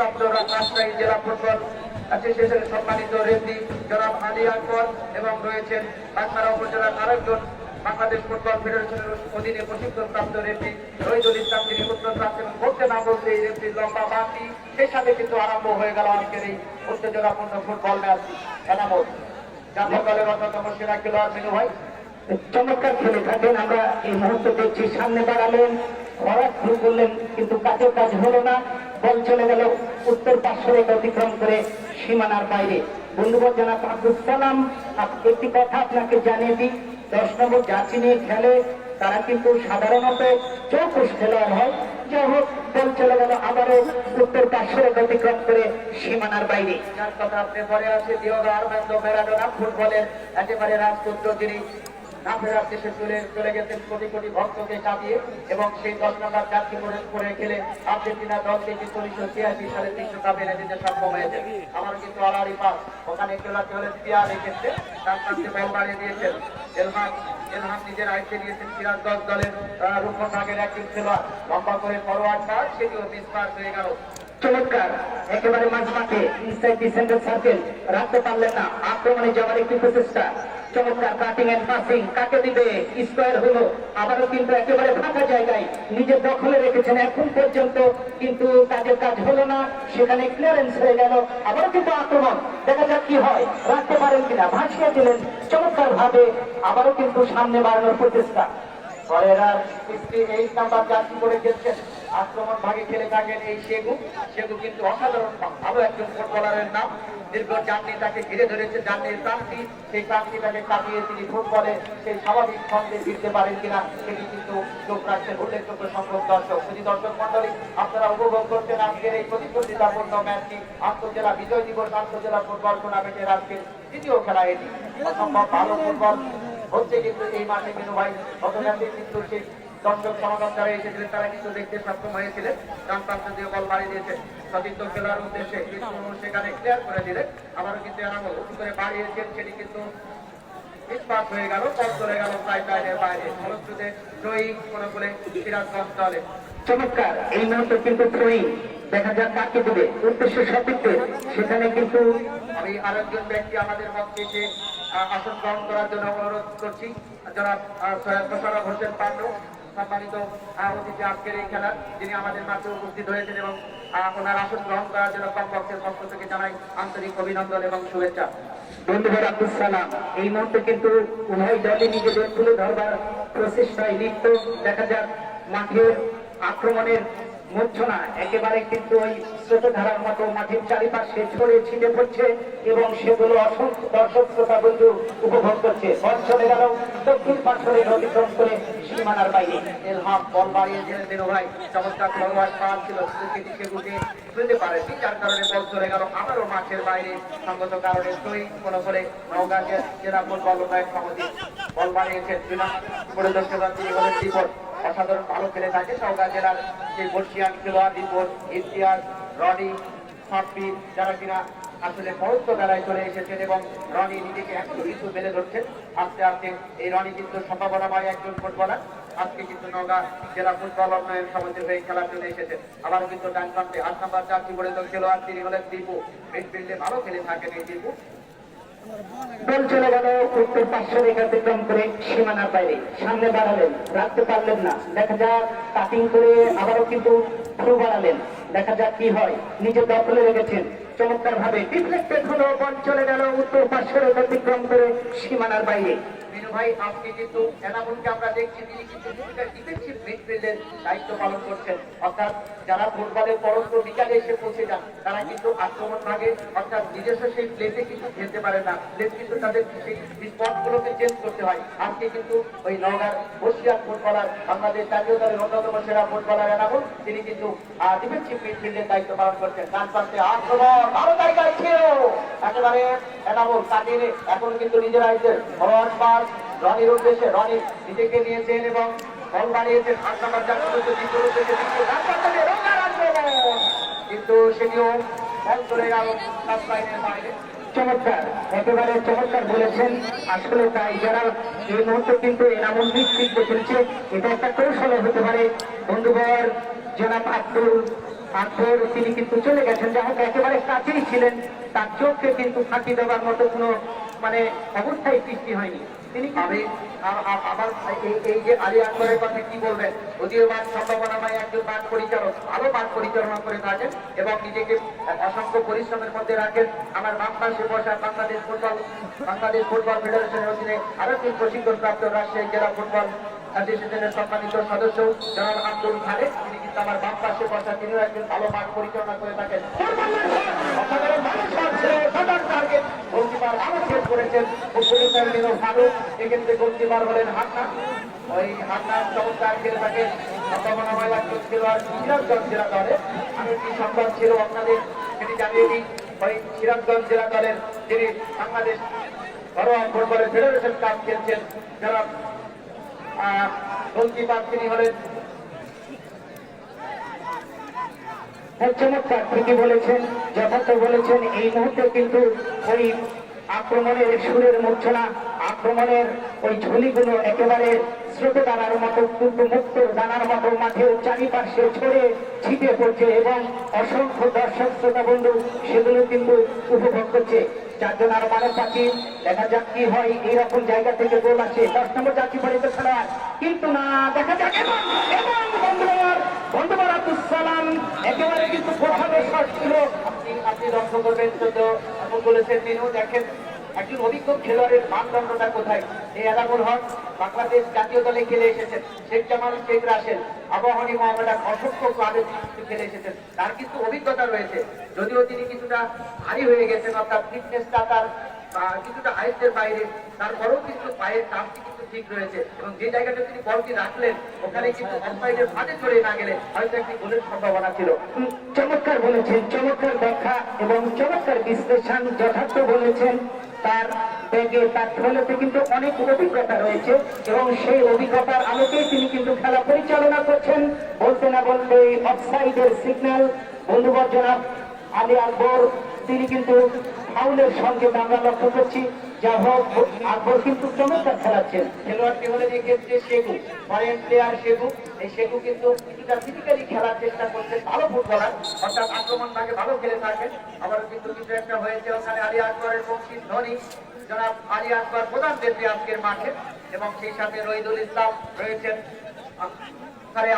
প্রাপ্ত রাজশাহী জেলা ফুটবল অ্যাসোসিয়েশনের সম্মানিত রেফারি জনাব আলী আকবর এবং রয়েছেন বাগমারা উপজেলার আরেকজন বাংলাদেশ ফুটবল ফেডারেশনের অধীনে প্রশিক্ষণপ্রাপ্ত রেফারি রহিদুল ইসলাম, যিনি উত্তর প্রাচ্য বলতে না বলতে এই রেফারি লম্বা বাঁধটি সেই সাথে কিন্তু আরম্ভ হয়ে গেল আজকের এই উত্তেজনাপূর্ণ ফুটবল ম্যাচ। এনামত জাতীয় দলের অন্যতম সেরা খেলোয়াড় মিনু ভাই চমৎকার খেলে থাকেন। আমরা এই মুহূর্তে দেখছি সামনে বাড়ালেন, খরা শুরু করলেন, কিন্তু কাজের কাজ হলো না। বল চলে গেল উত্তর পার্শ্বরেখা অতিক্রম করে সীমানার বাইরে। বন্ধুবর জানাব আব্দুল সালাম, একটি কথা আপনাকে জানিয়ে দিই, 10 নম্বর যাত্রী নিয়ে খেলে তারা কিন্তু সাধারণত চৌকুশ খেলোয়াড় হয়। যাই হোক, বল চলে গেল আবারও উত্তর পার্শ্বরেখা অতিক্রম করে সীমানার বাইরে। যার কথা আপনি পরে আছে দিওগো আর্মান্দো ম্যারাডোনা, ফুটবলের একেবারে রাজপুত্র, যিনি না ফেরার দেশে চলে গেছেন কোটি কোটি ভক্তকে কাঁদিয়ে, এবং সেই 10 নম্বর যাত্রী করে খেলে আর্জেন্টিনা দলকে কিন্তু 1986 সালে বিশ্বকাপ এনে দিতে সক্ষম হয়েছে। আমার কিন্তু আলারি পাস ওখানে খেলাতে হলে পেয়ার রেখেছে, তার কাছে বল বাড়িয়ে দিয়েছেন এলহাম নিজের আয়ত্তে নিয়েছেন সিরাজগঞ্জ দলের রূপন ভাগের একজন খেলোয়াড়, লম্বা করে ফরওয়ার্ড পাস, সেটিও মিসমার্ক হয়ে গেল। চমৎকার, একেবারে মাঝমাঠে ইনসাইড দি সেন্টার সার্কেল রাখতে পারলেন না, আক্রমণে যাওয়ার একটি প্রচেষ্টা। চমৎকার কাটিং এন্ড পাসিং, কাকে দিবে, স্কোয়ার হলো, আবারও কিন্তু একেবারে ফাঁকা জায়গায় নিজের দখলে রেখেছেন এখন পর্যন্ত, কিন্তু কাজের কাজ হলো না, সেখানে ক্লিয়ারেন্স হয়ে গেল। আবারও কিন্তু আক্রমণ, দেখা যাক কি হয়, রাখতে পারেন কিনা, ভাসিয়ে দিলেন চমৎকার ভাবে, আবারও কিন্তু সামনে বাড়ানোর প্রচেষ্টা। পরেরা 68 নাম্বার জার্সি পরে খেলছেন, আক্রমণ ভাগে খেলে থাকেন এই সেগু কিন্তু অসাধারণ ভালো একজন ফুটবলারের নাম। দীর্ঘ জার্নি তাকে ঘিরে ধরেছে, জার্নির প্রান্তি, সেই প্রান্তিটাকে কাটিয়ে তিনি ফুটবলে সেই স্বাভাবিক ছন্দে ফিরতে পারেন কিনা সেটি কিন্তু চোখ রাখছেন উল্লেখযোগ্য সংখ্যক দর্শক। যদি দর্শক মন্ডলী আপনারা উপভোগ করছেন আজকের এই প্রতিদ্বন্দ্বিতাপূর্ণ ম্যাচটি, আন্তর্জেলা বিজয় দিবস আন্তর্জেলা ফুটবল টুর্নামেন্টের আজকের তৃতীয় খেলা এটি। অসম্ভব ভালো ফুটবল হচ্ছে কিন্তু এই মাঠে মিনু ভাই। গতকালকে কিন্তু সেই দর্শক সমাগম যারা এসেছিলেন তারা কিন্তু দেখতে সক্ষম হয়েছিলেন। ডান প্রান্ত দিয়ে বল বাড়িয়ে দিয়েছে সতীর্থ খেলার উদ্দেশ্যে, কিন্তু সেখানে ক্লিয়ার করে দিলেন। আবারও কিন্তু এনামল উঁচু করে বাড়িয়েছেন, সেটি কিন্তু মিসমার্ক হয়ে গেল, বল চলে গেল প্রায় লাইনের বাইরে। ফলশ্রুতিতে জয়ী কোনো বলে সিরাজগঞ্জ দলে। চমৎকার, এই মুহূর্তে কিন্তু থ্রোয়িং, দেখা যাক কাকে দেবে, উদ্দেশ্য সতীর্থের। সেখানে কিন্তু আমি আরেকজন ব্যক্তি আমাদের মধ্যে এসে আসন গ্রহণ করার জন্য অনুরোধ করছি, জনাব সৈয়দ মোশাররফ হোসেন পান্ডু, সম্মানিত অতিথি আজকের এই খেলার, যিনি আমাদের মাঝে উপস্থিত হয়েছেন, এবং ওনার আসন গ্রহণ করার জন্য কমপক্ষের পক্ষ থেকে জানাই আন্তরিক অভিনন্দন এবং শুভেচ্ছা। বন্ধুবার আব্দুল সালাম, এই মুহূর্তে কিন্তু উভয় দলে নিজেদের তুলে ধরবার প্রচেষ্টায় লিপ্ত। দেখা যাক মাঠের আক্রমণের মূর্ছনা একেবারে কিন্তু ওই স্রোত ধারার মতো মাঠের চারিপাশে ছড়িয়ে ছিটে পড়ছে, এবং সেগুলো অসংখ্য দর্শক শ্রোতা বন্ধু উপভোগ করছে। বল চলে গেল দক্ষিণ পার্শ্বরে অতিক্রম করে সীমানার বাইরে। এলহাম বল বাড়িয়েছিলেন দিনু ভাই, চমৎকার ফরওয়ার্ড পাস ছিল, সেটি সেগুকে তুলতে পারেনি, যার কারণে বল চলে গেল আবারও মাঠের বাইরে। সঙ্গত কারণে কোনো করে নওগাঁ জেলা ফুটবল উন্নয়ন সমিতি বল বাড়িয়েছেন পরিদর্শক, তিনি হলেন দীপক, অসাধারণ ভালো খেলে থাকে। নওগাঁ জেলার সেই বর্ষিয়ান খেলোয়াড় দীপক, ইতিহাস, রনি, সাব্বির, যারা কিনা আসলে পরন্ত বেলায় চলে এসেছেন, এবং রনি নিজেকে একটু কিছু মেলে ধরছেন আস্তে আস্তে। এই রনি কিন্তু সম্ভাবনাময় একজন ফুটবলার, আজকে কিন্তু নওগাঁ জেলা ফুটবল উন্নয়ন সমিতির হয়ে খেলার জন্য এসেছেন। আবার কিন্তু ডান প্রান্তে 8 নম্বর জার্সি পরে খেলোয়াড়, তিনি হলেন দীপু, মিডফিল্ডে ভালো খেলে থাকেন এই দীপু। বল চলে গেল উত্তর পার্শ্বরেখা অতিক্রম করে সীমানার বাইরে। সামনে বাড়ালেন, রাখতে পারলেন না, দেখা যাক কাটিং করে আবারও কিন্তু থ্রু বাড়ালেন, দেখা যাক কি হয়, নিজের দখলে রেখেছেন চমৎকার ভাবে। ডিফ্লেক্টেড হলো, বল চলে গেল উত্তর পার্শ্বরেখা অতিক্রম করে সীমানার বাইরে। মিনু ভাই, আজকে কিন্তু এনামুলকে আমরা দেখছি তিনি কিন্তু ডিফেন্সিভ মিডফিল্ডের দায়িত্ব পালন করছেন, অর্থাৎ যারা ফুটবলের পরন্ত বিকালে এসে পৌঁছে যান তারা কিন্তু আক্রমণ ভাগে অর্থাৎ নিজস্ব সেই প্লেসে কিন্তু খেলতে পারে না, প্লেস কিন্তু তাদের সেই স্পটগুলোকে চেঞ্জ করতে হয়। আজকে কিন্তু ওই নওগাঁর বর্ষিয়ান ফুটবলার, বাংলাদেশ জাতীয় দলের অন্যতম সেরা ফুটবলার এনামুল, তিনি কিন্তু ডিফেন্সিভ মিডফিল্ডের দায়িত্ব পালন করছেন। ডান প্রান্তে আক্রমণ ভালো জায়গায় ছিল, একেবারে এনামুল কাটিয়ে এখনো কিন্তু নিজের আইসের ফরওয়ার্ড পাস রনির উদ্দেশ্যে, রনি নিজেকে নিয়েছেন এবং বল বাড়িয়েছেন 8 নম্বর কিন্তু সেটিও বল চলে গেল লাইনের বাইরে। চমৎকার, একেবারে চমৎকার বলেছেন, আসলে তাই। যারা এই মুহূর্তে কিন্তু এনামুল মিস্ত্রিক খেলছে, এটা একটা কৌশল হতে পারে। বন্ধুবর জনাব আব্দুল আকবর তিনি কিন্তু চলে গেছেন, যা হোক একেবারে কাছেই ছিলেন, তার চোখকে কিন্তু ফাঁকি দেওয়ার মতো কোনো মানে অবস্থায় সৃষ্টি হয়নি। তিনি আমি আমার এই যে আলী আকবরের কথা কি বলবেন, উদীয়মান সম্ভাবনাময় একজন মাঠ পরিচালক, ভালো মাঠ পরিচালনা করে থাকেন এবং নিজেকে অসংখ্য পরিশ্রমের মধ্যে রাখেন। আমার বাম পাশে বসা বাংলাদেশ ফুটবল ফেডারেশনের অধীনে আরো একজন প্রশিক্ষণপ্রাপ্ত রাজশাহী জেলা ফুটবল অ্যাসোসিয়েশনের সম্মানিত সদস্য জনাব আব্দুল খালেদ, তিনি কিন্তু আমার বাম পাশে বসা, তিনিও একজন ভালো মাঠ পরিচালনা করে থাকেন। গোলকিপার ভালো সেভ করেছেন, ভালো। এক্ষেত্রে গোলকিপার হলেন হান্না, ওই হান্না চমৎকার খেলে থাকেন। সম্ভাবনাময় একজন খেলোয়াড় সিরাজগঞ্জ জেলা দলের। আমি একটি সংবাদ ছিল আপনাদের সেটি জানিয়ে দিই, ওই সিরাজগঞ্জ জেলা দলের যিনি বাংলাদেশ ঘরোয়া ফুটবলের ফেডারেশন কাপ খেলছেন, যারা গোলকিপার তিনি হলেন। চমৎকার ঠিকই বলেছেন, যথার্থ বলেছেন। এই মুহূর্তে কিন্তু ওই আক্রমণের সুরের মূর্ছনা, আক্রমণের ওই ঝুলিগুলো একেবারে স্রোতে দানার মতো, কিন্তু মুক্ত দানার মতো মাঠের চারিপাশে ছড়ে ছিটে পড়ছে এবং অসংখ্য দর্শক শ্রোতা বন্ধু সেগুলো কিন্তু উপভোগ করছে। চারজন আর মানে পাচ্ছি, দেখা যাক কি হয়। এইরকম জায়গা থেকে গোল আছে, 10 নম্বর যাত্রী পরিত খেলোয়াড়, কিন্তু না, দেখা যাক। এবং বন্ধুবার আব্দুল সালাম একেবারে কিন্তু প্রভাবে শট ছিল। আপনি লক্ষ্য করবেন, এখন বলেছেন মিনু, দেখেন একজন অভিজ্ঞ খেলোয়াড়ের মানদণ্ডটা কোথায়। এই এনামুল হক বাংলাদেশ জাতীয় দলে খেলে এসেছেন, শেখ জামাল, শেখ রাসেল, আবাহনী মহামেডান অসংখ্য ক্লাবে খেলে এসেছেন, তার কিন্তু অভিজ্ঞতা রয়েছে। যদিও তিনি কিছুটা ভারী হয়ে গেছেন, অর্থাৎ ফিটনেসটা তার কিছুটা আয়ত্তের বাইরে, তারপরেও কিন্তু পায়ের কাজটি কিন্তু ঠিক রয়েছে এবং যে জায়গাটা তিনি বলটি রাখলেন ওখানে কিন্তু অফসাইডের ফাঁদে চড়ে না গেলে হয়তো একটি গোলের সম্ভাবনা ছিল। চমৎকার বলেছেন, চমৎকার ব্যাখ্যা এবং চমৎকার বিশ্লেষণ, যথার্থ বলেছেন। তার ব্যাগে, তার ঠোলেতে কিন্তু অনেক অভিজ্ঞতা রয়েছে এবং সেই অভিজ্ঞতার আলোকেই তিনি কিন্তু খেলা পরিচালনা করছেন। বলতে না বলতে অফসাইডের সিগন্যাল বন্ধুবর জনাব আলী আকবর, তিনি কিন্তু ফাউলের সঙ্গে আমরা লক্ষ্য করছি। যা হোক, আকবর কিন্তু চমৎকার খেলাচ্ছেন। খেলোয়াড়টি হলেন এক্ষেত্রে শেখু, ফরেন প্লেয়ার শেখু। এই শেখু কিন্তু কিছুটা ফিজিক্যালি খেলার চেষ্টা করছেন, ভালো ফুটবলার, অর্থাৎ আক্রমণ ভাগে ভালো খেলে থাকেন। আবারও কিন্তু কিছু একটা হয়েছে ওখানে। আলী আকবরের বংশী ধনী জনাব আলী আকবর প্রধান ব্যক্তি আজকের মাঠে এবং সেই সাথে রহিদুল ইসলাম রয়েছেন,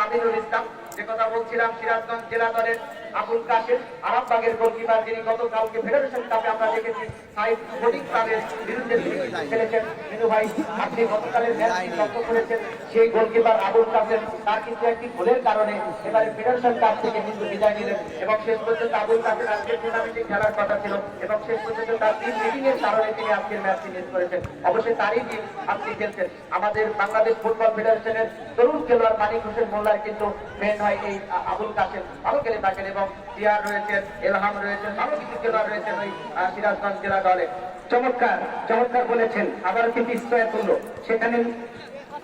আমিনুল ইসলাম। যে কথা বলছিলাম, সিরাজগঞ্জ জেলা দলের আবুল কাশেম, আরামবাগের গোলকিপার, যিনি গতকালকে ফেডারেশন কাপে আমরা দেখেছি সাইড বোর্ডিং ক্লাবের বিরুদ্ধে খেলেছেন। মিনু ভাই, আপনি গতকালের ম্যাচটি লক্ষ্য করেছেন, সেই গোলকিপার আবুল কাশেম, তার কিন্তু একটি গোলের কারণে এবারে ফেডারেশন কাপ থেকে কিন্তু বিদায় নিলেন এবং শেষ পর্যন্ত আবুল কাশেম আজকের টুর্নামেন্টে খেলার কথা ছিল এবং শেষ পর্যন্ত তার টিম মিটিং এর কারণে তিনি আজকের ম্যাচটি মিস করেছেন। অবশ্যই তারই টিম আপনি খেলছেন। আমাদের বাংলাদেশ ফুটবল ফেডারেশনের তরুণ খেলোয়াড় মানিক হোসেন মোল্লার কিন্তু মেন হয় এই আবুল কাশেম, ভালো খেলে থাকেন এবং জিয়ার রয়েছেন, এলহাম রয়েছেন, ভালো কিছু খেলোয়াড় রয়েছেন ওই সিরাজগঞ্জ জেলা দলে। চমৎকার, চমৎকার বলেছেন। আবার কিন্তু স্কোয়ার করলো, সেখানে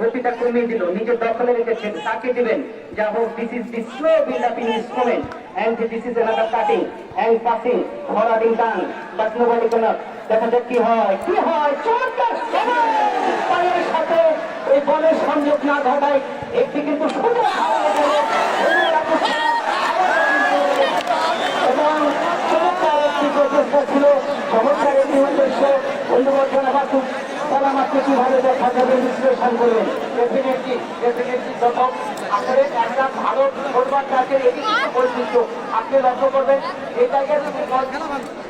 গতিটা কমিয়ে দিল, নিজের দখলে রেখেছেন, তাকে দিবেন। যা হোক, this is the slow build up in this moment and this is another cutting and passing forwarding down but nobody cannot। দেখা যাক কি হয়, কি হয়। চমৎকার পায়ের সাথে এই বলের সংযোগ না ঘটায় একটি কিন্তু সুন্দর এবং চমৎকার একটি প্রচেষ্টা ছিল, চমৎকার একটি উদ্দেশ্য। বন্ধুবর্ধন আবার খুব সালামাত্র কিভাবে দেখা যাবে বিশ্লেষণ করবেন। ডেফিনেটলি যত আসলে একটা ভালো ফুটবল ম্যাচের এটি পরিচিত। আপনি লক্ষ্য করবেন এই জায়গায় যদি বল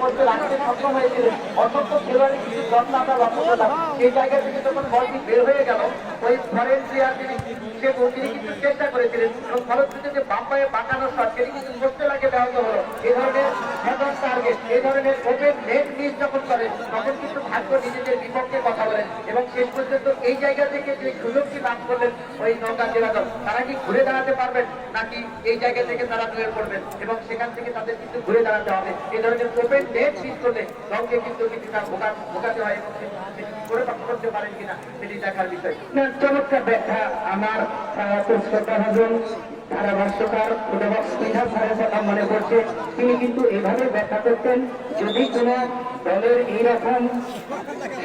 করতে রাখতে সক্ষম হয়েছিলেন, অসংখ্য খেলোয়াড়ের কিছু যত্ন আমরা লক্ষ্য করলাম। সেই জায়গা থেকে যখন বলটি বের হয়ে গেল, ওই ফরেন প্লেয়ার তিনি কিন্তু চেষ্টা করেছিলেন এবং ফলশ্রুতিতে বাম পায়ে বাঁকানোর শট সেটি কিন্তু করতে লাগে ব্যাহত হলো। এই ধরনের হেডন টার্গেট, এই ধরনের ওপেন নেট মিস যখন করেন তখন কিন্তু ভাগ্য নিজেদের বিপক্ষে কথা বলেন এবং শেষ পর্যন্ত এই জায়গা থেকে যে সুযোগটি লাভ করলেন ওই নওগাঁ জেলা দল, তারা কি ঘুরে দাঁড়াতে পারবেন নাকি এই জায়গা থেকে তারা দুয়ে পড়বেন এবং সেখান থেকে তাদের কিন্তু ঘুরে দাঁড়াতে হবে। এই ধরনের ওপেন নেট মিস করলে দলকে কিন্তু কিছুটা ভোগাতে হয় এবং সেটি করে করতে পারেন কিনা সেটি দেখার বিষয়। চমৎকার ব্যাখ্যা আমার শ্রদ্ধা ভাজন ধারাভাষ্যকার অধ্যাপক স্পৃহা স্যারের কথা মনে পড়ছে। তিনি কিন্তু এইভাবে ব্যাখ্যা করতেন, যদি কোনো দলের এইরকম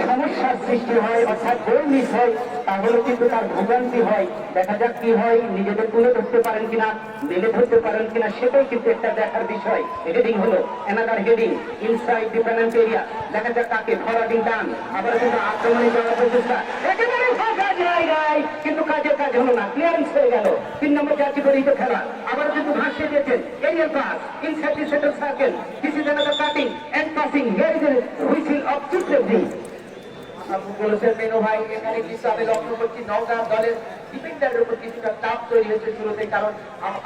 সমস্যার সৃষ্টি হয় অর্থাৎ গোল মিস হয়, তাহলে কিন্তু তার ভোগান্তি হয়। দেখা যাক কি হয়, নিজেদের তুলে ধরতে পারেন কিনা, মেলে ধরতে পারেন কিনা, সেটাই কিন্তু একটা দেখার বিষয়। হেডিং হলো অ্যানাদার হেডিং ইনসাইড দি পেনাল্টি এরিয়া। দেখা যাক কাকে ফরওয়ার্ডিং টান, আবার কিন্তু আক্রমণে যাওয়ার প্রচেষ্টা, একেবারে ফাঁকা জায়গায় কিন্তু কাজের কাজ হলো না, ক্লিয়ারেন্স হয়ে গেল। 3 নম্বর জার্সি পরিহিত খেলা আবার কিন্তু ভাসিয়ে দিয়েছেন aerial pass inside the centre circle. This is another cutting and passing, here is a whistle of chief referee. বলেছেন মেনু ভাই, এখানে কিছু আমি লক্ষ্য করছি নওগাঁ দলের ডিফেন্ডারের উপর কিছুটা চাপ তৈরি হয়েছে শুরুতে, কারণ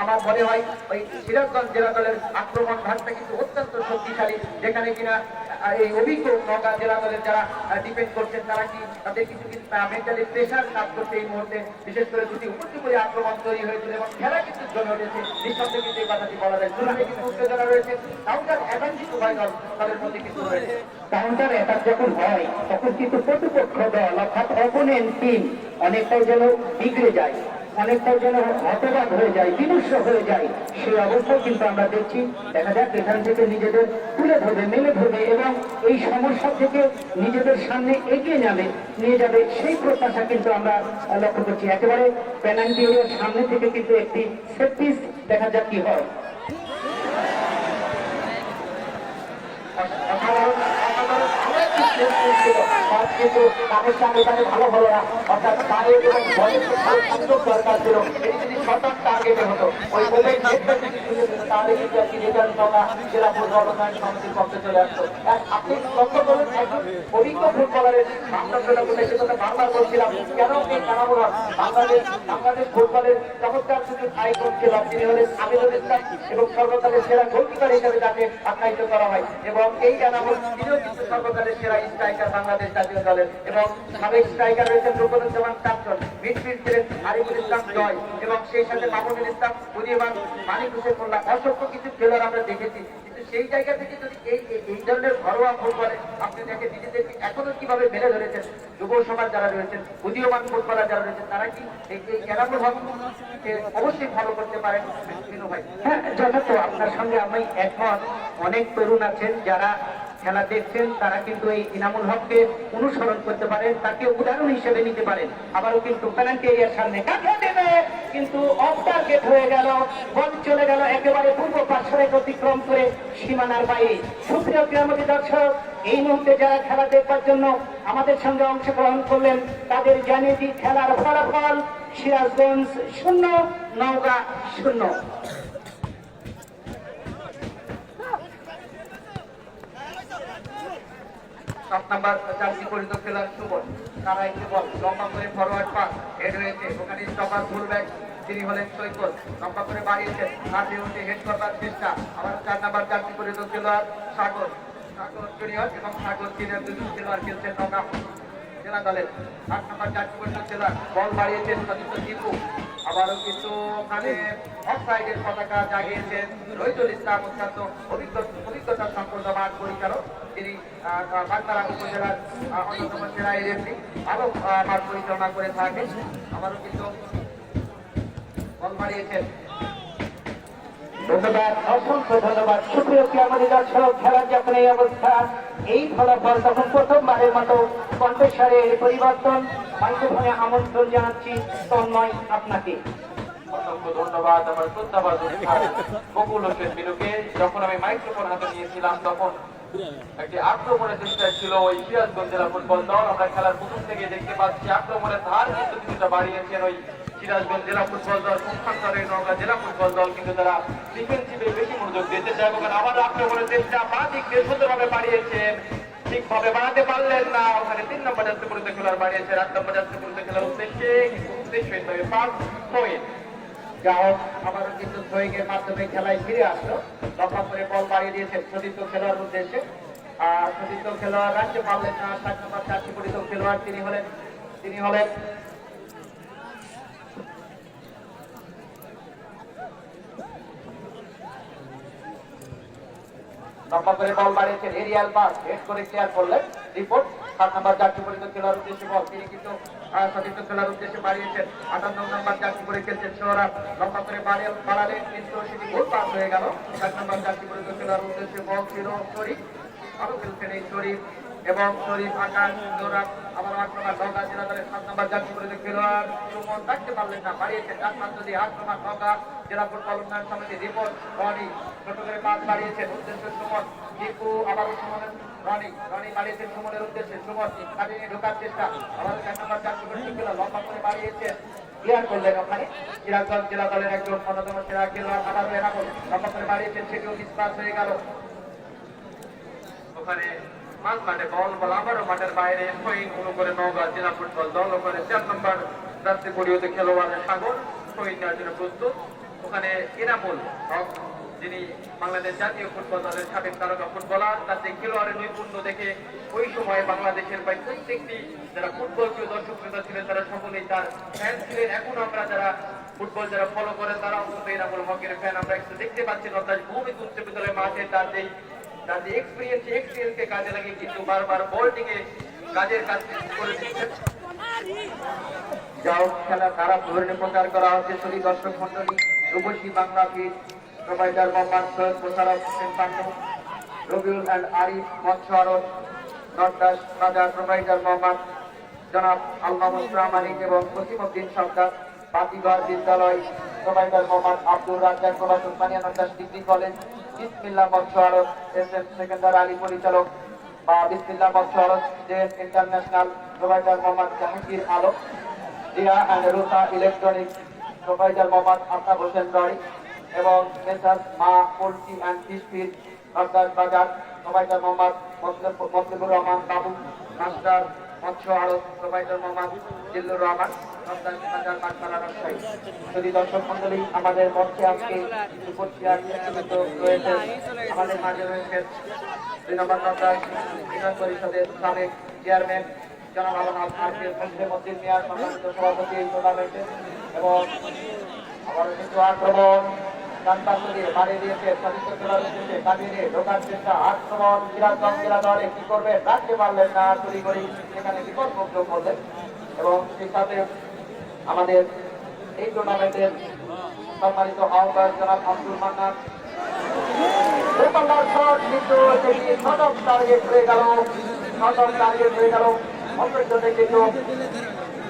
আমার মনে হয় ওই সিরাজগঞ্জ জেলা দলের আক্রমণ ভাগটা কিন্তু অত্যন্ত শক্তিশালী, যেখানে কিনা এই অভিজ্ঞ নওগাঁ জেলা দলের যারা ডিফেন্ড করছেন তারা কি তাদের কিছু মেন্টালি প্রেশার কাজ করছে এই মুহূর্তে, বিশেষ করে দুটি উপযুক্ত আক্রমণ তৈরি হয়েছিল এবং খেলা কিন্তু জমে উঠেছে। নিঃসন্দেহে কিন্তু এই কথাটি বলা যায়, শুরুতে কিন্তু উত্তেজনা রয়েছে, কাউন্টার অ্যাটাক কিন্তু উভয় দলের মধ্যে কিন্তু রয়েছে। কাউন্টার অ্যাটাক যখন হয় তখন কিন্তু প্রতিপক্ষ দল অর্থাৎ অপোনেন্ট টিম অনেকটাই যেন বিগড়ে যায়, অনেকটাই যেন হতবাক হয়ে যায়, বিমর্ষ হয়ে যায়। সেই অবস্থায় কিন্তু আমরা দেখছি, দেখা যাক এখান থেকে নিজেদের তুলে ধরবে, মেলে ধরবে এবং এই সমস্যা থেকে নিজেদের সামনে এগিয়ে নিয়ে যাবে, সেই প্রত্যাশা কিন্তু আমরা লক্ষ্য করছি। একেবারে পেনাল্টি এরিয়ার সামনে থেকে কিন্তু একটি সেট পিস, দেখা যাক কি হয়। কিন্তু তাদের সঙ্গে ভালো হলো না, অর্থাৎ পায়ে এবং বয়সে ভালো সংযোগ দরকার ছিল। এটি যদি শর্ট টার্গেটে হতো, ওই ওপেন নেটটা যদি সুযোগ দিত, তাহলে কিন্তু একটি রেজাল্ট নওগাঁ জেলা ফুটবল উন্নয়ন সমিতির পক্ষে চলে আসতো। আপনি লক্ষ্য করুন, একজন অভিজ্ঞ ফুটবলারের বাংলাদেশের কথা বারবার বলছিলাম, কেন এই কানামুরা বাংলাদেশ ফুটবলের চমৎকার সুযোগ আয়োজন ছিল। তিনি হলেন আমিনুল ইসলাম এবং সর্বকালের সেরা গোলকিপার হিসেবে তাকে আখ্যায়িত করা হয় এবং এই কানামুর তিনিও কিন্তু সর্বকালের সেরা স্ট্রাইকার বাংলাদেশ জাতীয় দলের এবং সাবেক স্ট্রাইকার রয়েছেন রুকনুজ্জামান কাঞ্চন, মিডফিল্ড ছিলেন আরিফুল ইসলাম জয় এবং সেই সাথে মাহমুদুল ইসলাম, উদীয়মান মানিক হোসেন মোল্লা, অসংখ্য কিছু খেলোয়াড় আমরা দেখেছি। কিন্তু সেই জায়গা থেকে যদি এই ধরনের ঘরোয়া ফুটবলে আপনি দেখেন নিজেদেরকে এখনো কিভাবে মেলে ধরেছেন, যুব সমাজ যারা রয়েছেন, উদীয়মান ফুটবলার যারা রয়েছেন, তারা কি এই এনামুল হককে অবশ্যই ফলো করতে পারেন বিনু ভাই? হ্যাঁ, যথার্থ, আপনার সঙ্গে আমি একমত। অনেক তরুণ আছেন যারা খেলা দেখছেন, তারা কিন্তু এই ইনামুল হককে অনুসরণ করতে পারেন, তাকে উদাহরণ হিসেবে নিতে পারেন। আবারও কিন্তু পেনাল্টি এরিয়ার সামনে কাকে দেবে, কিন্তু অফ টার্গেট হয়ে গেল, বল চলে গেল একেবারে পূর্ব পার্শ্বরেখা অতিক্রম করে সীমানার বাইরে। সুপ্রিয় ক্রীড়ামোদী দর্শক, এই মুহূর্তে যারা খেলা দেখবার জন্য আমাদের সঙ্গে অংশগ্রহণ করলেন, তাদের জানিয়ে দিই খেলার ফলাফল: সিরাজগঞ্জ 0, নওগাঁ 0। সাত নাম্বার জার্সি পরিহিত খেলার সুবল, তারা একটি বল লম্বা করে ফরওয়ার্ড পাস হেড হয়েছে, ওখানে স্টপার ফুলব্যাক তিনি হলেন সৈকত, লম্বা করে বাড়িয়েছেন, হাতে উঠে হেড করবার চেষ্টা। আবার 4 নাম্বার জার্সি পরিহিত খেলোয়াড় সাগর জুনিয়র এবং সাগর সিনিয়র দুজন খেলোয়াড় খেলছেন নওগাঁ জেলা দলের। 8 নাম্বার জার্সি পরিহিত খেলোয়াড় বল বাড়িয়েছেন সতীর্থ দীপু, আবারও কিন্তু ওখানে অফসাইডের পতাকা জাগিয়েছেন রহিদুল ইসলাম, অত্যন্ত অভিজ্ঞতা সম্পন্ন মাঠ পরিচালক, তিনি বাগমারা উপজেলার অন্যতম সেরা রেফারি, ভালো মাঠ পরিচালনা করে থাকেন। আবারও কিন্তু বল বাড়িয়েছেন। ধন্যবাদ, অসংখ্য ধন্যবাদ। সুপ্রিয় ক্রীড়ামোদী দর্শক, খেলার যখন এই অবস্থা, এই ফলাফল, তখন প্রথমবারের মতো কণ্ঠস্বরে পরিবর্তন। মাইক্রোফোনে আমন্ত্রণ জানাচ্ছি তন্ময় আপনাকে। অসংখ্য ধন্যবাদ আমার শ্রদ্ধাবাদ বকুল হোসেন বিনুকে। যখন আমি মাইক্রোফোন হাতে নিয়েছিলাম তখন একটি আক্রমণের চেষ্টা ছিল ওই সিরাজগঞ্জ জেলা ফুটবল দল। আমরা খেলার প্রথম থেকে দেখতে পাচ্ছি আক্রমণের ধার কিন্তু কিছুটা বাড়িয়েছেন ওই সিরাজগঞ্জ জেলা ফুটবল দল। পক্ষান্তরে নওগাঁ জেলা ফুটবল দল কিন্তু তারা ডিফেন্সিভে বেশি মনোযোগ দিতে চায় এবং আবার আক্রমণের চেষ্টা বাঁ দিক দিয়ে সুন্দরভাবে বাড়িয়েছেন, ঠিকভাবে বাড়াতে পারলেন না। ওখানে 3 নম্বর জাতীয় পরিচিত খেলোয়াড় বাড়িয়েছে 8 নম্বর জাতীয় পরিচিত খেলার উদ্দেশ্যে, কিন্তু উদ্দেশ্যহীনভাবে পাস হয়ে যা হোক আবারও কিন্তু থ্রোয়িংয়ের মাধ্যমে খেলায় ফিরে আসলো। লম্বা করে বল বাড়িয়ে দিয়েছেন সতীর্থ খেলোয়াড় উদ্দেশ্যে, আর সতীর্থ খেলোয়াড় রাখতে পারলেন না। 7 নম্বর জার্সি পরিহিত খেলোয়াড় তিনি হলেন লম্বা করে বল বাড়িয়েছেন, এরিয়াল পাস হেড করে ক্লিয়ার করলেন। রিপোর্ট 7 নম্বর জার্সি পরিহিত খেলার উদ্দেশ্যে বল, তিনি কিন্তু সতীর্থ খেলার উদ্দেশ্যে বাড়িয়েছেন। 58 নম্বর জার্সি পরে খেলছেন সোহরাব, লম্বা করে বাড়ালেন কিন্তু সেটি গোল পাস হয়ে গেল। 7 নম্বর জার্সি পরিহিত খেলার উদ্দেশ্যে বল ছিল শরীফ, আরো খেলছেন এই শরীফ এবং শরীফ আকাশ সোহরাব আবার 8 নম্বর নওগাঁ জেলা দলের 7 নম্বর জার্সি পরিহিত খেলোয়াড় সুমন থাকতে পারলেন না, বাড়িয়েছেন ডান প্রান্ত দিয়ে 8 নম্বর নওগাঁ জেলা ফুটবল উন্নয়ন সমিতি রিপোর্ট রনি ছোট করে পাস বাড়িয়েছেন উদ্দেশ্য সুমন, দীপু আবারও সুমনের রনি বাড়িয়েছেন সুমনের উদ্দেশ্যে, সুমন কাটিয়ে ঢোকার চেষ্টা, আবার 4 নম্বর জার্সি পরিহিত খেলোয়াড় লম্বা করে বাড়িয়েছেন, ক্লিয়ার করলেন ওখানে সিরাজগঞ্জ জেলা দলের একজন অন্যতম সেরা খেলোয়াড় আবারও এনামুল লম্বা করে বাড়িয়েছেন, সেটিও মিসপাস হয়ে গেল। ওখানে মাঝ মাঠে বল আবারও মাঠের বাইরে সহিং করে নওগাঁ জেলা ফুটবল দল, ওখানে 4 নম্বর জার্সি পরিহিত খেলোয়াড়ের সাগর সহিং নেওয়ার জন্য প্রস্তুত। ওখানে এনামুল হক যিনি বাংলাদেশ জাতীয় ফুটবল দলের সাবেক তারকা ফুটবলার, তার যে খেলোয়াড়ের নৈপুণ্য দেখে ওই সময় বাংলাদেশের প্রায় প্রত্যেকটি যারা ফুটবল প্রিয় দর্শক শ্রোতা ছিলেন তারা সকলেই তার ফ্যান ছিলেন। এখন আমরা যারা ফুটবল যারা ফলো করেন তারাও কিন্তু এনামুল হকের ফ্যান আমরা একটু দেখতে পাচ্ছি। অর্থাৎ ভূমি উচ্চ বিদ্যালয়ের মাঠে তার যে এক্সপিরিয়েন্সকে কাজে লাগিয়ে কিন্তু বারবার বলটিং এ কাজের কাজ করে দিচ্ছেন। যাও খেলা খারাপ ধরনের প্রচার করা হচ্ছে। শুধু দর্শক মন্ডলী, রূপসী বাংলা ফিট প্রোভাইডার মোহাম্মদ সৈয়দ মোশাররফ হোসেন পান্নু, রবিউল অ্যান্ড আরিফ মৎস্য আড়ত, নটদাস বাজার প্রোভাইডার মোহাম্মদ জনাব আল মামুন প্রামাণিক এবং কসিমউদ্দিন সরকার, বাতিঘর বিদ্যালয় প্রোভাইডার মোহাম্মদ আব্দুর রাজ্জাক প্রভাষক বানিয়া নটদাস ডিগ্রি কলেজ, বিসমিল্লাহ মৎস্য আড়ত এসএম সেকেন্ডার আলী পরিচালক বা বিসমিল্লাহ মৎস্য আড়ত JN international provider Mohammad Jahangir Alam, Zia and Ruta electronics provider Mohammad Aftab Hossain Roy এবং messrs Maa poultry and fish feed Natdas বাজার প্রোভাইডার মোহাম্মদ মতলবুর রহমান বাবু, মাস্টার মৎস্য আড়ত প্রোভাইডার মোহাম্মদ জিল্লুর রহমান, নটদাস বাজার মাঠপাড়া রাজশাহী। যদি দর্শক মন্ডলী আমাদের মঞ্চে আজকে রয়েছে, আমাদের মাঝে রয়েছেন 2 নম্বর নটদাস ইউনিয়ন পরিষদের সাবেক চেয়ারম্যান জনাব মসজিদ মিয়ার সম্মানিত সভাপতি এই টুর্নামেন্টে, এবং আবারও কিন্তু আক্রমণ বাড়িয়ে দিয়েছে সতীর্থ খেলার উদ্দেশ্যে কাটিয়ে ঢোকার চেষ্টা, আক্রমণ সিরাজগঞ্জ জেলা দলে কি করবে রাখতে পারলেন না, চুরি করে সেখানে বিকল্প যোগ করলেন। এবং সেই সাথে আমাদের এই টুর্নামেন্টের সম্মানিত আহ্বায়ক জনাব আব্দুল মান্নান কিন্তু সেটি শতক টার্গেট হয়ে গেল, অপরজনে কিন্তু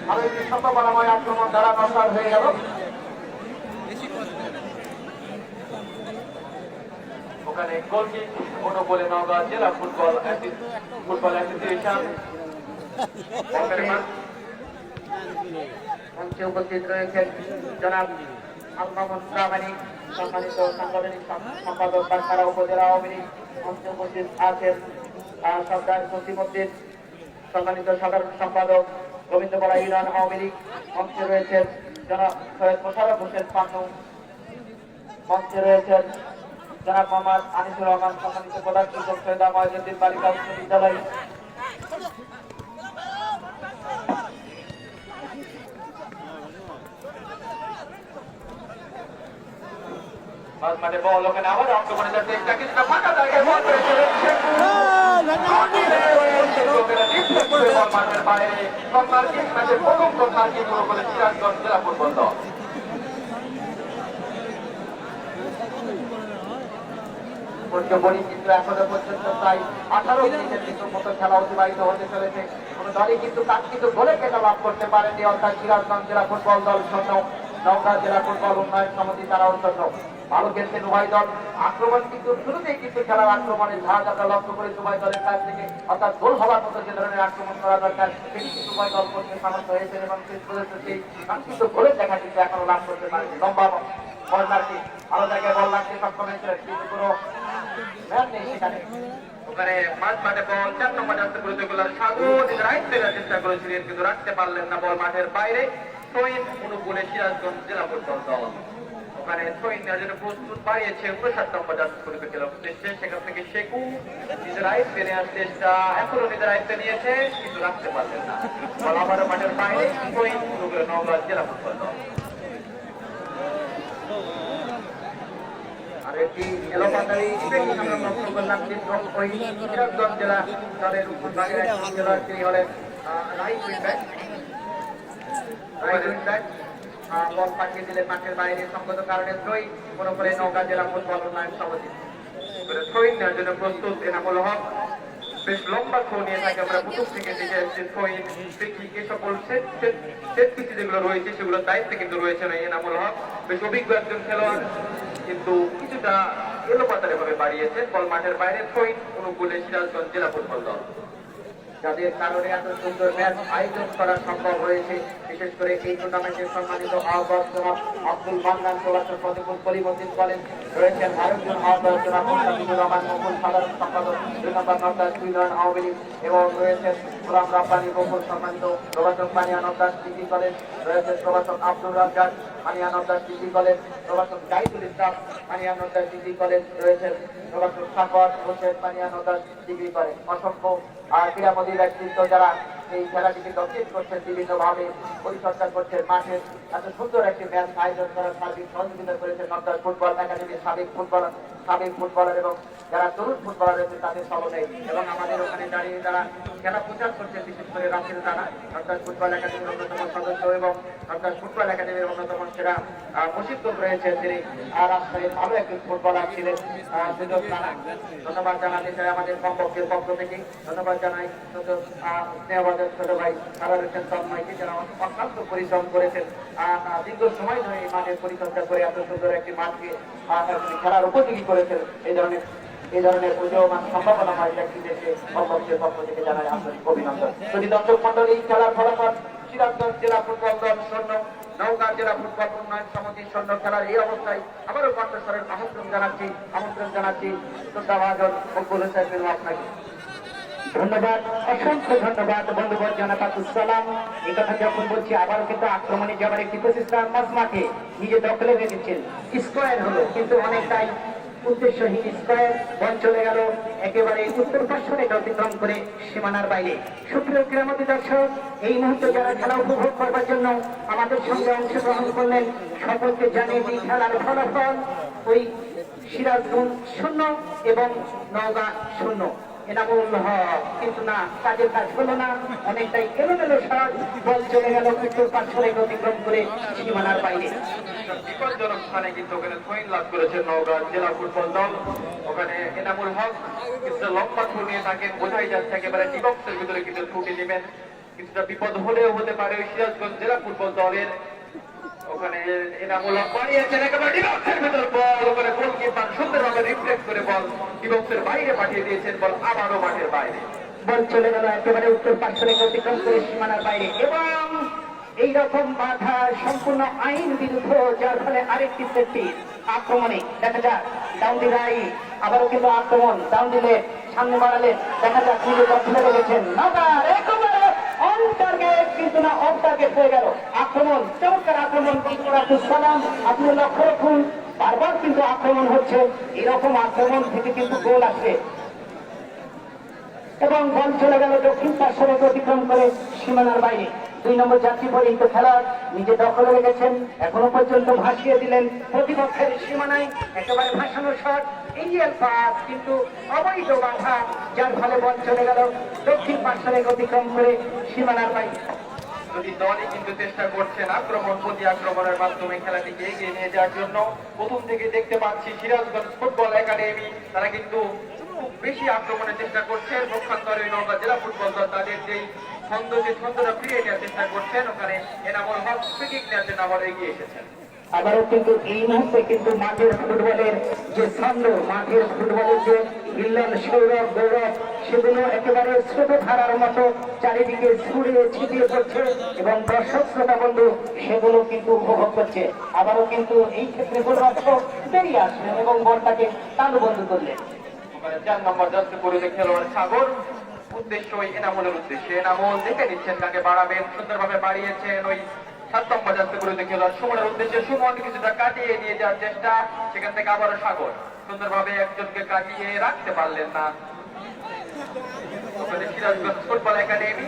আরো একটি সম্ভাবনাময় আক্রমণ দ্বারা নষ্ট হয়ে গেল। ওখানে গোলকিক কোনো বলে নওগাঁ জেলা ফুটবল অ্যাসোসিয়েশন মঞ্চে উপস্থিত রয়েছেন জনাব আল মামুন প্রামাণিক সম্মানিত সাংগঠনিক সম্পাদক বাঁশখালী উপজেলা আওয়ামী লীগ, মঞ্চে উপস্থিত আছেন সরদার কসিমউদ্দিন সম্মানিত সাধারণ সম্পাদক গোবিন্দপাড়া ইউনিয়ন আওয়ামী লীগ, মঞ্চে রয়েছেন জনাব সৈয়দ মোশাররফ হোসেন পান্নু, মঞ্চে রয়েছেন জনাব মোহাম্মদ আনিসুর রহমান সম্মানিত প্রধান শিক্ষক সৈয়দা মহিউদ্দিন বালিকা উচ্চ বিদ্যালয়। মাঝে বল ওখানে আবার আক্রমণের চেষ্টা, কিছুটা ফাঁকা জায়গায় বল করেছে মাঠের বাইরে প্রথম মার্কিং শুরু করে সিরাজগঞ্জ জেলা ফুটবল দল। কিন্তু এখনো পর্যন্ত প্রায় 18 মিনিটের মতো খেলা অতিবাহিত হতে চলেছে, কোন দলই কিন্তু কাঙ্ক্ষিত গোলে কেটা লাভ করতে পারেনি, অর্থাৎ সিরাজগঞ্জ জেলা ফুটবল দল শূন্য, নওগাঁ জেলা ফুটবল উন্নয়ন সমিতি তারাও শূন্য। ভালো খেলছেন উভয় দল, আক্রমণ কিন্তু শুরুতেই কিন্তু খেলার আক্রমণের ধারা আমরা লক্ষ্য করেছি উভয় দলের কাছ থেকে, অর্থাৎ গোল হওয়ার মতো যে ধরনের আক্রমণ করা দরকার সেটি কিন্তু উভয় দল করতে সামর্থ্য হয়েছে, এবং শেষ পর্যন্ত সেই কাঙ্ক্ষিত গোলের দেখা কিন্তু এখনো লাভ করতে পারেনি। লম্বা বল রাখছে, ভালো জায়গায় বল রাখতে সক্ষম হয়েছিলেন, কিন্তু কোনো ম্যান নেই সেখানে। ওখানে মাঝ মাঠে বল 4 নম্বর রাস্তা করে চেষ্টা করেছিলেন, কিন্তু রাখতে পারলেন না, বল মাঠের বাইরে। সৈয়দ অনুকূলে সিরাজগঞ্জ জেলা ফুটবল দল ওখানে সৈয়দ নেওয়ার জন্য প্রস্তুত বাড়িয়েছে 59 নম্বর রাস্তা করে খেলার উদ্দেশ্যে, সেখান থেকে শেখু নিজের আয়ত্তে নেওয়ার চেষ্টা, এখনো নিজের আয়ত্তে নিয়েছে কিন্তু রাখতে পারলেন না, বল আবারও মাঠের বাইরে। সৈয়দ অনুকূলে নওগাঁ জেলা ফুটবল দল। একটি এলোপাতারি স্পেশাল আমরা লক্ষ্য করলাম যে ওই সিরাজগঞ্জ জেলা দলের উপবিভাগের একজন খেলোয়াড় তিনি হলেন রাইট উইংব্যাক বল পাঠিয়ে দিলেন মাঠের বাইরে সঙ্গত কারণে থ্রোইং মনে করে নওগাঁ জেলা ফুটবল উন্নয়ন সমিতি থ্রোইং নেওয়ার জন্য প্রস্তুত এনামুল হক বেশ লম্বা থ্রো নিয়ে থাকে আমরা প্রথম থেকে দেখে আসছি থ্রোইং ফ্রিকিক এই সকল সেট পিসি যেগুলো রয়েছে সেগুলোর দায়িত্বে কিন্তু রয়েছেন এনামুল হক বেশ অভিজ্ঞ একজন খেলোয়াড় কিন্তু কিছুটা এলোপাতারি ভাবে বাড়িয়েছেন বল মাঠের বাইরে থ্রোইং অনুকূলে সিরাজগঞ্জ জেলা ফুটবল দল যাদের কারণে এত সুন্দর ম্যাচ আয়োজন করা সম্ভব হয়েছে বিশেষ করে এই টুর্নামেন্টের সম্মানিত আহ্বায়ক জনাব আব্দুল মান্নান প্রবাসী প্রতিকূল কলিমুদ্দিন কলেজ রয়েছেন আরেকজন আহ্বায়ক জনাব মুস্তাফিজুর রহমান মুকুল সাধারণ সম্পাদক 2 নম্বর নর্দাস ইউনিয়ন আওয়ামী লীগ এবং রয়েছেন গোলাম রাব্বানী বকুল সম্মানিত প্রবাসক পানিয়া নর্দাস ডিগ্রি কলেজ রয়েছেন প্রবাসক আব্দুল রাজ্জাক পানিয়া নর্দাস ডিগ্রি কলেজ প্রবাসক জাহিদুল ইসলাম পানিয়া নর্দাস ডিগ্রি কলেজ রয়েছেন প্রবাসক সাফর হোসেন পানিয়া নর্দাস ডিগ্রি কলেজ অসংখ্য আর ক্রীড়ামোদী ব্যক্তিত্ব যারা এই খেলাটিকে ডমিনেট করছেন বিভিন্নভাবে পরিচর্যা করছেন মাঠে এত সুন্দর একটি ম্যাচ আয়োজন করার সার্বিক সহযোগিতা করেছেন নর্দাস ফুটবল একাডেমির সাবেক ফুটবলার এবং যারা তরুণ ফুটবলার রয়েছে তাদের সমন্বয়ে এবং আমাদের ওখানে দাঁড়িয়ে যারা খেলা প্রচার করছেন বিশেষ করে রাসেল রানা নর্দাস ফুটবল একাডেমির অন্যতম সদস্য এবং নর্দাস ফুটবল একাডেমির অন্যতম সেরা প্রশিক্ষক রয়েছেন তিনি রাজশাহীর ভালো একজন ফুটবলার ছিলেন সুযোগ রানা ধন্যবাদ জানাতে চাই আমাদের কমপক্ষের পক্ষ থেকে ধন্যবাদ জানাই স্নেহবাদের ছোট ভাই সারা রয়েছেন তন্ময়কে যারা অক্লান্ত পরিশ্রম করেছেন দীর্ঘ সময় ধরে এই মাঠের পরিচর্যা করে এত সুন্দর একটি মাঠকে খেলার উপযোগী করেছেন এই ধরনের উদীয়মান সম্ভাবনা হয় ব্যক্তিদেরকে কমপক্ষের পক্ষ থেকে জানাই আন্তরিক অভিনন্দন। যদি দর্শক মন্ডল এই খেলার ফলাফল সিরাজগঞ্জ জেলা ফুটবল দল 0 নওগাঁ জেলা ফুটবল উন্নয়ন সমিতি 0 খেলার এই অবস্থায় আবারও কণ্ঠস্বরের আমন্ত্রণ জানাচ্ছি শ্রদ্ধাভাজন মকবুল হোসেন আপনাকে। ধন্যবাদ, অসংখ্য ধন্যবাদ বন্ধুবর জনাবাতুল সালাম। এই কথা যখন বলছি আবারও কিন্তু আক্রমণে যাবার একটি প্রচেষ্টা মাঝমাঠে নিজে দখলে রেখেছেন স্কোয়ার হলো কিন্তু অনেকটাই উদ্দেশ্যহীন স্কোয়ার বল চলে গেল একেবারে উত্তর পার্শ্বরে অতিক্রম করে সীমানার বাইরে। সুপ্রিয় ক্রীড়ামোদী দর্শক, এই মুহূর্তে যারা খেলা উপভোগ করবার জন্য আমাদের সঙ্গে অংশগ্রহণ করলেন সকলকে জানিয়ে দিই খেলার ফলাফল ওই সিরাজগঞ্জ 0 এবং নওগাঁ 0। এনামুল হক কিন্তু না, কাজের কাজ হলো না, অনেকটাই এলোমেলো শট, বল চলে গেল উত্তর পার্শ্বরে অতিক্রম করে সীমানার বাইরে। বিপজ্জনক স্থানে কিন্তু ওখানে পয়েন্ট লাভ করেছে নওগাঁ জেলা ফুটবল দল। ওখানে এনামুল হক কিছুটা লম্বা থ্রো নিয়ে তাকে বোঝাই যাচ্ছে একেবারে ডিবক্সের ভিতরে কিন্তু থ্রুটি নেবেন, কিছুটা বিপদ হলেও হতে পারে ওই সিরাজগঞ্জ জেলা ফুটবল দলের। ওখানে এনামুল হক বাড়িয়েছেন একেবারে ডিবক্সের ভিতর বল, ওখানে গোলকিপার সুন্দরভাবে রিফ্লেক্ট করে বল ডিবক্সের বাইরে পাঠিয়ে দিয়েছেন, বল আবারও মাঠের বাইরে। বল চলে গেল একেবারে উত্তর পার্শ্বরে অতিক্রম করে সীমানার বাইরে এবং এইরকম বাধা সম্পূর্ণ আইন বিরুদ্ধ, যার ফলে আরেকটি সেফটি আক্রমণে দেখা যাক ডাউন দি রাইট, আবারও কিন্তু আক্রমণ ডাউন দিলে সামনে বাড়ালে দেখা যাক নিজে দখলে রেখেছেন নওগাঁর একেবারে অন টার্গেট কিন্তু না অফ টার্গেট হয়ে গেল। আক্রমণ, চমৎকার আক্রমণ আব্দুল সালাম, আপনি লক্ষ্য রাখুন বারবার কিন্তু আক্রমণ হচ্ছে, এরকম আক্রমণ থেকে কিন্তু গোল আসবে এবং বল চলে গেল দক্ষিণ পার্শ্বরে অতিক্রম করে সীমানার বাইরে। 2 নম্বর যাত্রী পরিহিত খেলোয়াড় নিজে দখলে রেখেছেন, এখনো পর্যন্ত ভাসিয়ে দিলেন প্রতিপক্ষের সীমানায় একেবারে ভাসানো শট, ইন্ডিয়ান পাস কিন্তু অবৈধ বাধা, যার ফলে বল চলে গেল দক্ষিণ পার্শ্বরে অতিক্রম করে সীমানার বাইরে। যদি দলই কিন্তু চেষ্টা করছেন আক্রমণ প্রতি আক্রমণের মাধ্যমে খেলাটিকে এগিয়ে নিয়ে যাওয়ার জন্য। প্রথম থেকে দেখতে পাচ্ছি সিরাজগঞ্জ ফুটবল একাডেমি তারা কিন্তু খুব বেশি আক্রমণের চেষ্টা করছেন, পক্ষান্তরে নওগাঁ জেলা ফুটবল দল তাদের যেই ছন্দটা ফিরিয়ে নেওয়ার চেষ্টা করছেন, ওখানে এনামুল হক ফ্রি কিক নেওয়ার জন্য আবার এগিয়ে এসেছেন। আবারও কিন্তু এই মুহূর্তে কিন্তু মাঠের ফুটবলের যে ছন্দ, মাঠের ফুটবলের যে হিল্লন সৌরভ গৌরব, সেগুলো একেবারে স্রোত ধারার মতো চারিদিকে ছড়িয়ে ছিটিয়ে পড়ছে এবং দর্শক শ্রোতা বন্ধু সেগুলো কিন্তু উপভোগ করছে। আবারও কিন্তু এই ক্ষেত্রে গোলরক্ষক বেরিয়ে আসলেন এবং বলটাকে তালুবন্ধ করলেন। 4 নম্বর যাত্রী পরিহিত খেলোয়াড় সাগর, উদ্দেশ্য ওই এনামুলের উদ্দেশ্যে, এনামুল দেখে নিচ্ছেন কাকে বাড়াবেন, সুন্দরভাবে বাড়িয়েছেন ওই 7 নম্বর যাত্রী পরিহিত খেলোয়াড় সুমনের উদ্দেশ্যে। সুমন কিছুটা কাটিয়ে নিয়ে যাওয়ার চেষ্টা, সেখান থেকে আবারও সাগর সুন্দরভাবে একজনকে কাটিয়ে রাখতে পারলেন না। সিরাজগঞ্জ ফুটবল একাডেমি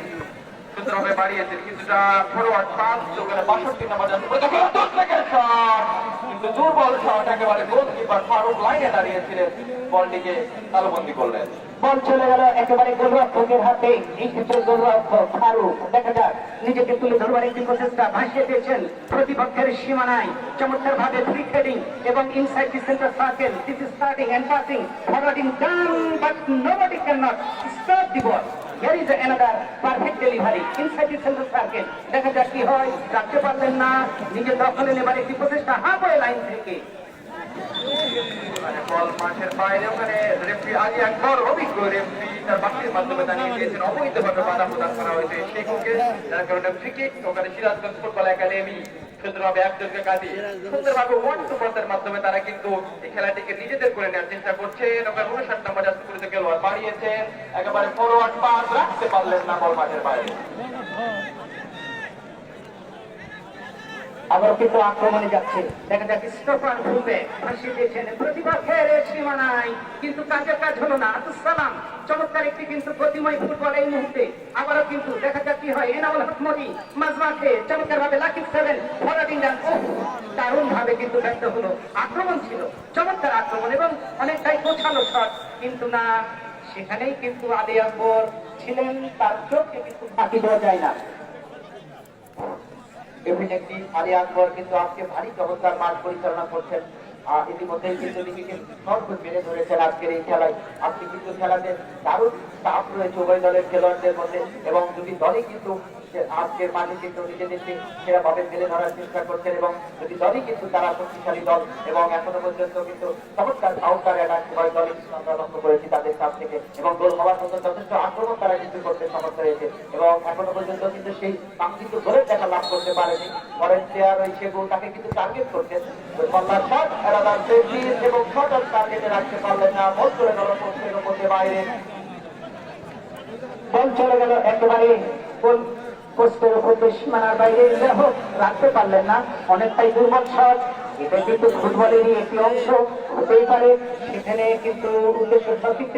সুন্দরভাবে বাড়িয়েছেন, কিছুটা ফরওয়ার্ড পাস, 62 নম্বর যাত্রী পরিহিত খেলোয়াড় কিন্তু কিন্তু দুর্বল শট, একেবারে গোলকিপার ফারুক লাইনে দাঁড়িয়েছিলেন, বলটিকে তালুবন্দি করলেন। বল চলে গেল একেবারে গোলরক্ষকের হাতে। এই ক্ষেত্রে গোলরক্ষক ফারুক দেখা যাক নিজেকে তুলে ধরবার একটি প্রচেষ্টা ভাসিয়ে দিয়েছেন প্রতিপক্ষের সীমানায় চমৎকার ভাবে ফ্রি হেডিং এবং inside the centre circle. This is starting and passing forwarding down but nobody can not stop the ball. Here is another perfect delivery inside the center circle. দেখা যাক কি হয়, রাখতে পারলেন না, নিজের দখলে নেবার একটি প্রচেষ্টা হাফওয়ে লাইন থেকে। বল মাঠের বাইরে, ওখানে রেফারি আলী আকবর অভিজ্ঞ রেফারি তার বাকির মাধ্যমে জানিয়ে দিয়েছেন অবৈধভাবে বাধা প্রদান করা হয়েছে শেখুকে, যার কারণে ফ্রি কিক। ওখানে সিরাজগঞ্জ ফুটবল একাডেমি সুন্দরভাবে একজনকে কাটিয়ে সুন্দরভাবে 1-2 মাধ্যমে তারা কিন্তু এই খেলাটিকে নিজেদের করে নেওয়ার চেষ্টা করছেন। ওখানে 59 নম্বর জাতীয় খেলোয়াড় বাড়িয়েছেন, একেবারে ফরওয়ার্ড পাস রাখতে পারলেন না বল মাঠের বাইরে। আবার কিন্তু আক্রমণে যাচ্ছে, দেখা যাক স্টোফান ফুলবে ভাসিয়ে দিয়েছেন প্রতিপক্ষের সীমানায়, কিন্তু কাজের কাজ হলো না। আব্দুল সালাম চমৎকার একটি কিন্তু গতিময় ফুটবল এই মুহূর্তে। আবারও কিন্তু দেখা যাক কি হয়। এনামুল হক মনি মাঝমাঠে চমৎকার ভাবে লাকি সেভেন ফরওয়ার্ডিং রান, দারুণ ভাবে কিন্তু ব্যর্থ হলো। আক্রমণ ছিল চমৎকার আক্রমণ এবং অনেকটাই গোছালো শট, কিন্তু না, সেখানেই কিন্তু আলী আকবর ছিলেন, তার চোখকে কিন্তু ফাঁকি দেওয়া যায় না। ডেফিনেটলি আলী আকবর কিন্তু আজকে ভারী চমৎকার মাঠ পরিচালনা করছেন। ইতিমধ্যেই কিন্তু নিজেকে সর্বোচ্চ মেরে ধরেছেন আজকের এই খেলায়। আজকে কিন্তু খেলাতে দারুণ চাপ রয়েছে উভয় দলের খেলোয়াড়দের মধ্যে, এবং দুটি দলই কিন্তু আজকের মাঠে কিন্তু নিজেদেরকে সেরাভাবে মেরে ধরার চেষ্টা করছেন, এবং দুটি দলই কিন্তু তারা শক্তিশালী দল, এবং এখনো পর্যন্ত কিন্তু চমৎকার কাউন্টার অ্যাটাক উভয় দলই কিন্তু আমরা লক্ষ্য করেছি তাদের কাছ থেকে, এবং গোল হওয়ার মতো যথেষ্ট আক্রমণ তারা কিন্তু করতে সমর্থ হয়েছে, এবং এখনো পর্যন্ত কিন্তু সেই কাঙ্ক্ষিত গোলের দেখা লাভ করতে পারেনি। ফরেন প্লেয়ার ওই সেগুন তাকে কিন্তু টার্গেট করছেন, শট এরাদার সেফটিস এবং শট অন টার্গেটে রাখতে পারলেন না, বল চলে গেল পোস্টের মধ্যে বাইরে। বল চলে গেল একেবারে গোল পোস্টের উপর সীমানার বাইরে, হোক রাখতে পারলেন না, অনেকটাই দুর্বল শট। এটা কিন্তু ফুটবলেরই একটি অংশ হতেই পারে, সেখানে কিন্তু উদ্দেশ্য সঠিক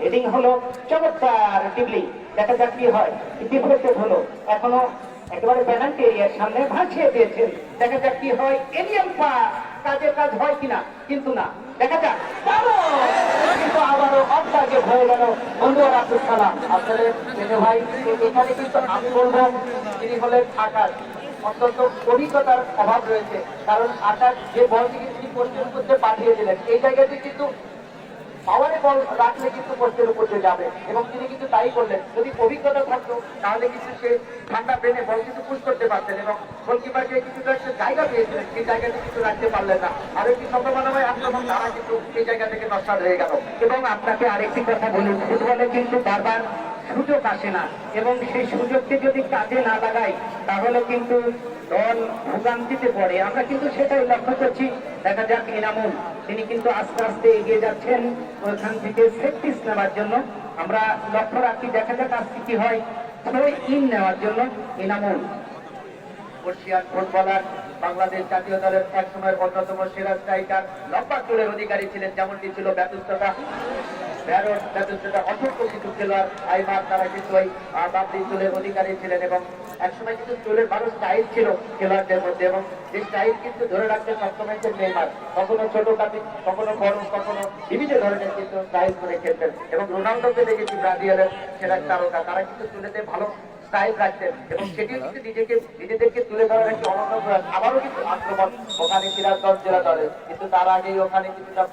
হেডিং হলো চমৎকার টিবলি। দেখা যাক কি হয়, ডিফেক্টেড হলো, এখনো একেবারে পেনাল্টি এরিয়ার সামনে ভাসিয়ে দিয়েছেন। দেখা যাক কি হয়, এলিয়ান পাস কাজের কাজ হয় কিনা, কিন্তু না, দেখা যাক কিন্তু আবারও অফ টার্গেট হয়ে গেল বন্ধু আব্দুল সালাম। আসলে ভাই এখানে কিন্তু আমি বলবো তিনি হলেন আকাশ, অন্তত অভিজ্ঞতার অভাব রয়েছে, কারণ আকাশ যে বলটিকে তিনি পোস্টের উপর পাঠিয়ে দিলেন, এই জায়গাতে কিন্তু পাওয়ারে বল রাখলে কিন্তু পোস্টের উপর যাবে, এবং তিনি কিন্তু তাই করলেন। যদি অভিজ্ঞতা থাকতো তাহলে কিন্তু সে ঠান্ডা ব্রেনে বল কিন্তু পুশ করতে পারতেন, এবং গোলকিপারকে কিছুটা একটা জায়গা পেয়েছিলেন, সেই জায়গাতে কিন্তু রাখতে পারলেন না। আর একটি সম্ভাবনাময় আক্রমণ তারা কিন্তু সেই জায়গা থেকে নষ্ট হয়ে গেল। এবং আপনাকে আরেকটি কথা বলি, ফুটবলে কিন্তু বারবার সুযোগ আসে না, এবং সেই সুযোগকে যদি কাজে না লাগাই তাহলে কিন্তু দল ভোগান্তিতে পড়ে। আমরা কিন্তু সেটাই লক্ষ্য করছি। দেখা যাক ইনামুল, তিনি কিন্তু আস্তে আস্তে এগিয়ে যাচ্ছেন ওখান থেকে সেফটিস নেওয়ার জন্য। আমরা লক্ষ্য রাখি, দেখা যাক আজকে কি হয়, থ্রো ইন নেওয়ার জন্য ইনামুল। বর্ষিয়ান ফুটবলার, বাংলাদেশ জাতীয় দলের এক সময়ের অন্যতম সেরা স্ট্রাইকার, লম্বা চুলের অধিকারী ছিলেন, যেমনটি ছিল ব্যতিস্ততা অসংখ্য কিছু খেলোয়াড় আইমার, তারা কিন্তু ওই বাবলি চুলের অধিকারী ছিলেন, এবং একসময় কিন্তু চুলের ভালো স্টাইল ছিল খেলোয়াড়দের মধ্যে, এবং যে স্টাইল কিন্তু ধরে রাখতে সক্ষম হয়েছেন নেইমার। কখনো ছোট কাপি, কখনো বড়, কখনো বিভিন্ন ধরনের কিন্তু স্টাইল করে খেলতেন, এবং রোনাল্ডোকে দেখেছি ব্রাজিলের সেরা তারকা, তারা কিন্তু চুলেতে ভালো স্টাইল রাখতেন, এবং সেটিও কিন্তু নিজেদেরকে তুলে ধরার একটি অনন্য প্রয়াস। আবারও কিন্তু আক্রমণ ওখানে সিরাজগঞ্জ জেলা দলের, কিন্তু তার আগেই ওখানে কিছুটা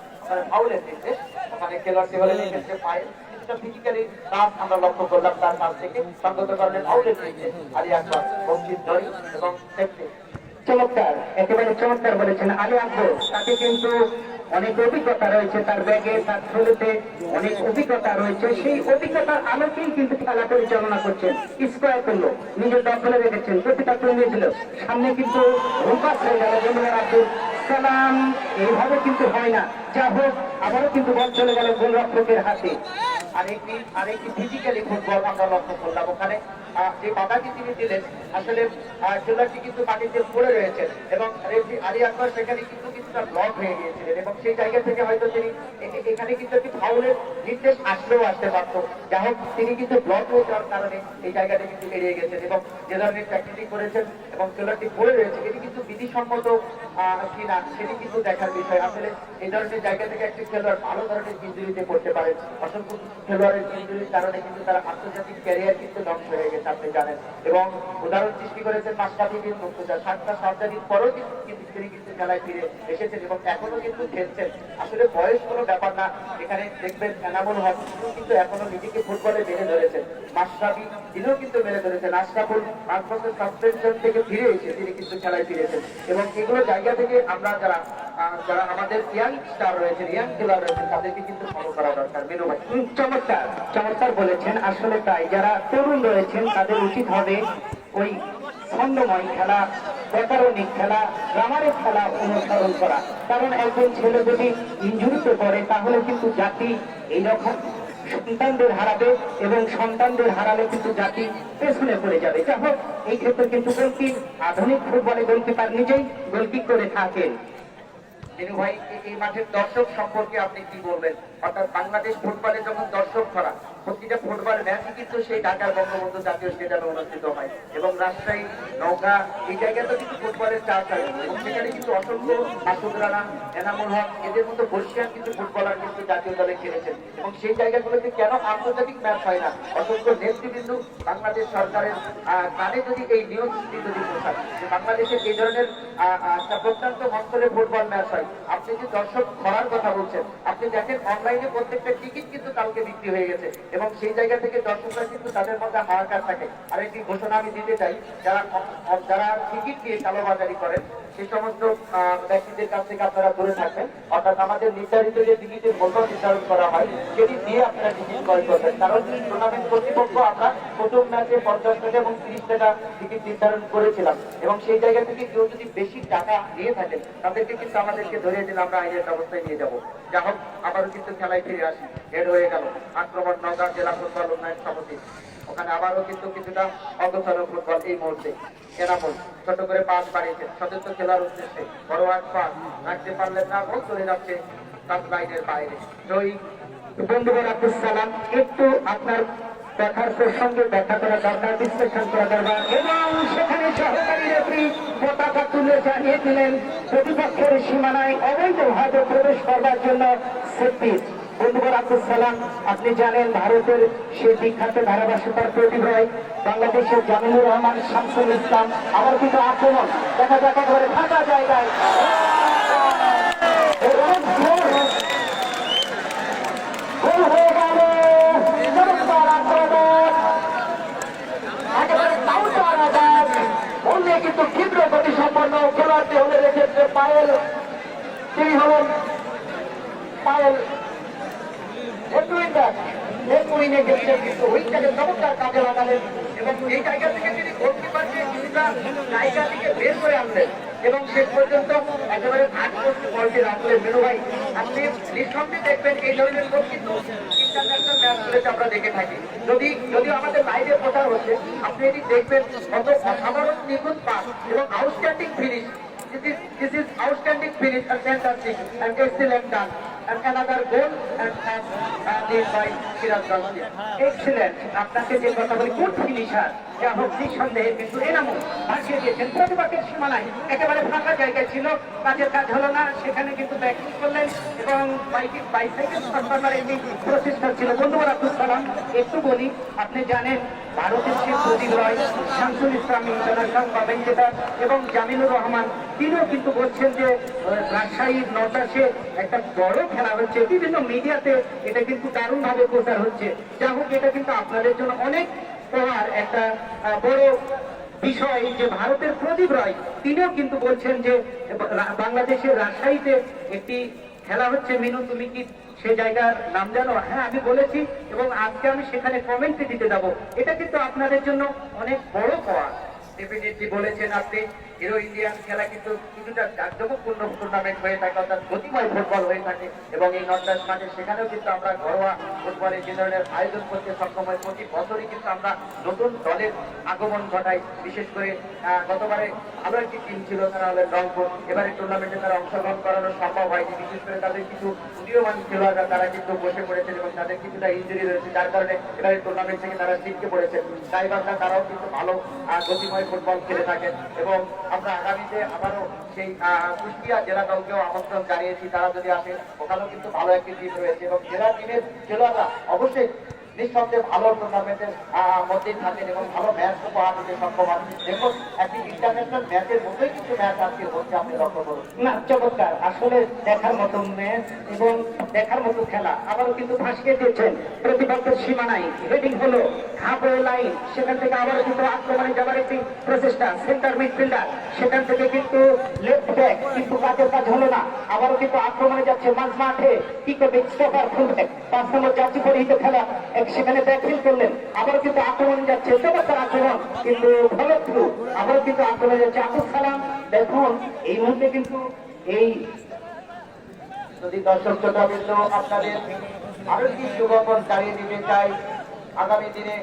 ফাউলের দিচ্ছে, ওখানে খেলোয়াড়টি হলে ক্ষেত্রে পায় কিছুটা ফিজিক্যালি কাজ আমরা লক্ষ্য করলাম, তার কাছ থেকে সঙ্গত কারণে ফাউলের দিচ্ছে আলী আকবর, বঙ্কিম ধরি এবং সেফটি। চমৎকার, একেবারে চমৎকার বলেছেন আলী আকবর। তাকে কিন্তু অনেক অভিজ্ঞতা রয়েছে, তার ব্যাগে, তার থ্রোতে অনেক অভিজ্ঞতা রয়েছে। সেই অভিজ্ঞতার আলোকেই কিন্তু খেলা পরিচালনা করছেন। স্কোয়ার করলো, নিজের দখলে রেখেছেন, প্রতিটা নিয়েছিল, সামনে কিন্তু রূপাস হয়ে গেল বন্ধুরা আব্দুল সালাম। এইভাবে কিন্তু হয় না, যা হোক আবারও কিন্তু বল চলে গেল গোলরক্ষকের হাতে। আরেকটি ফিজিক্যালি ফুটবল আমরা লক্ষ্য করলাম, ওখানে যে বাধাটি তিনি দিলেন, আসলে খেলোয়াড়টি কিন্তু মাটিতে পড়ে রয়েছেন, এবং আলী আকবর সেখানে কিন্তু কিছুটা ব্লক হয়ে গিয়েছিলেন, এবং সেই জায়গা থেকে হয়তো তিনি এখানে কিন্তু একটি ফাউলের নির্দেশ আসলেও আসতে পারত। যাই হোক, তিনি কিন্তু ব্লক হয়ে যাওয়ার কারণে এই জায়গাটা কিন্তু এড়িয়ে গেছেন এবং যে ধরনের ট্যাকটিক করেছেন এবং খেলোয়াড়টি পড়ে রয়েছে, এটি কিন্তু বিধিসম্মত কিনা সেটি কিন্তু দেখার বিষয়। আসলে এই ধরনের জায়গা থেকে একটি খেলোয়াড় ভালো ধরনের ইনজুরিতে পড়তে পারে। অসংখ্য খেলোয়াড়ের ইনজুরির কারণে কিন্তু তারা আন্তর্জাতিক ক্যারিয়ার কিন্তু ধ্বংস হয়ে গেছে, আপনি জানেন। এবং উদাহরণ সৃষ্টি করেছেন মাশরাফি বিন মুর্তজা, 7টা সার্জারির পরেও কিন্তু তিনি কিন্তু খেলায় ফিরে এসেছেন এবং এখনো কিন্তু খেলছেন। আসলে বয়স কোনো ব্যাপার না। এখানে দেখবেন এনামুল হক কিন্তু এখনো নিজেকে ফুটবলে মেলে ধরেছেন। মাশরাফি তিনিও কিন্তু মেলে ধরেছেন। আশরাফুল 5 বছর সাসপেনশন থেকে ফিরে এসে তিনি কিন্তু খেলায় ফিরেছেন। এবং এগুলো জায়গা থেকে আমরা যারা আমাদের ইয়াং স্টার রয়েছে, ইয়াং খেলোয়াড় রয়েছে, তাদেরকে কিন্তু ফলো করা দরকার। মেনু ভাই চমৎকার চমৎকার বলেছেন। আসলে তাই, যারা তরুণ রয়েছেন তাদের উচিত হবে ওই ছন্দময় খেলা, ব্যাকরণিক খেলা, গ্রামারের খেলা অনুসরণ করা। কারণ একজন ছেলে যদি ইনজুরিতে পড়ে তাহলে কিন্তু জাতি এইরকম সন্তানদের হারাবে এবং সন্তানদের হারালে কিন্তু জাতি পেছনে পড়ে যাবে। যাই হোক, এই ক্ষেত্রে কিন্তু গোলকিপ, আধুনিক ফুটবলে গোলকিপার নিজেই গোলকিপ করে থাকেন। মেনু ভাই, এই মাঠের দর্শক সম্পর্কে আপনি কি বলবেন? অর্থাৎ বাংলাদেশ ফুটবলে যখন দর্শক ভরা, প্রতিটা ফুটবল ম্যাচই কিন্তু সেই ঢাকার বঙ্গবন্ধু জাতীয় স্টেডিয়ামে অনুষ্ঠিত হয় এবং রাজশাহী, নওগাঁ এই জায়গাতে কিন্তু ফুটবলের চাষ হয় এবং সেখানে কিন্তু অসংখ্য মাসুদ রানা, এনামুল হক এদের মতো বর্ষিয়ান কিন্তু ফুটবলার কিন্তু জাতীয় দলে খেলেছেন এবং সেই জায়গাগুলোতে কেন আন্তর্জাতিক ম্যাচ হয় না? অসংখ্য নেতৃবৃন্দ বাংলাদেশ সরকারের কানে যদি এই নিউজটি যদি পৌঁছায় যে বাংলাদেশের এই ধরনের একটা প্রত্যন্ত অঞ্চলে ফুটবল ম্যাচ হয়, আপনি যে দর্শক ভরার কথা বলছেন, আপনি দেখেন অনলাইনে প্রত্যেকটা টিকিট কিন্তু কালকে বিক্রি হয়ে গেছে এবং সেই জায়গা থেকে দর্শকরা কিন্তু তাদের মধ্যে হাহাকার থাকে। আর একটি ঘোষণা আমি দিতে চাই, যারা টিকিট দিয়ে কালোবাজারি করেন সেই সমস্ত ব্যক্তিদের কাছ থেকে আপনারা দূরে থাকবেন। অর্থাৎ আমাদের নির্ধারিত যে টিকিটের মূল্য নির্ধারণ করা হয় সেটি দিয়ে আপনারা টিকিট ক্রয় করবেন। কারণ টুর্নামেন্ট কর্তৃপক্ষ আমরা প্রথম ম্যাচে 50 টাকা এবং 30 টাকা টিকিট নির্ধারণ করেছিলাম এবং সেই জায়গা থেকে কেউ যদি বেশি টাকা দিয়ে থাকেন তাদেরকে কিন্তু আমাদেরকে ধরিয়ে দিলে আমরা আইনের ব্যবস্থায় নিয়ে যাবো। যা হোক, আবারও কিন্তু খেলায় ফিরে আসি। হেড হয়ে গেল আক্রমণ নওগাঁ জেলা ফুটবল উন্নয়ন সমিতি। ওখানে আবারও কিন্তু কিছুটা অগোছালো ফুটবল এই মুহূর্তে। এনামুল ছোট করে পাস বাড়িয়েছেন সদস্য খেলার উদ্দেশ্যে, বড় এক পাস রাখতে পারলেন না, বল চলে যাচ্ছে তার লাইনের বাইরে। জয়ী বন্ধুগণ, আব্দুল সালাম, একটু আপনার দেখার প্রসঙ্গে ব্যাখ্যা করা দরকার, বিশ্লেষণ করা দরকার। এবং সেখানে সহকারী রেফারি পতাকা তুলে জানিয়ে দিলেন প্রতিপক্ষের সীমানায় অবৈধভাবে প্রবেশ করবার জন্য সেফটি। বন্ধুগণ, আব্দুল সালাম, আপনি জানেন ভারতের সে বিখ্যাত ধারাভাষ্যকার প্রতিভয় বাংলাদেশের জামিনুর রহমান, শামসুল ইসলাম আবার কিন্তু আক্রমণ দেখা দেখা করে ফাঁকা জায়গায় গোল হয়ে গেল। চমৎকার আক্রমণ, একেবারে কাউন্টার আঘাত। অন্য কিন্তু তীব্র গতি সম্পন্ন খেলোয়াড়টি হলেন এক্ষেত্রে পায়েল। তিনি হলেন পায়েল চমৎকার কাজে লাগালেন এবং এই জায়গা থেকে তিনি গোলকিপারকে কিছুটা জায়গা থেকে বের করে আনলেন এবং শেষ পর্যন্ত একেবারে আট পোস্ট বলটি রাখলেন। মেনু ভাই, আপনি নিঃসন্দেহে দেখবেন এই ধরনের লোক কিন্তু ইন্টারন্যাশনাল ম্যাচগুলোতে আমরা দেখে থাকি। যদিও আমাদের লাইভে প্রচার হচ্ছে, আপনি এটি দেখবেন কত অসাধারণ নিখুঁত পাস এবং outstanding finish. This is outstanding finish and fantastic and excellent done. And another goal and made by Siraj Gandhi. Excellent. আপনাকে যে কথা বলি, গুড ফিনিশার। যা হোক, নিঃসন্দেহে কিন্তু এনামুল ভাসিয়ে দিয়েছেন প্রতিপক্ষের সীমানায়। একেবারে ফাঁকা জায়গায় ছিল, কাজের কাজ হলো না, সেখানে কিন্তু ব্যাটিং করলেন এবং বাইসাইকেল সরকার এটি প্রচেষ্টা ছিল। বন্ধুরা, আব্দুল সালাম, একটু বলি, আপনি জানেন ভারতের সে প্রদীপ রয়, শামসুল ইসলাম ইন্টারন্যাশনাল কমেন্টেটর এবং জামিনুর রহমান তিনিও কিন্তু বলছেন যে রাজশাহীর নটাশে একটা বড় খেলা হচ্ছে, বিভিন্ন মিডিয়াতে এটা কিন্তু দারুণ ভাবে প্রচার হচ্ছে। যা হোক, এটা কিন্তু আপনাদের জন্য অনেক পড়ার একটা বড় বিষয় যে ভারতের প্রদীপ রায় তিনিও কিন্তু বলছেন যে বাংলাদেশের রাজশাহীতে একটি খেলা হচ্ছে। মিনু, তুমি কি সে জায়গার নাম জানো? হ্যাঁ, আমি বলেছি এবং আজকে আমি সেখানে কমেন্টে দিতে যাবো। এটা কিন্তু আপনাদের জন্য অনেক বড় পাওয়া। ডেফিনেটলি বলেছেন আপনি, হিরো ইন্ডিয়ান খেলা কিন্তু কিছুটা জাঁকজমকপূর্ণ টুর্নামেন্ট হয়ে থাকে, অর্থাৎ গতিময় ফুটবল হয়ে থাকে এবং এই নর্দাস মাঠে সেখানেও কিন্তু আমরা ঘরোয়া ফুটবলে যে ধরনের আয়োজন করতে সক্ষম হয়, প্রতি বছরই কিন্তু আমরা নতুন দলের আগমন ঘটাই। বিশেষ করে গতবারে ভালো একটি টিম ছিল, তারা হলেন রংপুর। এবারে টুর্নামেন্টে তারা অংশগ্রহণ করানো সম্ভব হয়নি, বিশেষ করে তাদের কিছু উদীয়মান খেলোয়াড়রা তারা কিন্তু বসে পড়েছেন এবং তাদের কিছুটা ইঞ্জুরি রয়েছে, যার কারণে এবারে টুর্নামেন্ট থেকে তারা ছিটকে পড়েছেন। গাইবান্ধা তারাও কিন্তু ভালো গতিময় ফুটবল খেলে থাকেন এবং আমরা আগামীতে আবারও সেই কুষ্টিয়া জেলা দলকেও আমন্ত্রণ জানিয়েছি, তারা যদি আসে, ওখানেও কিন্তু ভালো একটি টিম রয়েছে এবং জেলা টিমের খেলোয়াড়রা অবশ্যই নিঃসন্দেহে ভালো টুর্নামেন্টের মধ্যেই থাকেন এবং ভালো ম্যাচ উপহার দিতে সক্ষম হন। দেখুন, একটি ইন্টারন্যাশনাল ম্যাচের মতোই কিছু ম্যাচ আজকে হচ্ছে, আপনি লক্ষ্য করুন। না, চমৎকার, আসলে দেখার মতো ম্যাচ এবং দেখার মতো খেলা। আবারও কিন্তু ভাসিয়ে দিয়েছেন প্রতিপক্ষের সীমানায়, হেডিং হলো হাফওয়ে লাইন, সেখান থেকে আবারও কিন্তু আক্রমণে যাবার একটি প্রচেষ্টা। সেন্টার মিডফিল্ডার, সেখান থেকে কিন্তু লেফট ব্যাক, কিন্তু কাজের কাজ হলো না। আবারও কিন্তু আক্রমণে যাচ্ছে মাঝ মাঠে, কি করবে স্টপার ফুলব্যাক, 5 নম্বর জার্সি পরিহিত খেলা, সেখানে ব্যাকফিল করলেন। আবারও কিন্তু আক্রমণে যাচ্ছে, চমৎকার আক্রমণ, কিন্তু ফলো থ্রু। আবারও কিন্তু আক্রমণে যাচ্ছে আবুল সালাম। দেখুন, এই মুহূর্তে কিন্তু এই যদি দর্শক শ্রোতাবৃন্দ আপনাদের আরো একটি সুখবর জানিয়ে দিতে চাই, আগামী দিনে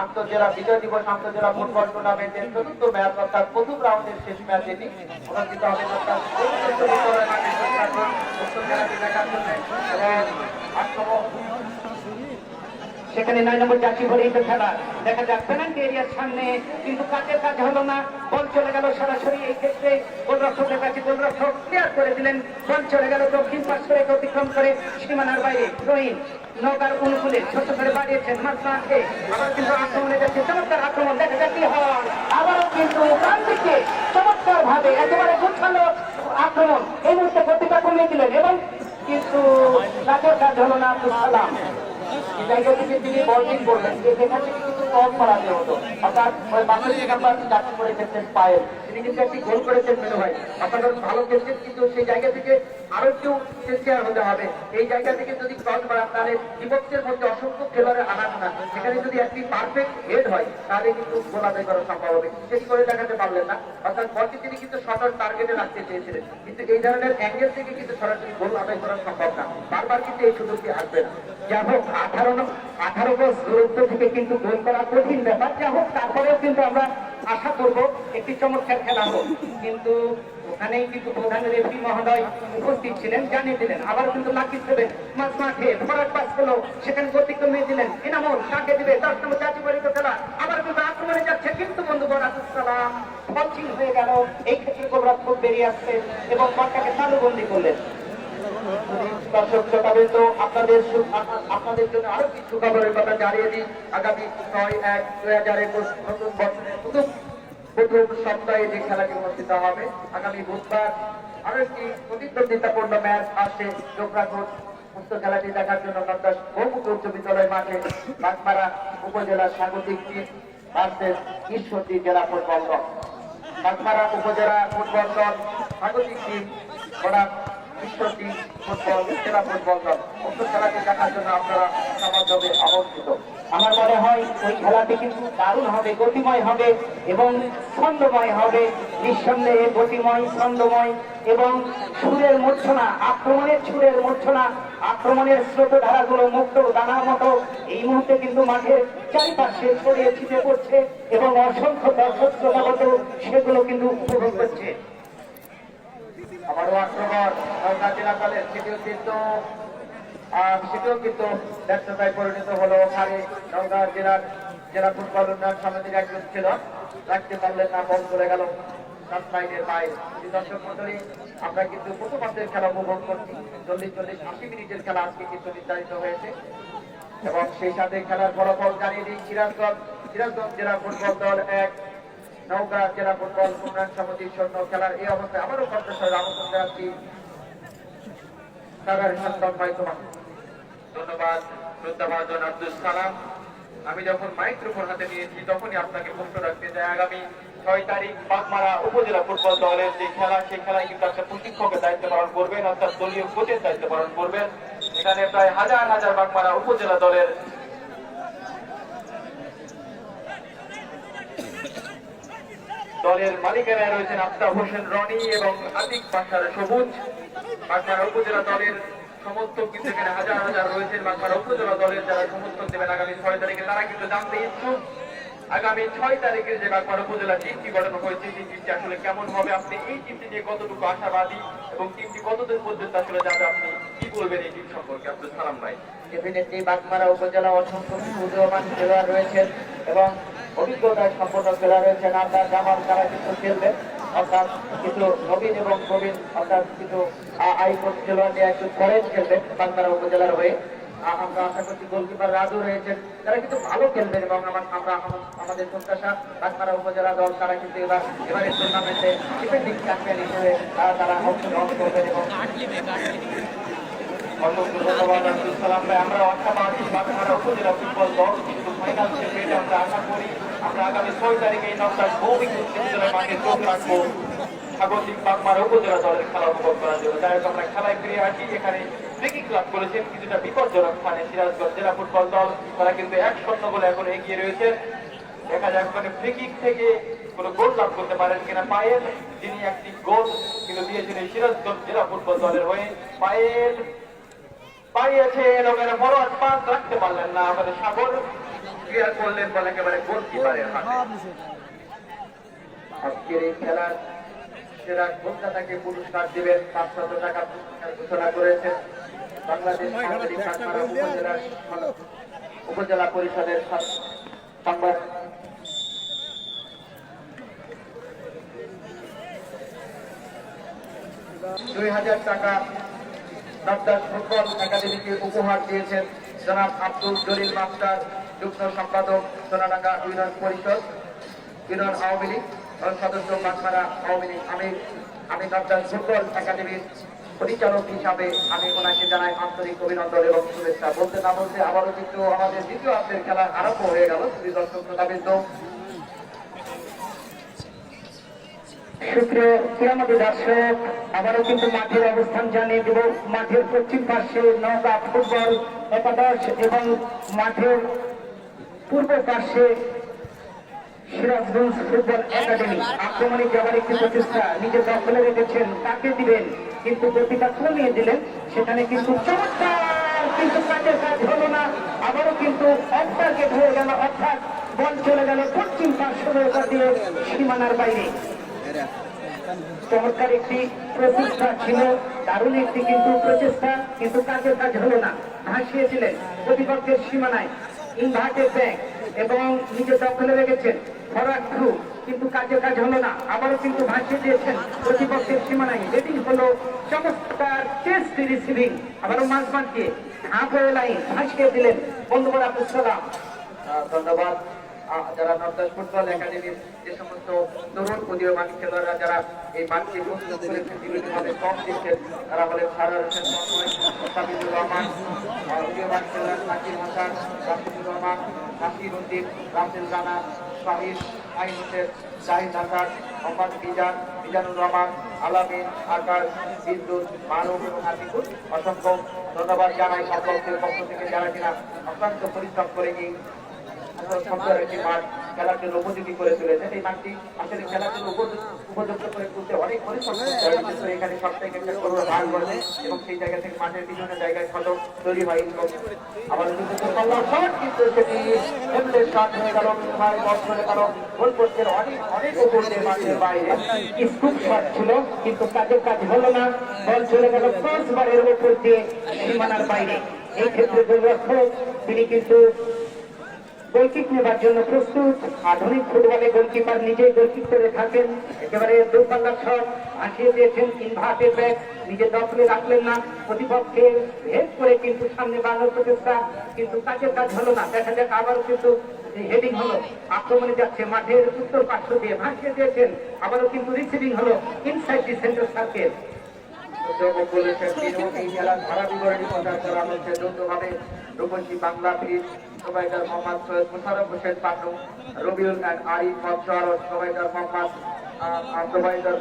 আন্তঃজেলা বিজয় দিবস আন্তঃজেলা ফুটবল টুর্নামেন্টের চতুর্থ ম্যাচ অর্থাৎ প্রথম রাউন্ডের শেষ ম্যাচ এটি অনুষ্ঠিত হবে সেখানে 9 নম্বর জার্সি পরিহিত খেলা। দেখা যাক পেনাল্টি এরিয়ার সামনে, কিন্তু কাজের কাজ হলো না, বল চলে গেল সরাসরি। এই ক্ষেত্রে গোলরক্ষকের কাছে, গোলরক্ষক ক্লিয়ার করে দিলেন, বল চলে গেল দক্ষিণ পাশ করে অতিক্রম করে সীমানার বাইরে। রহিম নৌকার অনুকূলে ছোট করে বাড়িয়েছেন মাঝ মাঠে, আবার কিন্তু আক্রমণে যাচ্ছে, চমৎকার আক্রমণ। দেখা যাক কি হয়, আবারও কিন্তু ডান দিকে চমৎকার ভাবে একেবারে গোছালো আক্রমণ। এই মুহূর্তে গতিটা কমিয়ে দিলেন এবং কিন্তু কাজের কাজ হলো না আব্দুল সালাম। এই জায়গা থেকে তিনি বলটিং করলেন, যে যেখান থেকে কিন্তু কম করাতে হতো, অর্থাৎ ওই বাংলাদেশ নাম্বার চাকরি করে খেলছেন পায়েল, তিনি কিন্তু একটি গোল করেছেন মেনু ভাই, অসাধারণ ভালো খেলছেন, কিন্তু সেই জায়গা থেকে আরো একটু সিনসিয়ার হতে হবে। এই জায়গা থেকে যদি ক্রস করান তাহলে বিপক্ষের মধ্যে অসংখ্য খেলোয়াড়ের আনার না, সেখানে যদি একটি পারফেক্ট হেড হয় তাহলে কিন্তু গোল আদায় করা সম্ভব হবে। সেটি করে দেখাতে পারলেন না, অর্থাৎ বলটি তিনি কিন্তু শর্ট টার্গেটে রাখতে চেয়েছিলেন, কিন্তু এই ধরনের অ্যাঙ্গেল থেকে কিন্তু সরাসরি গোল আদায় করা সম্ভব না, বারবার কিন্তু এই সুযোগটি আসবে না। যা হোক, 18 গজ দূরত্ব থেকে কিন্তু গোল করা কঠিন ব্যাপার। যা হোক, তারপরেও কিন্তু আমরা আশা করব একটি চমৎকার খেলা হোক। কিন্তু ওখানেই কিন্তু প্রধান রেফারি মহোদয় উপস্থিত ছিলেন, জানিয়ে দিলেন। আবার কিন্তু লাকি সেভেন মাঝ মাঠে ফরওয়ার্ড পাস হলো, সেখানে গতি কমিয়ে দিলেন। ইনামুল কাকে দিবে, 10 নম্বর জাতীয় পরিহিত খেলা। আবার কিন্তু আক্রমণে যাচ্ছে, কিন্তু বন্ধুগণ আবুল সালাম ফলচিং হয়ে গেল। এই ক্ষেত্রে গোলরক্ষক বেরিয়ে আসছে এবং বলটাকে তালুবন্দি করলেন। দর্শক শ্রোতাবৃন্দ, আপনাদের জন্য আরো কিছু খবরের কথা জানিয়ে দিই। আগামী 6/1/2021 নতুন বছরের প্রথম সপ্তাহে যে খেলাটি অনুষ্ঠিত হবে, আগামী বুধবার আরো একটি প্রতিদ্বন্দ্বিতাপূর্ণ ম্যাচ আসছে। চোখ রাখুন উক্ত খেলাটি দেখার জন্য নন্দাস বহুমুখী উচ্চ বিদ্যালয় মাঠে বাগমারা উপজেলা স্বাগতিক টিম ভার্সেস ঈশ্বরদী জেলা ফুটবল দল। বাগমারা উপজেলা ফুটবল দল স্বাগতিক টিম বনাম ঈশ্বরদী ফুটবল জেলা ফুটবল দল। উক্ত খেলাটি দেখার জন্য আপনারা সমাজভাবে আমন্ত্রিত। আমার মনে হয় ওই খেলাটি কিন্তু দারুণ হবে, গতিময় হবে এবং ছন্দময় হবে। নিঃসন্দেহে গতিময়, ছন্দময় এবং সুরের মূর্ছনা, আক্রমণের সুরের মূর্ছনা, আক্রমণের স্রোতধারাগুলো মুক্ত দানার মতো এই মুহূর্তে কিন্তু মাঠের চারিপাশে ছড়িয়ে ছিটে পড়ছে এবং অসংখ্য দর্শক শ্রোতাগত সেগুলো কিন্তু উপভোগ করছে। আবারও আক্রমণ নওগাঁ জেলা দলের, সেটিও কিন্তু ব্যর্থতায় পরিণত হলো। ওখানে নওগাঁ জেলা ফুটবল উন্নয়ন সমিতির একজন ছিল, রাখতে পারলেন না, বল চলে গেল সাতলাইনের বাইরে। দর্শক মন্ডলী, আমরা কিন্তু প্রথমার্ধের খেলা উপভোগ করছি। 40-80 মিনিটের খেলা আজকে কিন্তু নির্ধারিত হয়েছে এবং সেই সাথে খেলার ফলাফল জানিয়ে দিই। সিরাজগঞ্জ জেলা ফুটবল দল 1, নওগাঁ জেলা ফুটবল উন্নয়ন সমিতির শূন্য। খেলার এই অবস্থায় আবারও কণ্ঠস্বরে আমন্ত্রণ জানাচ্ছি ধন্যবাদ শ্রদ্ধাভাজন আব্দুল সালাম। আমি যখন মাইক্রোফোন হাতে নিয়েছি তখনই আপনাকে প্রশ্ন রাখতে চাই, আগামী 6 তারিখ বাগমারা উপজেলা ফুটবল দলের যে খেলা, সেই খেলায় কিন্তু একটা প্রশিক্ষকের দায়িত্ব পালন করবেন, অর্থাৎ দলীয় কোচের দায়িত্ব পালন করবেন। এখানে প্রায় হাজার হাজার বাগমারা উপজেলা দলের মালিকেরা রয়েছেন আফতাব হোসেন রনি এবং আতিক বাসার সবুজ। বাগমারা উপজেলা দলের সমর্থক কিন্তু এখানে হাজার হাজার রয়েছেন বাগমারা উপজেলা দলের যারা সমর্থন দেবেন আগামী 6 তারিখে, তারা কিন্তু জানতে ইচ্ছুক আগামী 6 তারিখে যে বাগমারা উপজেলা টিমটি গঠন হয়েছে সেই টিমটি আসলে কেমন হবে, আপনি এই টিমটি নিয়ে কতটুকু আশাবাদী এবং টিমটি কতদিন পর্যন্ত আসলে যাবে, আপনি কি বলবেন এই টিম সম্পর্কে? আব্দুল সালাম ভাই। ডেফিনেটলি বাগমারা উপজেলা অসংখ্য উদীয়মান খেলোয়াড় রয়েছেন এবং অভিজ্ঞতা সম্পন্ন খেলোয়াড় রয়েছেন। আপনার জামাল তারা কিন্তু খেলবেন, অর্থাৎ কিছু নবীন এবং প্রবীণ, অর্থাৎ কিছু আইকন খেলোয়াড় নিয়ে একটু পরেন খেলবেন বাগমারা উপজেলার হয়ে। আমরা আশা করছি গোলকিপার রাজু রয়েছেন, তারা কিন্তু ভালো খেলবেন এবং আমরা আমাদের প্রত্যাশা বাগমারা উপজেলা দল তারা কিন্তু এবারের টুর্নামেন্টে ডিফেন্ডিং চ্যাম্পিয়ন হিসেবে তারা অংশগ্রহণ করবেন। এবং ধন্যবাদ আব্দুল সালাম ভাই। আমরা আশাবাদী বাগমারা উপজেলা ফুটবল দল কিন্তু ফাইনাল চ্যাম্পিয়ন আমরা আশা করি আমরা আগামী 6 তারিখে এই নকশার ভৌমিক বিশ্ববিদ্যালয়ের মাঠে চোখ রাখবো স্বাগতিক বাগমারা উপজেলা দলের খেলা উপভোগ করার জন্য। যাই হোক আমরা খেলায় ফিরে আসি। এখানে ফ্রি ক্লাব করেছেন কিছুটা বিপজ্জনক স্থানে সিরাজগঞ্জ জেলা ফুটবল দল, তারা কিন্তু 1-0 গোলে এখন এগিয়ে রয়েছে। দেখা যাক মানে ফ্রি কিক থেকে কোনো গোল লাভ করতে পারেন কিনা পায়েল, যিনি একটি গোল কিন্তু দিয়েছিলেন সিরাজগঞ্জ জেলা ফুটবল দলের হয়ে। পায়েল পাইয়েছে লোকেরা বড় পাস রাখতে পারলেন না, আমাদের সাগর ক্লিয়ার করলেন বলে একেবারে গোলকিপারের হাতে। আজকের এই খেলার সেরা গোলদাতাকে পুরস্কার দিবেন, 500 টাকা পুরস্কার ঘোষণা করেছেন বাংলাদেশ বাগমারা উপজেলা পরিষদের সংবাদ। 2000 টাকা নকশার ফুটবল একাডেমিকে উপহার দিয়েছেন জনাব আব্দুল জলিল মাস্টার, যুগ্ম সম্পাদক সোনাডাঙ্গা ইউনিয়ন পরিষদ ইউনিয়ন আওয়ামী লীগ সদস্য বাগমারা আওয়ামী লীগ। আমি নকশার ফুটবল একাডেমির পরিচালক হিসাবে আমি ওনাকে জানাই আন্তরিক অভিনন্দন এবং শুভেচ্ছা। বলতে না বলতে আবারও কিন্তু আমাদের দ্বিতীয় হাফের খেলা আরম্ভ হয়ে গেল। শ্রী দর্শক শ্রোতাবৃন্দ, সুপ্রিয় ক্রীড়ামোদী দর্শক, আবারও কিন্তু মাঠের অবস্থান জানিয়ে দেব। মাঠের পশ্চিম পাশে নওগাঁ ফুটবল একাদশ এবং মাঠের পূর্ব পাশে সিরাজগঞ্জ ফুটবল একাডেমি। আক্রমণে যাওয়ার একটি প্রচেষ্টা নিজে দখলে রেখেছেন, তাকে দিবেন কিন্তু গতিটা কমিয়ে দিলেন, সেখানে কিন্তু চমৎকার কিন্তু কাজের কাজ হলো না। আবারও কিন্তু অফ টার্গেট হয়ে গেল, অর্থাৎ বল চলে গেল পশ্চিম পার্শ্ব দিয়ে সীমানার বাইরে। চমৎকার একটি প্রচেষ্টা ছিল, দারুণ একটি কিন্তু প্রচেষ্টা, কিন্তু কাজের কাজ হলো না। ভাসিয়েছিলেন প্রতিপক্ষের সীমানায় ইনভার্টেড ব্যাক এবং নিজে দখলে রেখেছেন ফরওয়ার্ড থ্রু, কিন্তু কাজের কাজ হলো না। আবারও কিন্তু ভাসিয়ে দিয়েছেন প্রতিপক্ষের সীমানায়। রেডিং হলো চমৎকার টেস্ট রিসিভিং, আবারও মাঝ দিয়ে হাফ ওয়ে লাইন ভাসিয়ে দিলেন বন্ধুবর আব্দুল সালাম। ধন্যবাদ। যারা নর্দাস ফুটবল একাডেমির যে সমস্ত তরুণ উদীয়মান খেলোয়াড়রা যারা এই মাঠকে প্রস্তুত করেছেন, বিভিন্নভাবে কম দিচ্ছেন, তারা হলেন সারার হোসেন সাবিদুর রহমান, উদীয়মান খেলোয়াড় নাকির হাসান, রাশিদুর রহমান, নাসির উদ্দিন, রাসেল রানা, শাহিদ, আইন হোসেন, জাহিদ হাসান, মোহাম্মদ মিজানুর রহমান, আলামিন, আকাশ, বিদ্যুৎ, মারুফ এবং আতিকুর। অসংখ্য ধন্যবাদ জানাই সকলকে পক্ষ থেকে যারা কিনা অক্লান্ত পরিশ্রম করে এই একটি মাঠ খেলার জন্য উপযোগী করে তুলেছেন। এই মাঠটি আসলে খেলার জন্য উপযুক্ত করে তুলতে অনেক পরিশ্রম করতে হয়, বিশেষ করে এখানে সবথেকে একটা বড় ভাগ রয়েছে এবং সেই জায়গা থেকে মাঠের বিভিন্ন জায়গায় ফটক তৈরি হয়। আবার কিন্তু সেটি এমনি শট হয়ে গেল, বল চলে গেল গোল পোস্টের অনেক উপর দিয়ে মাঠের বাইরে। স্কুপ শট ছিল কিন্তু কাজের কাজ হলো না, বল চলে গেল ক্রস বারের উপর দিয়ে সীমানার বাইরে। এই ক্ষেত্রে গোলরক্ষক তিনি কিন্তু গোলকিক নেবার জন্য প্রস্তুত। আধুনিক ফুটবলে গোলকিপার নিজেই গোলকিক করে থাকেন। একেবারে দূরপাল্লার শট আসিয়ে দিয়েছেন, ইনভার্টেড ব্যাক নিজে দখলে রাখলেন না, প্রতিপক্ষে হেড করে কিন্তু সামনে বাড়ানোর প্রচেষ্টা, কিন্তু কাজের কাজ হলো না। দেখা যাক আবারও কিন্তু হেডিং হলো, আক্রমণে যাচ্ছে মাঠের উত্তর পার্শ্ব দিয়ে ভাসিয়ে দিয়েছেন, আবারও কিন্তু রিসিভিং হলো ইনসাইড দি সেন্টার সার্কেল। এই খেলার ধারা বিবরণী প্রচার করা হচ্ছে যৌথভাবে Rupashi Bangla bridge, provider Mohammad Syed Musharraf Hossain Pannu, Rabiul and Arif মৎসরস, provider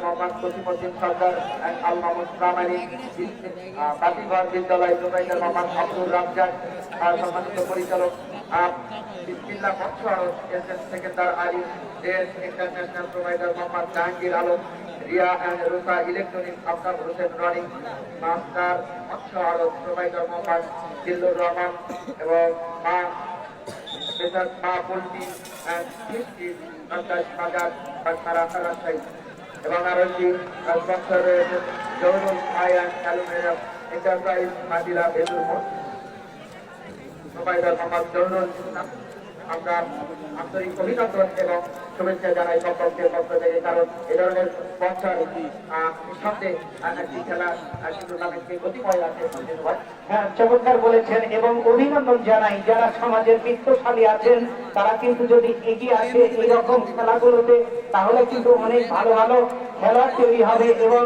Mohammad Kasimuddin Sardar and Al Mahmud Pramanik, Batighar Vidyalaya, provider Mohammad Abdur Razzak, সম্মানিত পরিচালক বিসমিল্লাহ মৎসরস, S S Sekendar Arif, S international, provider Mohammad Jahangir Alam, Riya and Ruka electronic, Aftab Hossain running master, মৎস্য আড়ত প্রোভাইডার মোহাম্মদ জিল্লুর রহমান এবং মা পোল্ট্রি অ্যান্ড ফিশটি বাজার বাগমারা রাজশাহী। এবং আরো একটি স্পন্সর রয়েছে Zahurul I and aluminium enterprise Madira Belur Math, provider Mohammad Zahurul Islam. আমরা আন্তরিক অভিনন্দন এবং শুভেচ্ছা জানাই সম্পর্কের পক্ষ থেকে, কারণ এ ধরনের স্পন্সর নিঃসন্দেহে একটি খেলা টুর্নামেন্টকে গতিময় রাখে। হ্যাঁ, চমৎকার বলেছেন এবং অভিনন্দন জানাই যারা সমাজের বিত্তশালী আছেন, তারা কিন্তু যদি এগিয়ে আসে এইরকম খেলাগুলোতে, তাহলে কিন্তু অনেক ভালো ভালো খেলা তৈরি হবে এবং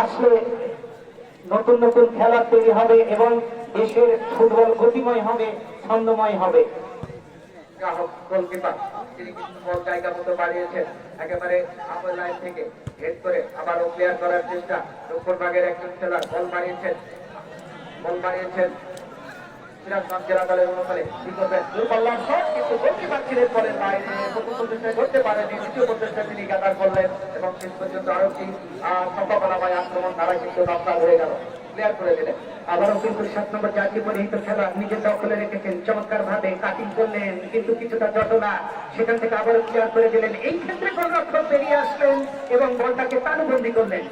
আসলে নতুন নতুন খেলা তৈরি হবে এবং দেশের ফুটবল গতিময় হবে, ছন্দময় হবে। গোলকিপার তিনি কিন্তু বল জায়গা মতো বাড়িয়েছেন, একেবারে আপন লাইন থেকে হেড করে আবারও ক্লিয়ার করার চেষ্টা। দক্ষিণবাগের একজন খেলোয়াড় বল বাড়িয়েছেন সিরাজগঞ্জ জেলা দলের অনুকূলে দূরপাল্লার শট, কিন্তু গোলকিপার ছিলেন বলের বাইরে, প্রথম প্রচেষ্টায় ধরতে পারেনি, দ্বিতীয় প্রচেষ্টায় তিনি গাদার করলেন এবং শেষ পর্যন্ত আরো একটি সম্ভাবনাময় আক্রমণ তারা কিন্তু নকআউট হয়ে গেল, ক্লিয়ার করে দিলেন। আবারও কিন্তু 7 নম্বর জার্সি পরিহিত খেলা নিজের দখলে রেখেছেন, চমৎকার ভাবে কাটিং করলেন, কিন্তু কিছুটা জটলা, সেখান থেকে আবারও ক্লিয়ার করে দিলেন। এই ক্ষেত্রে গোলরক্ষক বেরিয়ে আসলেন এবং বলটাকে তালুবন্দি করলেন।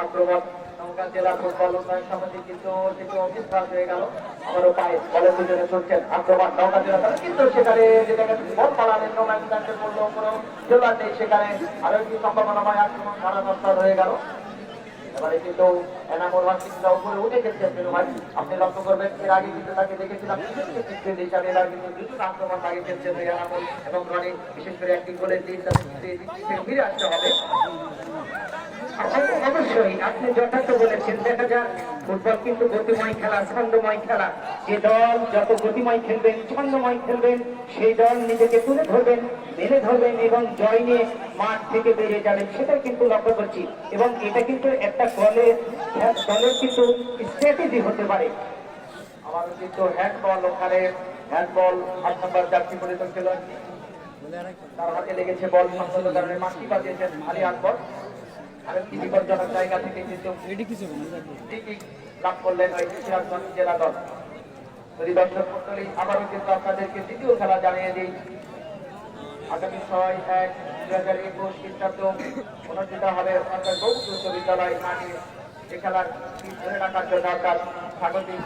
আক্রমণ নওগাঁ জেলা ফুটবল উন্নয়ন সমিতি কিন্তু অফিস কাজ হয়ে গেল, আবারও পায়ে বলের পিছনে চলছেন আক্রমণ নওগাঁ জেলা দল, কিন্তু সেখানে যেটা বল পালালেন নোম্যান্সের মূল্য কোনো জেলার নেই, সেখানে আরো একটি সম্ভাবনাময় আক্রমণ ধারা নষ্ট হয়ে গেল। এবারে কিন্তু এনামুল হক কিছুটা উপরে উঠে গেছেন ভাই, আপনি লক্ষ্য করবেন এর আগে কিন্তু তাকে দেখেছিলাম হিসাবে, এবার কিন্তু দ্রুত আক্রমণ আগে খেলছেন এনামুল এবং রনি, বিশেষ করে একটি গোলের দিন ফিরে আসতে হবে। অবশ্যই আপনি যথার্থ বলেছেন, দেখা যাক ফুটবল কিন্তু গতিময় খেলা, ছন্দময় খেলা, যে দল যত গতিময় খেলবেন, ছন্দময় খেলবেন, সেই দল নিজেকে তুলে ধরবেন, মেলে ধরবেন এবং জয় নিয়ে মাঠ থেকে বেরিয়ে যাবেন, সেটাই কিন্তু লক্ষ্য করছি। এবং এটা কিন্তু একটা দলের কিন্তু স্ট্র্যাটেজি হতে পারে। আমারও কিন্তু হ্যান্ডবল, ওখানে হ্যান্ডবল 8 নম্বর জার্সি পরিহিত খেলোয়াড়, তার হাতে লেগেছে বল, সংগত কারণে মাঠটি বাজিয়েছেন আলী আকবর। আরেকটি বিপজ্জনক জায়গা থেকে কিন্তু লাভ করলেন ওই সিরাজগঞ্জ জেলা দল। যদি দর্শক মন্ডলী আবারও কিন্তু আপনাদেরকে দ্বিতীয় খেলা জানিয়ে দিই, আগামী 6/1/2021 খ্রিস্টাব্দ অনুষ্ঠিত হবে সরকার গৌড় উচ্চ বিদ্যালয় মাঠে। এ খেলার ধরে রাখার জন্য আপনার স্বাগতিক।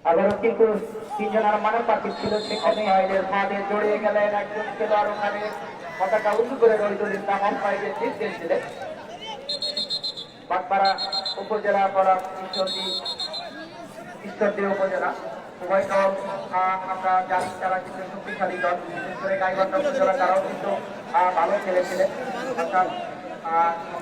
আবারও কিন্তু 3 জন আর মানব পাখি ছিল, সেখানে মাঠে জড়িয়ে গেলেন একজন খেলোয়াড়, ওখানে পতাকা উঁচু করে রহিদুল ইসলাম আম্পায়ারের নির্দেশ দিলেন। বাগমারা উপজেলা করা ঈশ্বরদী উপজেলা উভয় দল আমরা জানি তারা কিন্তু শক্তিশালী দল, বিশেষ করে গাইবান্ধা উপজেলা তারাও কিন্তু ভালো খেলেছিলেন, অর্থাৎ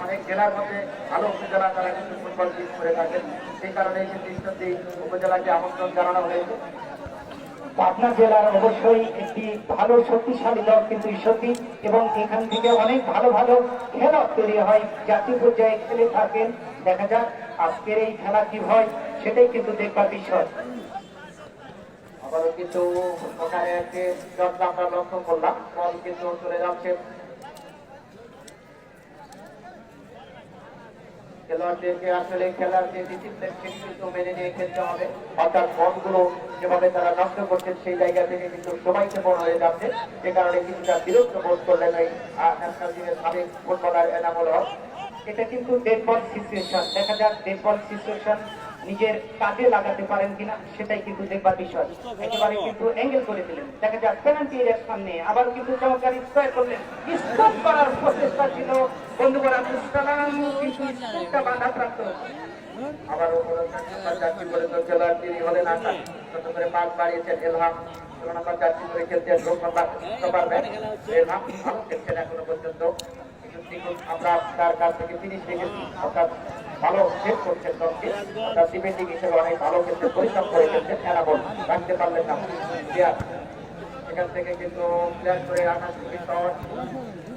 অনেক জেলার মধ্যে ভালো উপজেলা তারা কিন্তু ফুটবল টিম করে থাকেন, সেই কারণে কিন্তু ঈশ্বরদী উপজেলাকে আমন্ত্রণ জানানো হয়েছে। পাবনা জেলার অবশ্যই একটি ভালো শক্তিশালী দল কিন্তু ঈশ্বরদী, এবং এখান থেকে অনেক ভালো ভালো খেলা তৈরি হয়, জাতীয় পর্যায়ে খেলে থাকেন। দেখা যাক আজকের এই খেলা কি হয়, সেটাই কিন্তু দেখবার বিষয়। আবারও কিন্তু ওখানে একটি জট আমরা লক্ষ্য করলাম, বল কিন্তু চলে যাচ্ছে খেলোয়াড়দেরকে, আসলে খেলার যে ডিসিপ্লিন সেটি কিন্তু মেনে নিয়ে খেলতে হবে, অর্থাৎ বলগুলো যেভাবে তারা নষ্ট করছেন সেই জায়গা থেকে কিন্তু সবাইকে বড় হয়ে যাচ্ছে, যে কারণে কিছুটা বিরক্ত বোধ করলেন এই ন্যাশনাল টিমের সাবেক ফুটবলার এনামুল হক। এটা কিন্তু ডেড বল সিচুয়েশন, দেখা যাক ডেড বল সিচুয়েশন নিজের কাজে লাগাতে পারেন কিনা, সেটাই কিন্তু দেখবার বিষয়। একেবারে কিন্তু অ্যাঙ্গেল করে দিলেন, দেখা যাক পেনাল্টি এরিয়ার সামনে আবার কিন্তু চমৎকার স্কোয়ার করলেন, স্কোর করার প্রচেষ্টা ছিল বন্ধুগণ আব্দুল সালাম, কিন্তু স্কোরটা বাধাপ্রাপ্ত। আবার জার্সি পরে তো খেলোয়াড় তিনি হলেন আসাদ, ছোট করে পাস বাড়িয়েছেন এলহাম, 16 নম্বর জার্সি পরে খেলছেন এলহাম, ভালো খেলছেন এখনো পর্যন্ত, আমরা তার কাছ থেকে ফিনিশ দেখেছি, অর্থাৎ ভালো সেভ করছেন দলকে, অর্থাৎ ডিফেন্ডিং হিসেবে অনেক ভালো খেলছেন, পরিশ্রম করে খেলছেন, এনামুল রাখতে পারলেন না। সেখান থেকে কিন্তু ক্লিয়ার করে আকাশ থেকে শট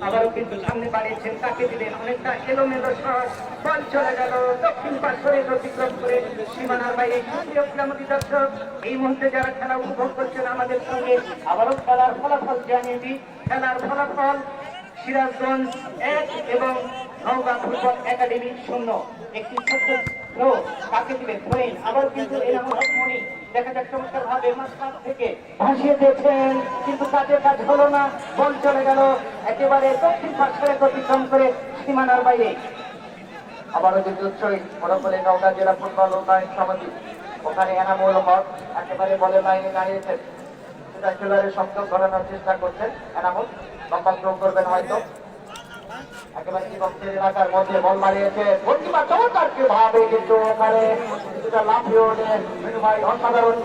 আবারও কিন্তু সামনে বাড়িয়েছেন, তাকে দিলেন অনেকটা এলোমেলো শট, বল চলে গেল দক্ষিণ পার্শ্বরে অতিক্রম করে সীমানার বাইরে। সুপ্রিয় ক্রীড়ামোদী দর্শক, এই মুহূর্তে যারা খেলা উপভোগ করছেন আমাদের সঙ্গে, আবারও খেলার ফলাফল জানিয়ে দিই। খেলার ফলাফল সিরাজগঞ্জ 1 এবং নওগাঁ ফুটবল একাডেমি 0। একটি ছোট্ট থ্রো, তাকে দিলেন ধরেন, আবার কিন্তু এনামুল হক মনি দেখা যাক চমৎকার ভাবে মাঝখান থেকে ভাসিয়ে দিয়েছেন, কিন্তু কাজের কাজ হলো না, বল চলে গেল একেবারে দক্ষিণ পার্শ্বরে অতিক্রম করে সীমানার বাইরে। আবারও কিন্তু উৎসই মনোবলে নওগাঁ জেলা ফুটবল উন্নয়ন সমিতি, ওখানে এনামুল হক একেবারে বলে লাইনে দাঁড়িয়েছেন, সেটা খেলোয়াড়ের সংযোগ ঘটানোর চেষ্টা করছেন। এনামুল লম্বা থ্রো করবেন হয়তো, একেবারে বিপক্ষের এলাকার মধ্যে বল মারিয়েছে গোলকিপার চমৎকার ভাবে, কিন্তু ওখানে কিছুটা লাফিয়ে ওঠে মিনু ভাই, অসাধারণ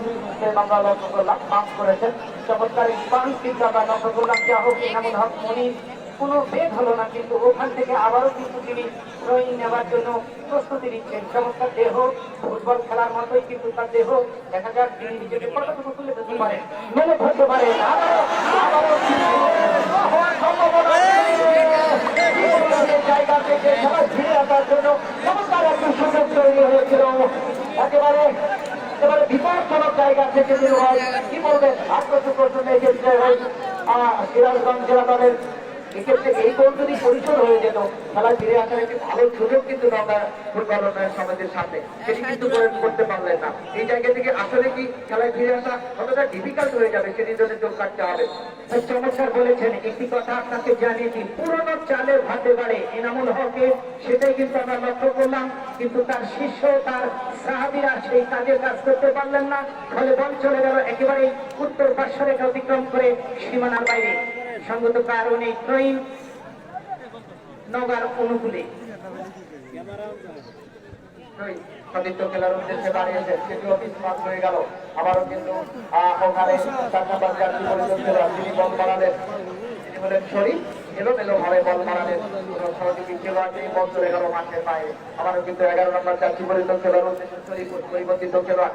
আমরা লক্ষ্য করলাম, পাস করেছেন চমৎকার পাস, কিন্তু আমরা লক্ষ্য করলাম যা হোক এনামুল হক মনি কোনো বেগ হলো না, কিন্তু ওখান থেকে আবারও কিন্তু তিনি থ্রোয়িং নেওয়ার জন্য প্রস্তুতি নিচ্ছেন। চমৎকার দেহ, ফুটবল খেলার মতোই কিন্তু তার দেহ, দেখা যাক তিনি নিজেকে কতটুকু তুলে ধরতে পারেন, মেলে ধরতে পারেন। আবারও হওয়ার সম্ভাবনা জায়গা থেকে খেলা ফিরে আসার জন্য চমৎকার একটি সুযোগ তৈরি হয়েছিল। একেবারে বিপজ্জনক জায়গা থেকে শুরু হয়, কি বলবেন আত্মসুপ্রসন্ন এক্ষেত্রে সিরাজগঞ্জ জেলা দলের এক্ষেত্রে এই গোল যদি পরিশোধ হয়ে যেত, খেলা ফিরে আসার একটি ভালো সুযোগ কিন্তু নওগাঁ ফুটবল উন্নয়ন সমিতির সামনে, সেটি কিন্তু করতে পারলেন না। এই জায়গা থেকে আসলে কি খেলায় ফিরে আসা কতটা ডিফিকাল্ট হয়ে যাবে, সেটির জন্য চোখ কাটতে হবে। চমৎকার বলেছেন, একটি কথা আপনাকে জানিয়ে দিই, পুরোনো চালের ভাতে বাড়ে এনামুল হকে, সেটাই কিন্তু আমরা লক্ষ্য করলাম, কিন্তু তার শিষ্য তার সাহাবীরা সেই কাজের কাজ করতে পারলেন না, ফলে বল চলে গেল একেবারে উত্তর পার্শ্বরেখা অতিক্রম করে সীমানার বাইরে। সঙ্গত কারণে থ্রোইং নওগাঁর অনুকূলে। সতীর্থ খেলার উদ্দেশ্যে দাঁড়িয়েছে, সেটি অফিস মাঠ হয়ে গেল। আবারও কিন্তু ওখানে 4 নম্বর জার্সি পরিচিত খেলোয়াড় তিনি বল মারালেন, তিনি হলেন শরীফ, এলোমেলো ভাবে বল মারালেন কোন সহযোগী খেলোয়াড় নেই, বল চলে গেল মাঠের বাইরে। আবারও কিন্তু 11 নম্বর জার্সি পরিচিত খেলোয়াড় উদ্দেশ্যে শরীফ পরিবর্তিত খেলোয়াড়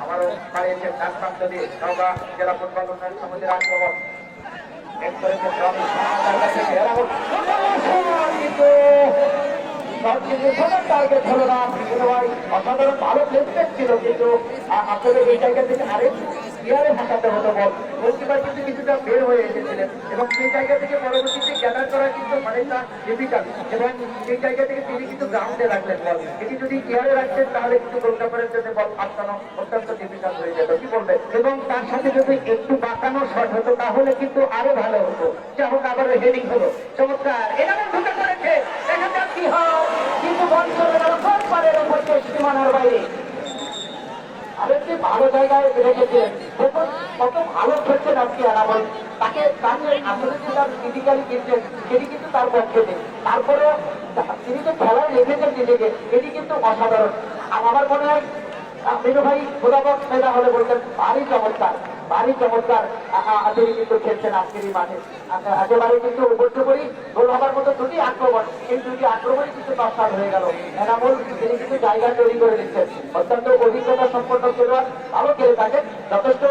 আবারও দাঁড়িয়েছেন ডান প্রান্ত দিয়ে নওগাঁ জেলা ফুটবল উন্নয়ন সমিতির আক্রমণ। অসাধারণ ভালো প্লেসমেন্ট ছিল, কিন্তু আসলে এই জায়গা থেকে আরেক ইয়ারে ভাসাতে হতো বল, গোলকিপার কিন্তু কিছুটা বের হয়ে এসেছিলেন এবং সেই জায়গা থেকে পরবর্তীতে গ্যাদার করা কিন্তু অনেকটা ডিফিকাল্ট, এবং সেই জায়গা থেকে তিনি কিন্তু গ্রাউন্ডে রাখলেন বল, এটি যদি ইয়ারে রাখতেন তাহলে কিন্তু গোলকিপারের জন্য বল আটকানো অত্যন্ত ডিফিকাল্ট হয়ে যেত, কি বলবে। এবং তার সাথে যদি একটু বাঁকানো শট হতো তাহলে কিন্তু আরো ভালো হতো। যা হোক, আবার হেডিং হলো চমৎকার, এনামুল ঢুকে পড়েছে, দেখা যাক কি হয়, কিন্তু বল চলে গেল পারের উপর সীমানার বাইরে। আরেকটি ভালো জায়গায় রেখেছিলেন, দেখুন কত ভালো খেলছেন আজকে এনামুল, তাকে আসলে যে তার ফিজিক্যালি গিফটেড সেটি কিন্তু তার পক্ষে নেই, তারপরেও তিনি যে খেলায় রেখেছেন নিজেকে, এটি কিন্তু অসাধারণ। আমার মনে হয় মিনু ভাই খোদাবক মেধা হলে বলতেন ভারী চমৎকার তিনি কিন্তু খেলছেন আজকের এই মাঠে। একেবারে কিন্তু উপর্যুপরি গোল হবার মতো দুটি আক্রমণ, এই দুটি আক্রমণই কিন্তু নষ্ট হয়ে গেল। এনামুল তিনি কিন্তু জায়গা তৈরি করে দিচ্ছেন, অত্যন্ত অভিজ্ঞতা সম্পন্ন খেলোয়াড়, ভালো খেলে থাকেন, যথেষ্ট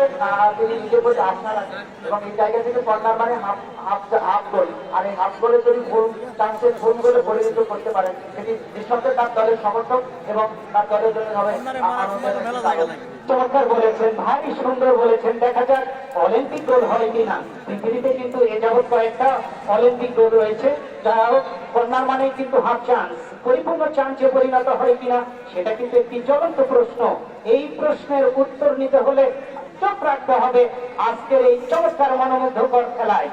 তিনি নিজের প্রতি আস্থা রাখেন এবং এই জায়গা থেকে কর্নার মানে হাফ গোল, আর এই হাফ গোলে যদি ভুল চান্সের ভুল গোলে পরিণত করতে পারেন, সেটি নিঃসন্দেহে তার দলের সমর্থক এবং তার দলের জন্য হবে আনন্দের। চমৎকার বলেছেন, ভারী সুন্দর বলেছেন। দেখা যাক অলিম্পিক গোল হয় কিনা। পৃথিবীতে কিন্তু এ যাবৎ কয়েকটা অলিম্পিক গোল রয়েছে, যা হোক কর্নার মানে কিন্তু হাফ চান্স, পরিপূর্ণ চান্সে পরিণত হয় কিনা সেটা কিন্তু একটি জ্বলন্ত প্রশ্ন। এই প্রশ্নের উত্তর নিতে হলে চোখ রাখতে হবে আজকের এই চমৎকার মনোমুগ্ধকর খেলায়।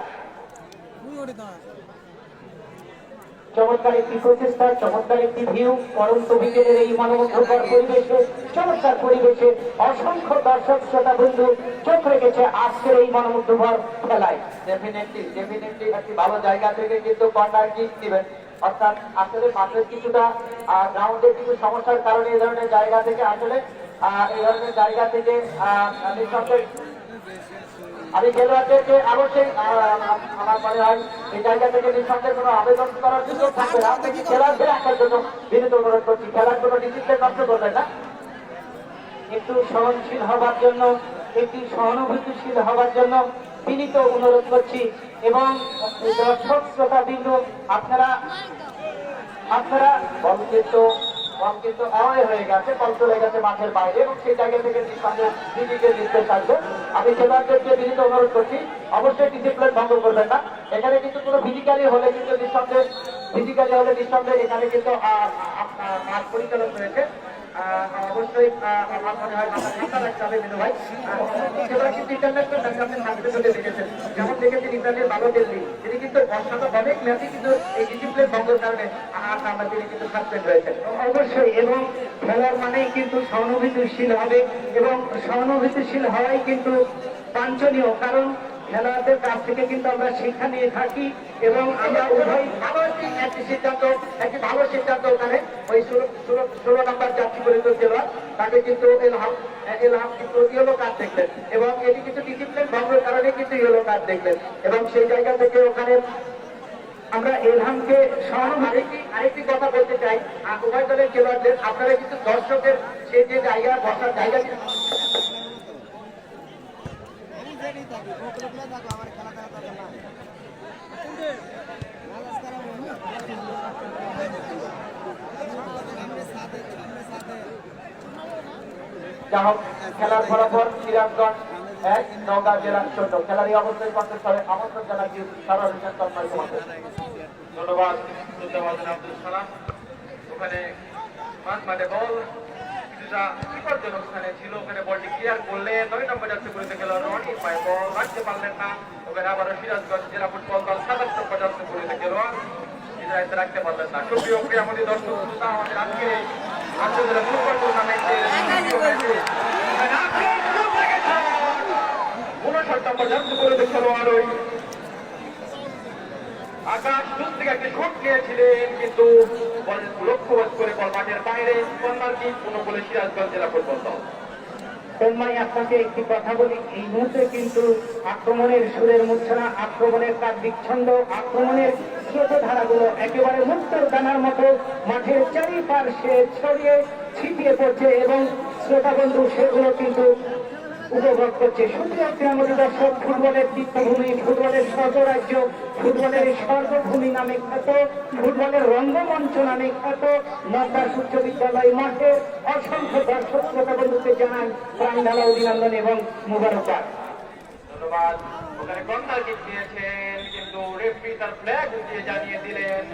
চমৎকার একটি প্রচেষ্টা, চমৎকার একটি ভিউ, পরন্ত বিকেলের এই মনোমুগ্ধকর পরিবেশে, চমৎকার পরিবেশে অসংখ্য দর্শক শ্রোতা বন্ধু চোখ রেখেছে আজকের এই মনোমুগ্ধকর খেলায়। ডেফিনেটলি একটি ভালো জায়গা থেকে কিন্তু কর্নার কিক দিবেন, অর্থাৎ আসলে মাঠের কিছুটা গ্রাউন্ডের কিছু সমস্যার কারণে এই ধরনের জায়গা থেকে আসলে নিঃসন্দেহে আমি খেলোয়াড়দেরকে অবশ্যই আমার মনে হয় এই জায়গা থেকে নিঃসন্দেহে কোনো আবেদন করার সুযোগ থাকবে না। আপনি খেলোয়াড়দের রাখার জন্য বিনীত অনুরোধ করছি, খেলার কোনো ডিসিপ্লিন নষ্ট করবেন না, একটু সহনশীল হবার জন্য, একটি সহানুভূতিশীল হবার জন্য বিনীত অনুরোধ করছি। এবং দর্শক শ্রোতা বিন্দু আপনারা বল কিন্তু অ্যাওয়ে হয়ে গেছে, বল চলে গেছে মাঠের বাইরে এবং সেই জায়গা থেকে দিদিকে নির্দেশ আসবে। আমি খেলোয়াড়দেরকে বিনীত অনুরোধ করছি অবশ্যই ডিসিপ্লিন ভঙ্গ করবেন না। এখানে কিন্তু কোনো ফিজিক্যালি হলে নিঃসন্দেহে এখানে কিন্তু মাঠ পরিচালক রয়েছে। অবশ্যই আমার মনে হয় মাথা ঠান্ডা রাখতে হবে বিনু ভাই। সেবার কিন্তু ইন্টারন্যাশনাল ম্যাচ আপনি থাকতে চলে দেখেছেন, যেমন দেখেছেন ইন্টারনেট ভালো খেললি, তিনি কিন্তু অনেক ম্যাচই কিন্তু এই ডিসিপ্লিন ভঙ্গের কারণে তিনি কিন্তু সাসপেন্ড হয়েছেন। অবশ্যই, এবং খেলার মানেই কিন্তু সহানুভূতিশীল হবে, এবং সহানুভূতিশীল হওয়াই কিন্তু বাঞ্ছনীয়, কারণ খেলোয়াড়দের কাছ থেকে কিন্তু আমরা শিক্ষা নিয়ে থাকি। এবং আমরা উভয় একটি ভালো সিদ্ধান্ত ওখানে ওই 16 নম্বর যাত্রী পরিচিত খেলোয়াড় তাকে কিন্তু এলহাম কিন্তু ইয়েলো কার্ড দেখলেন এবং এটি কিন্তু ডিসিপ্লিন ভঙ্গের কারণে কিন্তু ইয়েলো কার্ড দেখলেন এবং সেই জায়গা থেকে ওখানে আমরা এলহামকে আরেকটি কথা বলতে চাই, উভয় দলের খেলোয়াড়দের আপনারা কিন্তু দর্শকের সেই যে জায়গা বসার জায়গা যা হোক, খেলার ফলাফল সিরাজগঞ্জ 1, নওগাঁ জেলা 0। খেলার এই অবস্থায় কণ্ঠস্বরে আমন্ত্রণ জানাচ্ছি সারা হোসেন তন্ময় কুমারকে। ধন্যবাদ আব্দুল সালাম। ওখানে মাঝে বল কিছুটা বিপজ্জনক স্থানে ছিল, ওখানে বলটি ক্লিয়ার করলে 9 নম্বর যাত্রী পরিচিত খেলোয়াড় রনি পায় বল রাখতে পারলেন না। ওখানে আবারও সিরাজগঞ্জ জেলা ফুটবল দল 27 নম্বর যাত্রী পরিচিত খেলোয়াড় ইসরায়েলতে রাখতে পারলেন না। সুপ্রিয় আমাদের দর্শক শ্রোতা, আমাদের আজকে আন্তর্জাতিক ফুটবল টুর্নামেন্টে 59 নম্বর যাত্রী পরিচিত খেলোয়াড় ওই আকাশ দূর থেকে একটি শট নিয়েছিলেন, কিন্তু বল লক্ষ্যবোধ করে বল মাঠের বাইরে। কর্নার কিক অনুকূলে সিরাজগঞ্জ জেলা ফুটবল দল। তন্ময়, আপনাকে একটি কথা বলি, এই মুহূর্তে কিন্তু আক্রমণের সুরের মূর্ছনা, আক্রমণের কাব্যিক ছন্দ, আক্রমণের স্রোতধারাগুলো একেবারে মুক্তর দানার মতো মাঠের চারিপাশে ছড়িয়ে ছিটিয়ে পড়ছে এবং শ্রোতা বন্ধু সেগুলো কিন্তু উপভোগ করছে। সুপ্রিয় ক্রীড়ামোদী দর্শক, ফুটবলের তীর্থভূমি, ফুটবলের স্বর্গরাজ্য, ফুটবলের স্বর্গভূমি নামে খ্যাত, ফুটবলের রঙ্গমঞ্চ নামে খ্যাত নওগাঁ উচ্চ বিদ্যালয় মাঠে অসংখ্য দর্শক শ্রোতা বন্ধুকে জানাই প্রাণ ঢালা অভিনন্দন এবং মুবারকবাদ। ধন্যবাদ। ওখানে কর্নার কিক দিয়েছেন, কিন্তু রেফারি তার ফ্ল্যাগ উঠিয়ে জানিয়ে দিলেন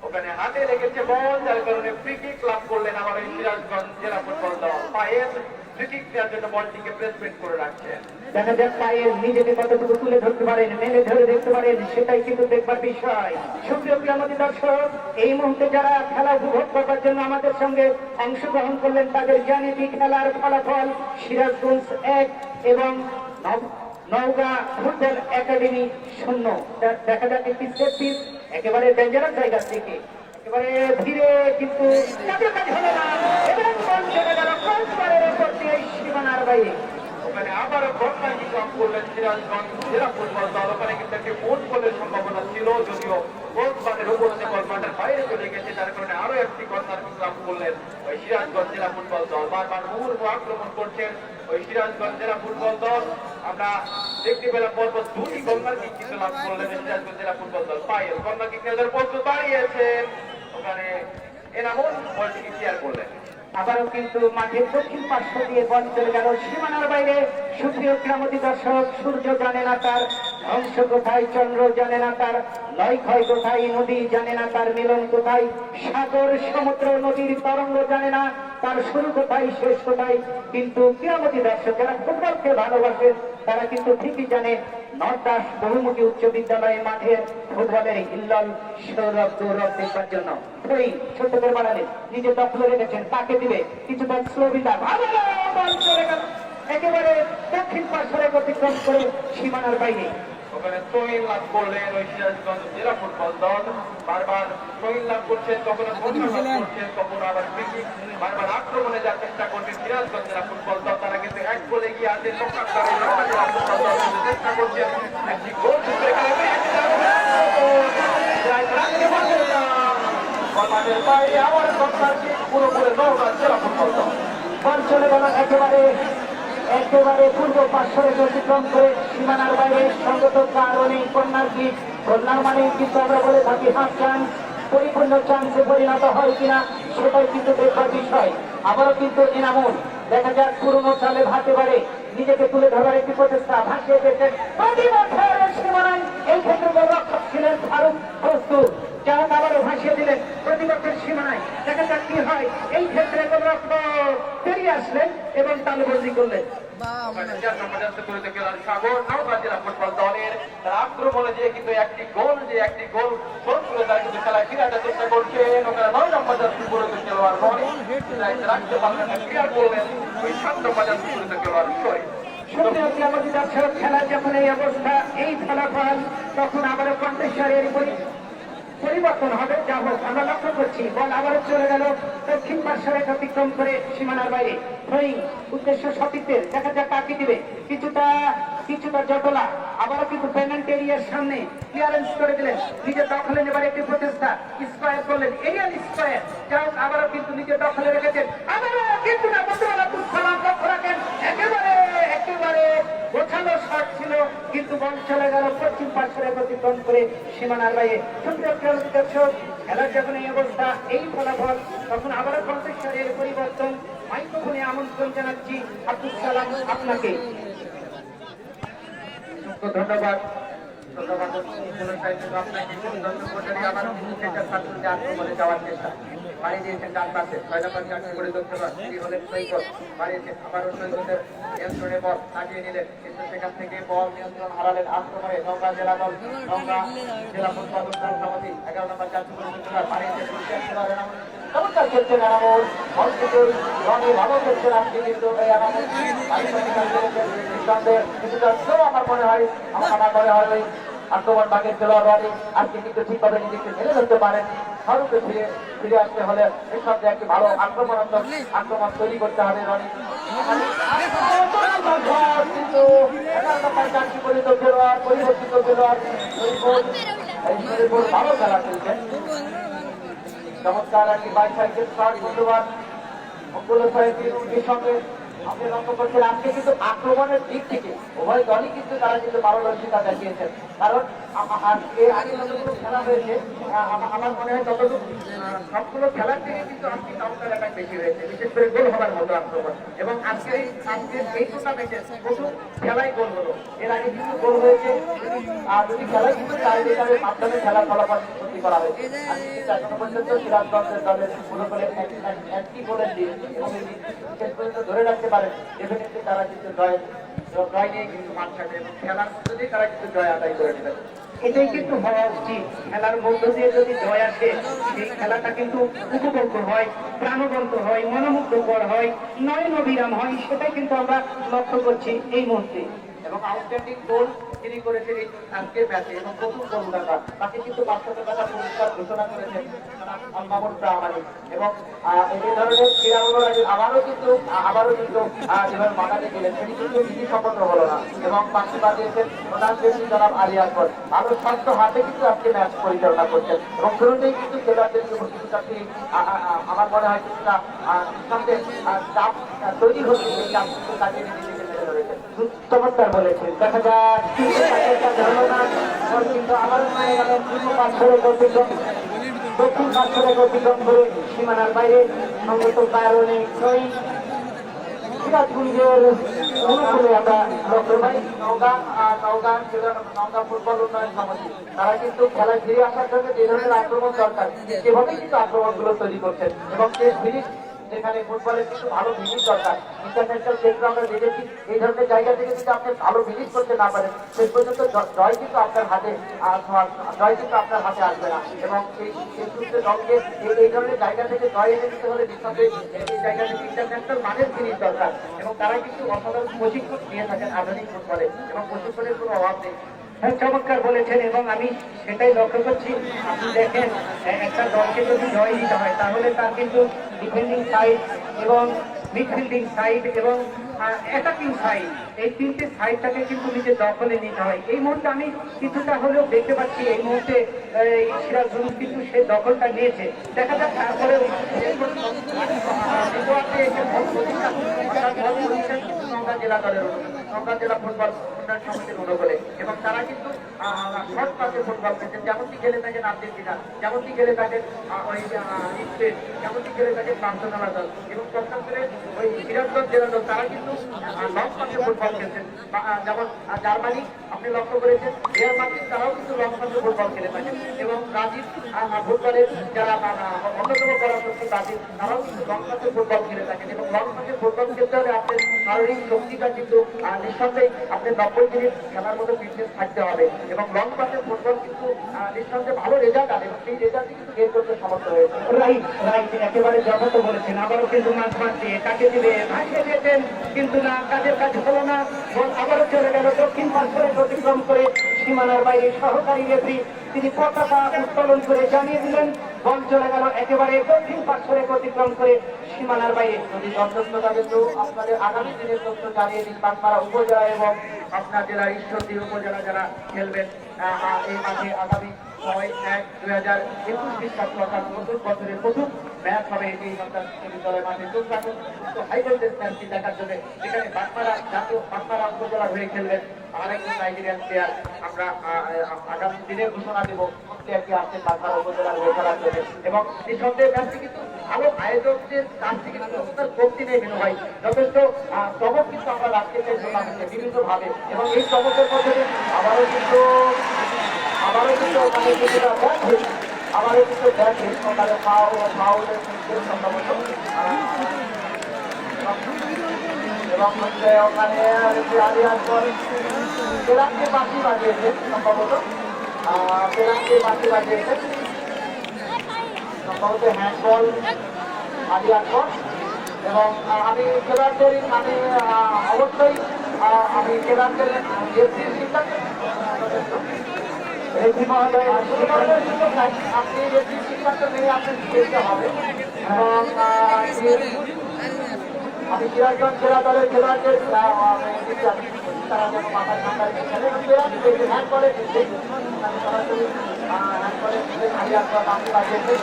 ওখানে হাতে লেগেছে বল, যার কারণে ফ্রি কিক লাভ করলেন আবার এই সিরাজগঞ্জ জেলা ফুটবল দল। পায়ের ফ্রি কিক দেওয়ার জন্য বলটিকে প্লেসমেন্ট করে রাখছেন। দেখা যাক পায়ের নিজেকে কতটুকু তুলে ধরতে পারেন, মেলে ধরে দেখতে পারেন, সেটাই কিন্তু দেখবার বিষয়। সুপ্রিয় ক্রীড়ামোদী দর্শক, এই মুহূর্তে যারা খেলা উপভোগ করবার জন্য আমাদের সঙ্গে অংশগ্রহণ করলেন তাদের জানিয়ে খেলার ফলাফল সিরাজগঞ্জ 1 এবং নওগাঁ ফুটবল একাডেমি 0। দেখা যাক একটি সেফটি একেবারে ডেঞ্জারাস জায়গা থেকে একেবারে ধীরে, কিন্তু কাছাকাছি হলো না এবং বল চলে গেল ক্রসবারের উপর দিয়ে সীমানার বাইরে। ওখানে আবারও কর্নার কিক লাভ করলেন সিরাজগঞ্জ জেলা ফুটবল দল। ওখানে কিন্তু একটি গোল গোলের সম্ভাবনা ছিল, যদিও ক্রসবারের উপর দিয়ে বল মাঠের বাইরে চলে গেছে, যার কারণে আরো একটি কর্নার কিক লাভ করলেন ওই সিরাজগঞ্জ জেলা ফুটবল দল। বারবার মুহুর্মুহু আক্রমণ করছেন ওই সিরাজগঞ্জ জেলা ফুটবল দল। আমরা দেখতে পেলাম পরপর 2টি কর্নার কিক কিন্তু লাভ করলেন সিরাজগঞ্জ জেলা ফুটবল দল। পায়ের কর্নার কিক নেওয়ার প্রস্তুত দাঁড়িয়েছেন, ওখানে এনামুল বলটিকে ক্লিয়ার করলেন। আবারও কিন্তু মাঠের দক্ষিণ পার্শ্ব দিয়ে বল চলে গেল সীমানার বাইরে। সুপ্রিয় ক্রীড়ামোদী দর্শক, সূর্য জানে না তার ধ্বংস কোথায়, চন্দ্র জানে না তার লয় ক্ষয় কোথায়, নদী জানে না তার মিলন কোথায়, সাগর সমুদ্র নদীর তরঙ্গ জানে না তার শুরু কোথায় শেষ কোথায়, কিন্তু ক্রীড়ামোদী দর্শক যারা ফুটবলকে ভালোবাসেন তারা কিন্তু ঠিকই জানে নর্দাস বহুমুখী উচ্চ বিদ্যালয়ের মাঠের ফুটবলের হিল্লল সৌরভ গৌরব দেখবার জন্য ওই ছোট করে বাড়ালেন, নিজে দখলে রেখেছেন, তাকে দিবে কিছুটা স্লোবিতা, বল চলে গেল একেবারে দক্ষিণ পার্শ্বে অতিক্রম করে সীমানার বাইরে। ওখানে থ্রোইন লাভ করলেন ওই সিরাজগঞ্জ জেলা ফুটবল দল। বারবার থ্রোইন লাভ করছেন, কখনো কর্নার লাভ করছেন, কখনো আবার ফ্রি কিক। বারবার আক্রমণে যাওয়ার চেষ্টা করছেন সিরাজগঞ্জ জেলা ফুটবল দল। তারা কিন্তু 1 গোলে এগিয়ে আছেন। চেষ্টা করছেন একটি গোল মাঠের বাইরে আবার কর্নার কিক পুরোপুরি নওগাঁ জেলা ফুটবল দল। বল চলে গেল একেবারে একেবারে পূর্ব পার্শ্বরে অতিক্রম করে সীমানার বাইরে সঙ্গত কারণে কন্যার মানে কিন্তু আমরা বলে থাকি হাফ চান্স পরিপূর্ণ চান্সে পরিণত হয় কিনা সেটাই কিন্তু দেখবার বিষয়। আবারও কিন্তু এনামুল দেখা যাক পুরনো চালে ভাতে পারে নিজেকে তুলে ধরার একটি প্রচেষ্টা ভাসিয়ে দিয়েছেন প্রতিপক্ষের সীমানায়। এই ক্ষেত্রে গোলরক্ষক ছিলেন ফারুক প্রস্তুত, যারা আবারও ভাসিয়ে দিলেন প্রতিপক্ষের সীমানায়। দেখা যাক কি হয়। এই ক্ষেত্রে গোলরক্ষক বেরিয়ে আসলেন এবং তালুবন্দি করলেন। ফুটবল দলের আক্রমণে যে কিন্তু একটি গোল শোধ করে তারা কিন্তু খেলায় ফিরে আসার চেষ্টা করছেন। ওখানে 9 নম্বর জার্সি পরিহিত খেলোয়াড় রনি রাখতে পারলেন না, ক্লিয়ার করলেন ওই 7 নম্বর জার্সি পরিহিত খেলোয়াড় সরি। খেলার যখন এই অবস্থা, এই ফলাফল, তখন আবারও কণ্ঠস্বরের পরিবর্তন হবে। যা হোক আমরা লক্ষ্য করছি বল আবারও চলে গেল দক্ষিণ পার্শ্বরে অতিক্রম করে সীমানার বাইরে। থ্রোয়িং উদ্দেশ্য সতীর্থের, দেখা যাক কাকে দিবে। কিছুটা জটলা, আবারও কিন্তু পেনাল্টি এরিয়ার সামনে ক্লিয়ারেন্স করে দিলেন। নিজের দখলে নেবার একটি প্রচেষ্টা, স্কোয়ার করলেন, এরিয়াল স্কোয়ার। যাই হোক আবারও কিন্তু নিজের দখলে রেখেছেন। আবারও কিন্তু না বলতে সালাম লক্ষ্য রাখেন, একেবারে গোছালো শট ছিল, কিন্তু বল চলে গেল পশ্চিম পার্শ্বরে অতিক্রম করে সীমানার বাইরে। দর্শক খেলার যখন এই অবস্থা, এই ফলাফল, তখন আবারও কণ্ঠস্বরের পরিবর্তন। মাইক্রোফোনে আমন্ত্রণ জানাচ্ছি আব্দুল সালাম আপনাকে। ধন্যবাদ। যাওয়ার চেষ্টা বাড়ি দিয়েছেন ডান পাশে 6 নম্বর জার্সি পরিহিত খেলোয়াড় তিনি হলেন সৈকত। বাড়িয়েছেন আবারও সৈকতের নিয়ন্ত্রণে বল কাটিয়ে নিলেন, কিন্তু সেখান থেকে বল নিয়ন্ত্রণ হারালেন আক্রমণে নওগাঁ জেলা দল। নওগাঁ জেলা ফুটবল উন্নয়ন সমিতি 11 নম্বর জার্সি পরিহিত খেলোয়াড় বাড়িয়েছেন চমৎকার খেলছেন এনামুল। বল কিন্তু রনি ভালো খেলছেন আজকে, কিন্তু এই এনামুল আমার মনে হয় ওই আক্রমণ বাগের খেলোয়াড় রনি আজকে কিন্তু ঠিকভাবে নিজেকে মেলে ধরতে পারেন। ফারুকে ফিরে আসতে হলে এই সঙ্গে একটি ভালো আক্রমণ তৈরি করতে হবে রনি। কিন্তু 11 নম্বর জার্সি পরিহিত খেলোয়াড়, পরিবর্তিত খেলোয়াড় ভালো খেলা খেলছেন। চমৎকার একটি বাইসাইকেল শট, ধন্যবাদ সঙ্গে আপনি লক্ষ্য করছেন। আজকে কিন্তু আক্রমণের দিক থেকে উভয় দলই কিন্তু তারা কিন্তু পারদর্শিতা দেখিয়েছেন। কারণ আজকে আগে যতগুলো খেলা হয়েছে আমার মনে হয় ততটুকু সবগুলো খেলার থেকে কিন্তু আজকে কাউন্টার অ্যাটাক বেশি হয়েছে, বিশেষ করে গোল হবার মতো আক্রমণ। এবং আজকের এই টুর্নামেন্টে প্রথম খেলায় গোল হলো, এর আগে কিন্তু গোল হয়েছে আর যদি খেলায় কিন্তু টাইব্রেকারের মাধ্যমে খেলার ফলাফল নিষ্পত্তি করা হয়েছে। আজকে কিন্তু এখনো পর্যন্ত সিরাজগঞ্জের দলের কোনো বলে একটি গোলের দিন এবং শেষ পর্যন্ত ধরে রাখতে পারেন ডেফিনেটলি তারা কিন্তু জয় নিয়ে কিন্তু মাঠ ছাড়বে এবং খেলার মধ্যে দিয়ে তারা কিন্তু জয় আদায় করে নেবেন। এটাই কিন্তু হওয়া উচিত। খেলার মধ্য দিয়ে যদি জয় আসে, সেই খেলাটা কিন্তু উপভোগ্য হয়, প্রাণবন্ত হয়, মনোমুগ্ধকর হয়, নয়নবিরাম হয়। সেটাই কিন্তু আমরা লক্ষ্য করছি এই মুহূর্তে। এবং আউটস্ট্যান্ডিং গোল তিনি করেছেন এই আজকের ম্যাচে এবং প্রথম গোলদাতা তাকে কিন্তু 500 টাকা পুরস্কার ঘোষণা করেছেন মামুন প্রামাণিক। এবং এই ধরনের ক্রীড়া অনুরাগী আবারও কিন্তু যেভাবে মাথাতে গেলেন সেটি কিন্তু বিধি সম্পন্ন হলো না। এবং পাশে বাঁধিয়েছেন প্রধান ব্যক্তি জনাব আলী আকবর, ভালো স্বাস্থ্য হাতে কিন্তু আজকে ম্যাচ পরিচালনা করছেন এবং শুরুতেই কিন্তু খেলোয়াড়দের কিছুটা আমার মনে হয় কিছুটা সঙ্গে চাপ তৈরি হচ্ছে, এই চাপ কিন্তু কাটিয়ে নিজেকে মেলে ধরেছেন। চমৎকার বলেছেন। দেখা যাক কিন্তু আবার দক্ষিণ পার্শ্বরে অতিক্রম করে সীমানার বাইরে সঙ্গত কারণে সিরাজগঞ্জের অনুকূলে আমরা লক্ষ্য পাই। নওগাঁ ফুটবল উন্নয়ন সমিতি তারা কিন্তু খেলায় ফিরে আসার জন্য যে ধরনের আক্রমণ দরকার সেভাবেই কিন্তু আক্রমণগুলো তৈরি করছেন এবং যেখানে ফুটবলের কিন্তু ভালো ভিজিট দরকার। ইন্টারন্যাশনাল ক্ষেত্রে আমরা দেখেছি এই ধরনের জায়গা থেকে যদি আপনি ভালো ভিজিট করতে না পারেন শেষ পর্যন্ত জয় কিন্তু আপনার হাতে আসবে না। এবং এই সূত্রে দলকে এই ধরনের জায়গা থেকে জয় এনে দিতে হলে নিঃসন্দেহে এই জায়গা থেকে ইন্টারন্যাশনাল মানের জিনিস দরকার এবং তারা কিন্তু অসাধারণ প্রশিক্ষণ দিয়ে থাকেন আধুনিক ফুটবলে এবং প্রশিক্ষণের কোনো অভাব নেই। চমৎকার বলেছেন এবং আমি সেটাই লক্ষ্য করছি। আপনি দেখেন একটা দলকে যদি জয় দিতে হয় তাহলে তার কিন্তু ডিফেন্ডিং সাইড এবং মিডফিল্ডিং সাইড এবং অ্যাটাকিং সাইড এই তিনটে সাইডটাকে কিন্তু নিজের দখলে নিতে হয়। এই মুহূর্তে আমি কিছুটা হলেও দেখতে পাচ্ছি এই মুহূর্তে সিরাজগঞ্জ কিন্তু সেই দখলটা নিয়েছে। দেখা যাক তারপরে জেলা দলের নওগাঁ জেলা ফুটবল উন্নয়ন সমিতির অনুকূলে এবং তারা কিন্তু শর্ট পাসে ফুটবল খেলছেন, যেমনটি খেলে থাকেন আর্জেন্টিনা, যেমনটি খেলে থাকেন ওই স্পেন, যেমনটি খেলে থাকেন বার্সেলোনা দল এবং পক্ষান্তরে ওই সিরাজগঞ্জ জেলা দল তারা কিন্তু লং পাসে ফুটবল খেলছেন। যেমন জার্মানি আপনি লক্ষ্য করেছেন, রিয়াল মাদ্রিদ তারাও কিন্তু লং পাসে ফুটবল খেলে থাকেন এবং ব্রাজিল ফুটবলের যারা অন্যতম পরাশক্তি ব্রাজিল তারাও কিন্তু লং পাসে ফুটবল খেলে থাকেন এবং লং পাসে ফুটবল খেলতে হলে আপনার শারীরিক শক্তিটা কিন্তু নিঃসন্দেহে আপনার 90 মিনিট খেলার মতো ফিটনেস থাকতে হবে এবং লং পাসে ফুটবল কিন্তু নিঃসন্দেহে ভালো রেজাল্ট আনে এবং সেই রেজাল্টই কিন্তু বের করতে সমর্থ হয়েছে। রাইট রাইট, একেবারে যথার্থ বলেছেন। আবারও কিন্তু মাঝ দিয়ে কাকে দিবে ভাসিয়ে দিয়েছেন, কিন্তু না, কাজের কাজ হলো না। বল আবারও চলে গেল দক্ষিণ পার্শ্বরে অতিক্রম করে সীমানার বাইরে। সহকারী রেফারি তিনি পতাকা উত্তোলন করে জানিয়ে দিলেন বল চলে গেল একেবারে দক্ষিণ পার্শ্বরে অতিক্রম করে সীমানার বাইরে। যদি দর্শকরা কিন্তু আপনাদের আগামী দিনের তথ্য জানিয়ে দিন, বাগমারা উপজেলা এবং আপনার জেলার ঈশ্বরদী উপজেলা যারা খেলবেন এই মাঠে আগামী 6/1/2021 খ্রিস্টাব্দ অর্থাৎ নতুন বছরের প্রথম ম্যাচ হবে এই সন্তান দলের মাঠে। চোখ রাখুন হাই ভোল্টেজ ম্যাচটি দেখার জন্য, যেখানে বাগমারা জাতীয় বাগমারা উপজেলা হয়ে খেলবেন আরেকজন নাইজেরিয়ান প্লেয়ার। আমরা আগামী দিনের ঘোষণা দেবো প্লেয়ারটি আসছেন বাগমারা উপজেলার হয়ে খেলার জন্য এবং নিঃসন্দেহে ম্যাচটি কিন্তু ভালো আয়োজকদের কাছ থেকে কিন্তু আপনার কমতি নেই মেনু ভাই, যথেষ্ট চমক কিন্তু আমরা রাখতে চাই টুর্নামেন্টে বিভিন্নভাবে এবং এই চমকের মধ্যে আবারও কিন্তু ওখানে কিছুটা আবারও কিন্তু দেখে ওখানে ফাউলের সম্ভবত এবং হচ্ছে ওখানে পেরাকে বাঁশি বাজিয়েছে সম্ভবত, পেরাকে বাঁশি বাজিয়েছে সম্ভবত হ্যান্ডবল আদি আকবর। এবং আমি খেলোয়াড়দের আমি অবশ্যই আমি খেলোয়াড়দের আপনি রেফারির সিদ্ধান্ত নিয়ে আপনি খেলতে হবে এবং আমি সিরাজগঞ্জ জেলা দলের খেলোয়াড়দের তারা যেন মাথায় ঠান্ডায় খেলে হ্যান্ড করে সরাসরি হ্যান্ড করে আদি আকবর বাঁশি বাজিয়েছে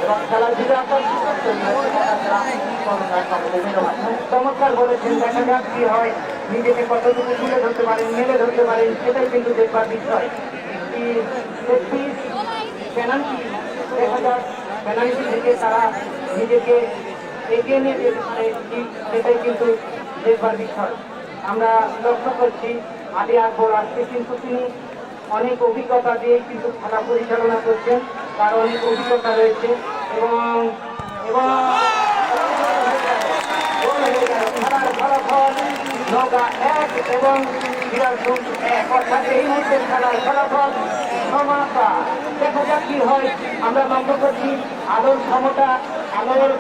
এবং খেলার দিকে আপনার চমৎকার বলেছেন। দেখা যাক কি হয়, নিজেকে কতটুকু তুলে ধরতে পারেন, মেলে ধরতে পারেন, সেটাই কিন্তু দেখবার বিষয়। একটি পেনাল্টি দেখা যাক, পেনাল্টি থেকে তারা নিজেকে এগিয়ে নিয়ে যেতে পারে, সেটাই কিন্তু দেখবার বিষয়। আমরা লক্ষ্য করছি আলী আকবর আজকে কিন্তু তিনি অনেক অভিজ্ঞতা দিয়ে কিন্তু খেলা পরিচালনা করছেন, তার অনেক অভিজ্ঞতা রয়েছে এবং খেলার ফলাফল নওগাঁ 1 এবং সিরাজগঞ্জ 1, অর্থাৎ এই মুহূর্তে খেলার ফলাফল সমতা। দেখা যাক কি হয়। আমরা লক্ষ্য করছি আলোর সমতা, আলোর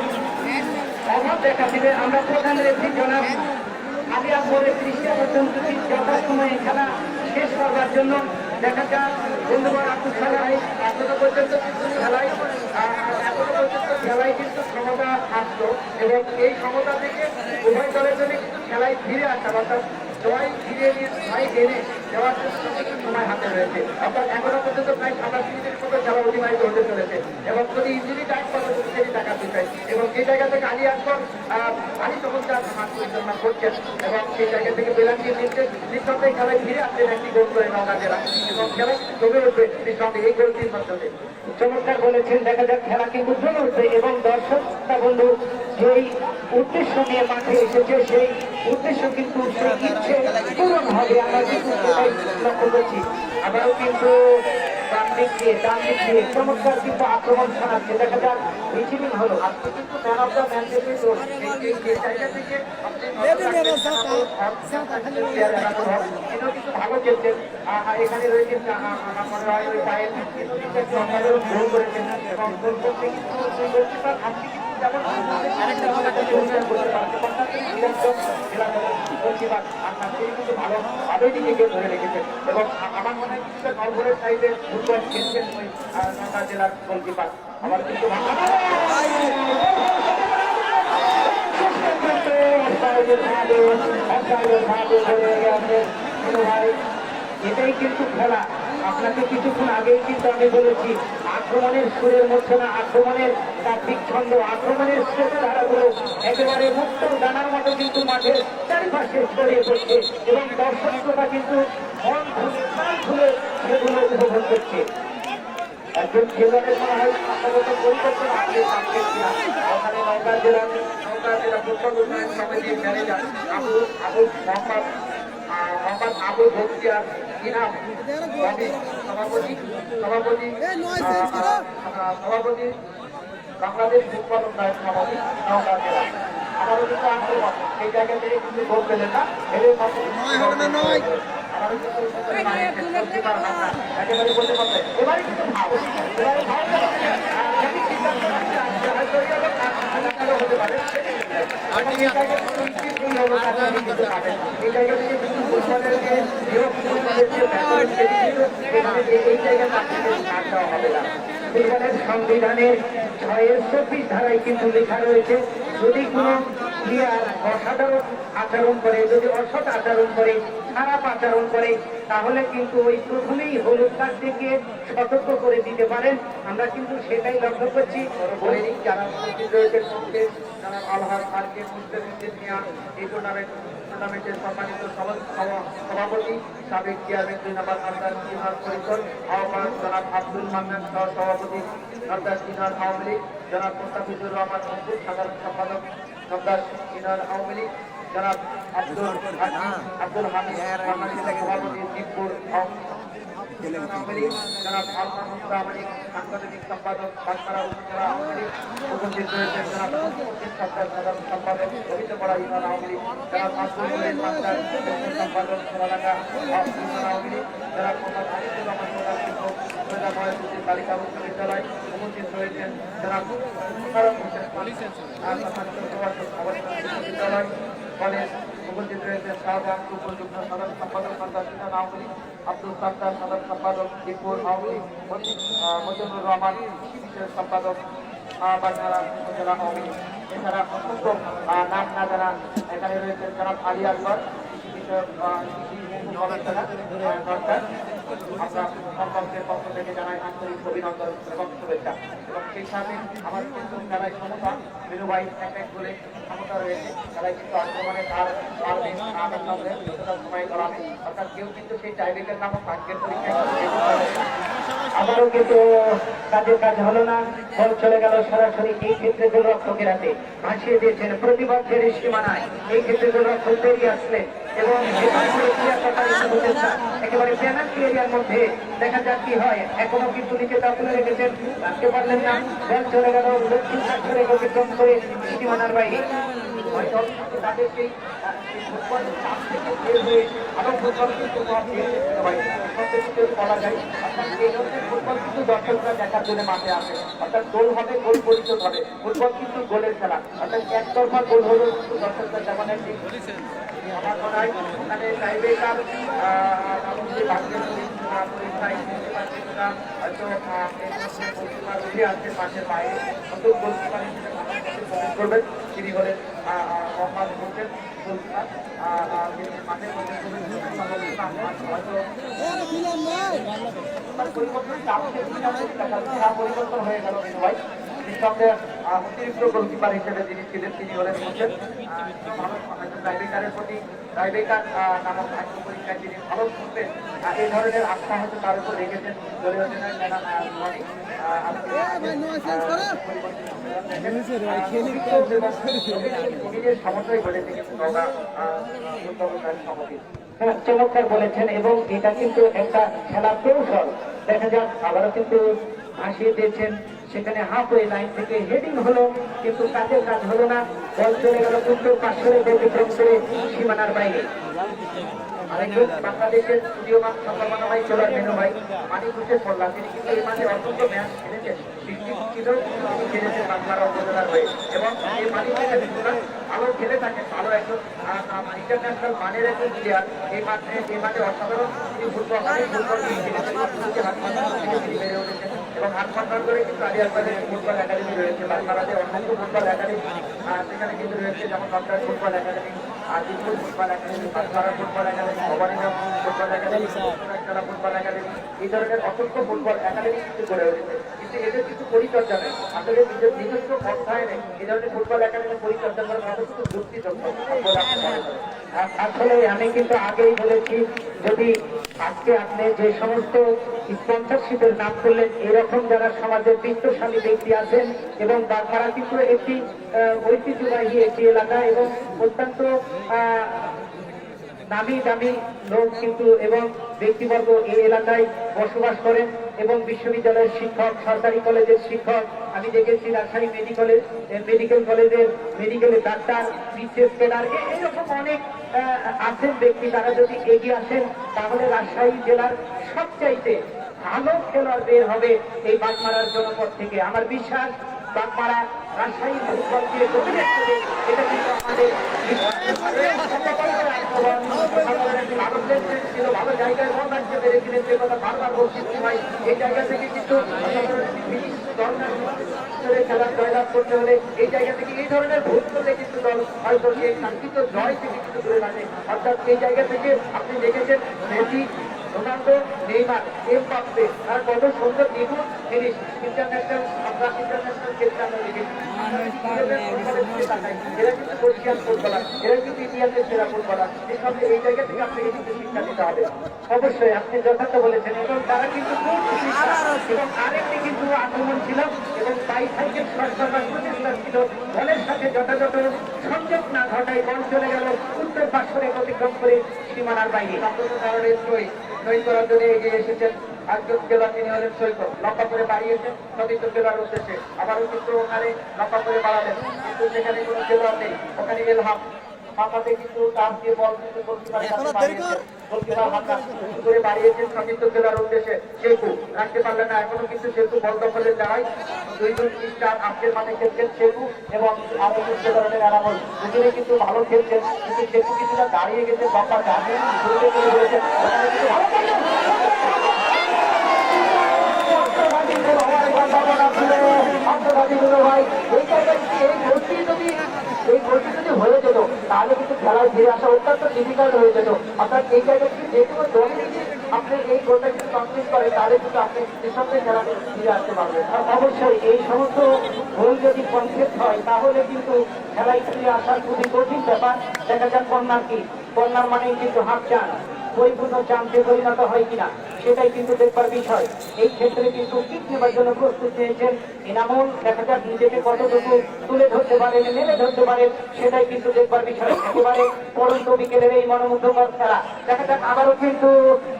অভাব দেখা দিবে। আমরা প্রধান রেফারি জনাব আলী আকবরের দৃষ্টি আকর্ষণ করছি যথাসময়ে খেলা শেষ করবার জন্য। দেখা যাক বন্ধুবার আকুল খেলায় এখনো পর্যন্ত কিন্তু খেলায় কিন্তু ক্ষমতা আসতো এবং এই ক্ষমতা থেকে উভয় দলের জন্য কিন্তু খেলায় ফিরে আসা অর্থাৎ জয় ফিরে এনে দেওয়ার জন্য কিছু সময় হাতে রয়েছে। অর্থাৎ এখনো পর্যন্ত প্রায় 27 মিনিটের মতো খেলা অতিবাহিত হতে চলেছে এবং যদি ইঞ্জুরি টাইম পাবে সেটি টাকা দিতে এবং সেই জায়গা থেকে আলী আকবর আলী চমৎকার মাঠ পরিচালনা করছেন এবং সেই জায়গা থেকে পেনাল্টি নিচ্ছে। নিঃসন্দেহে খেলায় ফিরে আসছেন একটি গোল করে নওগাঁ জেলা এবং খেলা জমে উঠবে নিঃসন্দেহে এই গোলটির মাধ্যমে। চমৎকার বলেছেন। দেখা যাক খেলা কিন্তু জমে উঠবে এবং দর্শকরা বন্ধু যেই উদ্দেশ্য নিয়ে মাঠে এসেছে সেই উদ্দেশ্য কিন্তু সেই ইচ্ছে পূরণ হবে, আমরা কিন্তু সেটাই লক্ষ্য করছি। আবারও কিন্তু ডান দিক দিয়ে চমৎকার কিন্তু আক্রমণ শোনাচ্ছে। দেখা যাক রিসিভিং হলো আজকে কিন্তু ম্যান অফ দ্য ম্যাচ জায়গা থেকে কিন্তু ভালো খেলছেন। এখানে রয়েছে আমার মনে হয় ওই পায়ের গোল করেছেন এবং গোল করতে কিন্তু আজকে কিন্তু যেমন ভালো ভালোই নিজেকে ধরে রেখেছেন এবং আমার মনে হয় কিছুটা নলভোরের সাইডে ফুটবল খেলছেন ওই নওগাঁ জেলার গোলকিপার। আমার কিন্তু অসাইডভাবে ধরে গেছেন ভাই। এটাই কিন্তু খেলা। আপনাকে কিছুক্ষণ আগেই কিন্তু আমি বলেছি, আক্রমণের সুরের মধ্যে না, আক্রমণের তাত্ত্বিক ছন্দ, আক্রমণের স্রোতধারাগুলো একেবারে মুক্ত ডানার মতো কিন্তু মাঠের চারিপাশে ছড়িয়ে পড়ছে এবং দর্শকরা কিন্তু মন খুলে প্রাণ খুলে সেগুলো উপভোগ করছে। একজন খেলোয়াড়ের মনে হয় আপাতত পরিবর্তন আসবে ওখানে নওগাঁ জেলা ফুটবল উন্নয়ন সমিতির ম্যানেজার মোহাম্মদ আবু বক্তিয়ার ইনাম সভাপতি বাংলাদেশ ফুটবল উন্নয়ন সমিতি নওগাঁ জেলা। আমারও কিন্তু আক্রমণ সেই জায়গা থেকে কিন্তু গোল পেলেন না, একেবারে বলতে পারবে এবারে কিন্তু হতে পারে সংবিধানের 6-24 ধারায় কিন্তু লেখা রয়েছে, যদি কোনো প্লেয়ার অসাধারণ আচরণ করে, যদি অসৎ আচরণ করে, খারাপ আচরণ করে, তাহলে কিন্তু ওই প্রথমেই হলুদ কার্ড থেকে সতর্ক করে দিতে পারেন। আমরা কিন্তু সেটাই লক্ষ্য করছি। যারা রয়েছে যারা আলহাজ মার্কেট মুসলিম মিয়া এই টুর্নামেন্টের সম্মানিত সভাপতি সাবেক চেয়ারম্যান 2 নম্বর আন্দাজ সিনহার পরিষদ আহ্বায়ক জনাব আব্দুল মান্নান সহ সভাপতি আন্দাজ সিনহার আওয়ামী লীগ, জনাব মোস্তাফিজুর রহমান মকবুল সাধারণ সম্পাদক আন্দাজ সিনহার আওয়ামী লীগ, জনাব আব্দুল হামিদ সভাপতি দিকপুর আওয়ামী লীগ, জনাব আলমানুর রহমানি সাংগঠনিক সম্পাদক বাঁশপাড়া উপজেলা আওয়ামী লীগ, উপস্থিত রয়েছেন জনাব সরকার সাধারণ সম্পাদক রবীন্দ্রপাড়া ইউনিয়ন আওয়ামী লীগ, জনাব আব্দুল মহিন মাস্টার সম্পাদক সোনাডাঙ্গা ইউনিয়ন আওয়ামী লীগ, জনাব মোহাম্মদ হামিদুর রহমান প্রধান শিক্ষক মহিলা বালিকা উচ্চ বিদ্যালয়, উপস্থিত রয়েছেন জনাব বিদ্যালয় কলেজ, উপস্থিত রয়েছেন শাহজাহান উপযুক্ত সাধারণ সম্পাদক সন্তান আওয়ামী লীগ, আব্দুল সাত্তার সাধারণ সম্পাদক দিকপুর আওয়ামী লীগ, মজিবুর রহমান বিষয় সম্পাদক বাগনারা উপজেলা আওয়ামী লীগ। এছাড়া অসংখ্য নাম না জানা এখানে রয়েছেন জনাব আলী আকবর বিষয়ক সরকার। আমরা সম্পর্কের পক্ষ থেকে জানাই আন্তরিক অভিনন্দন এবং শুভেচ্ছা। এবং সেই সাথে আমার কিন্তু যারাই ক্ষমতা বিনুবাই এক বলে ক্ষমতা রয়েছে, তারাই কিন্তু আক্রমণে সময় করাবে, অর্থাৎ কেউ কিন্তু সেই টাইব্রেকার নামক ভাগ্যের পরীক্ষায় আবারও কিন্তু কাজের কাজ হলো না, বল চলে গেল সরাসরি। এই ক্ষেত্রে গোলরক্ষকের হাতে ভাসিয়ে দিয়েছেন প্রতিপক্ষের সীমানায়। এই ক্ষেত্রে গোলরক্ষক বেরিয়ে আসলেন এবং একেবারে পেনাল্টি এরিয়ার মধ্যে দেখা যাক কি হয়। এখনো কিন্তু নিচে তুলে রেখেছেন, রাখতে পারলেন না, বল চলে গেল দক্ষিণ সাগরে অতিক্রম করে সীমানার বাইরে। তাদের সেই ফুটবলের চাপ থেকে বের হয়ে আরো ফুটবল কিন্তু বলা যায়, অর্থাৎ এই ধরনের ফুটবল কিন্তু দর্শকরা দেখার জন্য মাঠে আসে, অর্থাৎ গোল হবে, গোল পরিশোধ হবে। ফুটবল কিন্তু গোলের খেলা, অর্থাৎ একতরফা গোল হলেও কিন্তু দর্শকরা যেমন একটি আমার মনে হয় ওখানে টাইব্রেকার হয়তো উঠে আসছে মাঠের বাইরে, নতুন গোলকিপার হিসেবে করবেন তিনি হলেন মোহাম্মদ হোসেন গোলকিপার, মাঠের মধ্যে পরিবর্তন হয়ে গেল ভাই। নিঃসন্দেহে অতিরিক্ত গোলকিপার হিসেবে যিনি ছিলেন তিনি হলেন হোসেন। টাইব্রেকারের প্রতি টাইব্রেকার নামক আত্ম পরীক্ষায় তিনি ভালো করবেন, এই ধরনের আস্থা হয়তো তার উপর রেখেছেন দলীয় সমস্যাই ঘটেছে কিন্তু চমৎকার বলেছেন। এবং এটা কিন্তু একটা খেলার কৌশল। দেখা যাক আবারও কিন্তু ভাসিয়ে দিয়েছেন, সেখানে হাফওয়ে লাইন থেকে হেডিং হলো কিন্তু কাজের কাজ হলো না, বল চলে গেল উত্তর পাশের অতিক্রম করে সীমানার বাইরে। আরেকজন বাংলাদেশের উদীয়মান সম্ভাবনাময় খেলোয়াড় মেনু ভাই মানিক হোসেন মোল্লা, তিনি কিন্তু এই মাঠে অসংখ্য ম্যাচ খেলেছেন, খেলেছেন বাংলার উপজেলার হয়ে। এবং এই মানিক হোসেন ভালো খেলে থাকেন, ভালো একজন ইন্টারন্যাশনাল মানের একজন প্লেয়ার। এই মাঠে অসাধারণ ফুটবল খেলেছেন বেড়ে উঠেছেন এবং 8 নম্বর করে কিন্তু আলিয়ারবাদের ফুটবল একাডেমি রয়েছে। বাগমারাতে অসংখ্য ফুটবল একাডেমি সেখানে কিন্তু রয়েছে, যেমন doctor football academy, Dinpur football academy, Bagmara football academy, Bhabaniganj football academy, খেলা ফুটবল একাডেমি, এই ধরনের অসংখ্য ফুটবল একাডেমি কিন্তু গড়ে উঠেছে। কিন্তু এদের কিছু পরিচর্যা নেই, আসলে নিজের নিজস্ব অর্থায়নে এই ধরনের ফুটবল একাডেমি পরিচর্যা করার কতটুকু যুক্তিযুক্ত বলে আপনি মনে করেন? আসলে আমি কিন্তু আগেই বলেছি, যদি আজকে আপনি যে সমস্ত স্পন্সরশিপের নাম করলেন, এরকম যারা সমাজের বিত্তশালী ব্যক্তি আছেন, এবং বাগমারা কিন্তু একটি ঐতিহ্যবাহী একটি এলাকা এবং অত্যন্ত নামি দামি লোক কিন্তু এবং ব্যক্তিবর্গ এই এলাকায় বসবাস করেন, এবং বিশ্ববিদ্যালয়ের শিক্ষক, সরকারি কলেজের শিক্ষক, আমি দেখেছি রাজশাহী মেডিকেল কলেজের মেডিকেলের ডাক্তার, বিশেষ কেনার, এরকম অনেক আছেন ব্যক্তি। তারা যদি এগিয়ে আসেন তাহলে রাজশাহী জেলার সবচাইতে ভালো খেলোয়াড় বের হবে এই বাগমারার জনপদ থেকে। আমার বিশ্বাস বাগমারা রাজশাহী ফুটবলকে ডমিনেট করবে, এটা কিন্তু আমাদের ছিল। ভালো জায়গায় মন রাখতে পেরেছিলেন, যে কথা বারবার বলছি ভাই, এই জায়গা থেকে কিন্তু খেলার জয়লাভ করতে হলে এই জায়গা থেকে এই ধরনের ভুল করলে কিন্তু দল হয়তো সেই কাঙ্ক্ষিত জয় থেকে কিন্তু দূরে থাকে। অর্থাৎ এই জায়গা থেকে আপনি দেখেছেন মেসি, রোনাল্ডো, নেইমার, এমবাপ্পে আর কত সুন্দর নিখুঁত জিনিস ইন্টারন্যাশনাল ক্ষেত্রে আমরা দেখেছি। এরা কিন্তু পরিষ্কার ফুটবলার, এরা কিন্তু ইতিহাসের সেরা ফুটবলার। এই সঙ্গে এই জায়গা থেকে আপনাকে কিন্তু শিক্ষা দিতে হবে। অবশ্যই আপনি যথার্থ বলেছেন, এবং তারা কিন্তু এবং আরেকটি কিন্তু আক্রমণ ছিল এবং বাইসাইকেল শট করার প্রচেষ্টা ছিল, বলের সাথে যথাযথ সংযোগ না ঘটায় বল চলে গেল উত্তর পার্শ্বরে অতিক্রম করে সীমানার বাইরে। কারণে সই করার জন্য এগিয়ে এসেছেন একজন খেলোয়াড়, তিনি হলেন সৈকত। লম্বা করে বাড়িয়েছেন সতীর্থ খেলোয়াড় উদ্দেশ্যে, আবারও কিন্তু ওখানে লম্বা করে বাড়ালেন, কিন্তু সেখানে কোনো খেলোয়াড় নেই। ওখানে এলহাম মাথাতে কিন্তু তার দিয়ে বল কিন্তু গোলকিপার হাতটা করে বাড়িয়েছেন সতীর্থ খেলোয়াড় উদ্দেশ্যে। শেখু রাখতে পারলেন না, এখনো কিন্তু শেখু বল দখলের জায়গায় দুইজন স্টার আজকের মাঠে খেলছেন, শেখু এবং আরো ধরনের এনামল, দুজনে কিন্তু ভালো খেলছেন, কিন্তু শেখু কিছুটা দাঁড়িয়ে গেছে, বাপ্পা দাঁড়িয়ে রয়েছেন। এই গোলটি যদি হয়ে যেত তাহলে কিন্তু খেলায় ফিরে আসা অত্যন্ত ডিফিকাল্ট হয়ে যেত। অর্থাৎ এই জায়গায় কিন্তু যে কোনো দল আপনি এই গোলটা যদি কমপ্লিট করে তাহলে কিন্তু আপনি নিঃসন্দেহে খেলাতে ফিরে আসতে পারবেন। অবশ্যই এই সমস্ত গোল যদি কনসেপ্ট হয় তাহলে কিন্তু খেলায় ফিরে আসার খুবই কঠিন ব্যাপার। দেখা যাক কর্নার কি, কর্নার মানেই কিন্তু হাফ চান্স, পরিপূর্ণ চান্সে পরিণত হয় কিনা সেটাই কিন্তু দেখবার বিষয়। এই ক্ষেত্রে কিন্তু কিক নেবার জন্য প্রস্তুত নিয়েছেন এনামুল। দেখা যাক নিজেকে কতটুকু তুলে ধরতে পারেন, নেমে ধরতে পারেন, সেটাই কিন্তু দেখবার বিষয়। একেবারে পরন্ত বিকেলের এই মনোমুগ্ধকর খেলা দেখা যাক। আবারও কিন্তু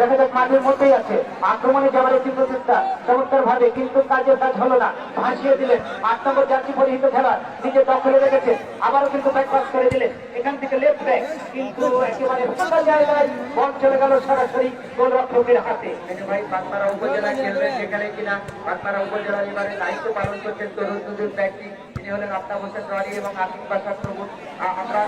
দেখা যাক মাঠের মধ্যেই আছে, আক্রমণে যাওয়ার একটি প্রচেষ্টা চমৎকার ভাবে, কিন্তু কাজের কাজ হলো না, ভাসিয়ে দিলেন। 8 নম্বর জার্সি পরিহিত খেলোয়াড় নিজে দখলে রেখেছেন, আবারও কিন্তু ব্যাক পাস করে দিলেন এখান থেকে লেফট ব্যাক, কিন্তু একেবারে ফাঁকা জায়গায় বল চলে গেল সরাসরি গোলরক্ষকের হাতে। ভাই বাগমারা উপজেলা খেলবেন, সেখানে কিনা বাগমারা উপজেলার এবারে দায়িত্ব পালন করছেন তরুণ দুজন ব্যক্তি, তিনি হলেন আফতাব হোসেন রনি এবং আসিফ বাসার প্রভু। আমরা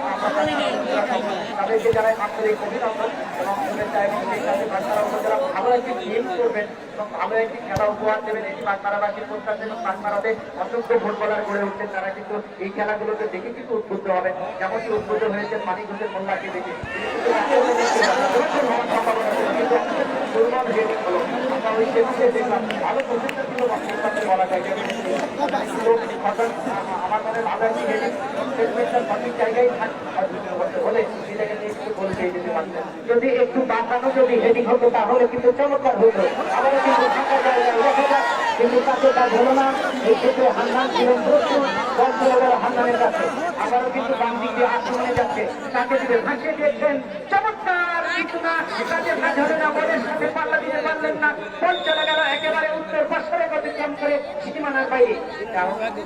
তাদেরকে জানাই আন্তরিক অভিনন্দন এবং শুভেচ্ছা, এবং সেই সাথে বাগমারা উপজেলা ভালো একটি গেম করবেন এবং ভালো একটি খেলা উপহার দেবেন, এটি বাগমারাবাসীর প্রত্যাশা। এবং বাগমারাতে অসংখ্য ফুটবলার গড়ে উঠছেন, তারা কিন্তু এই খেলাগুলোকে দেখে কিন্তু উদ্বুদ্ধ হবেন, যেমনটি উদ্বুদ্ধ হয়েছেন মানিক হোসেন মোল্লাকে দেখে। দুর্বল হেডিং হলো, আমরা ওই সেদিকে দেখলাম ভালো প্রচেষ্টা ছিল বলা যায়, আমার মনে ভালো একটি হেডিং সঠিক জায়গায় হলে এই জায়গা থেকে একটু গোল পেয়ে যেতে পারতেন। যদি একটু বাঁকানো যদি হেডিং হতো তাহলে কিন্তু চমৎকার হতো। আবারও কিন্তু ফাঁকা জায়গায় দেখা যাক, কিন্তু তাকে কাজ হলো না। এই ক্ষেত্রে হান্নান ছিলেন প্রচুর, বল চলে গেল হান্নানের কাছে। আবারও কিন্তু বাম দিক দিয়ে আক্রমণে যাচ্ছে, তাকে দিকে ভাসিয়ে দিয়েছেন, চমৎকার, কিন্তু না কাজের কাজ হলো না, বলের সাথে পাল্লা দিতে পারলেন না, বল চলে গেল একেবারে উত্তর পার্শ্বরে অতিক্রম করে সীমানার বাইরে।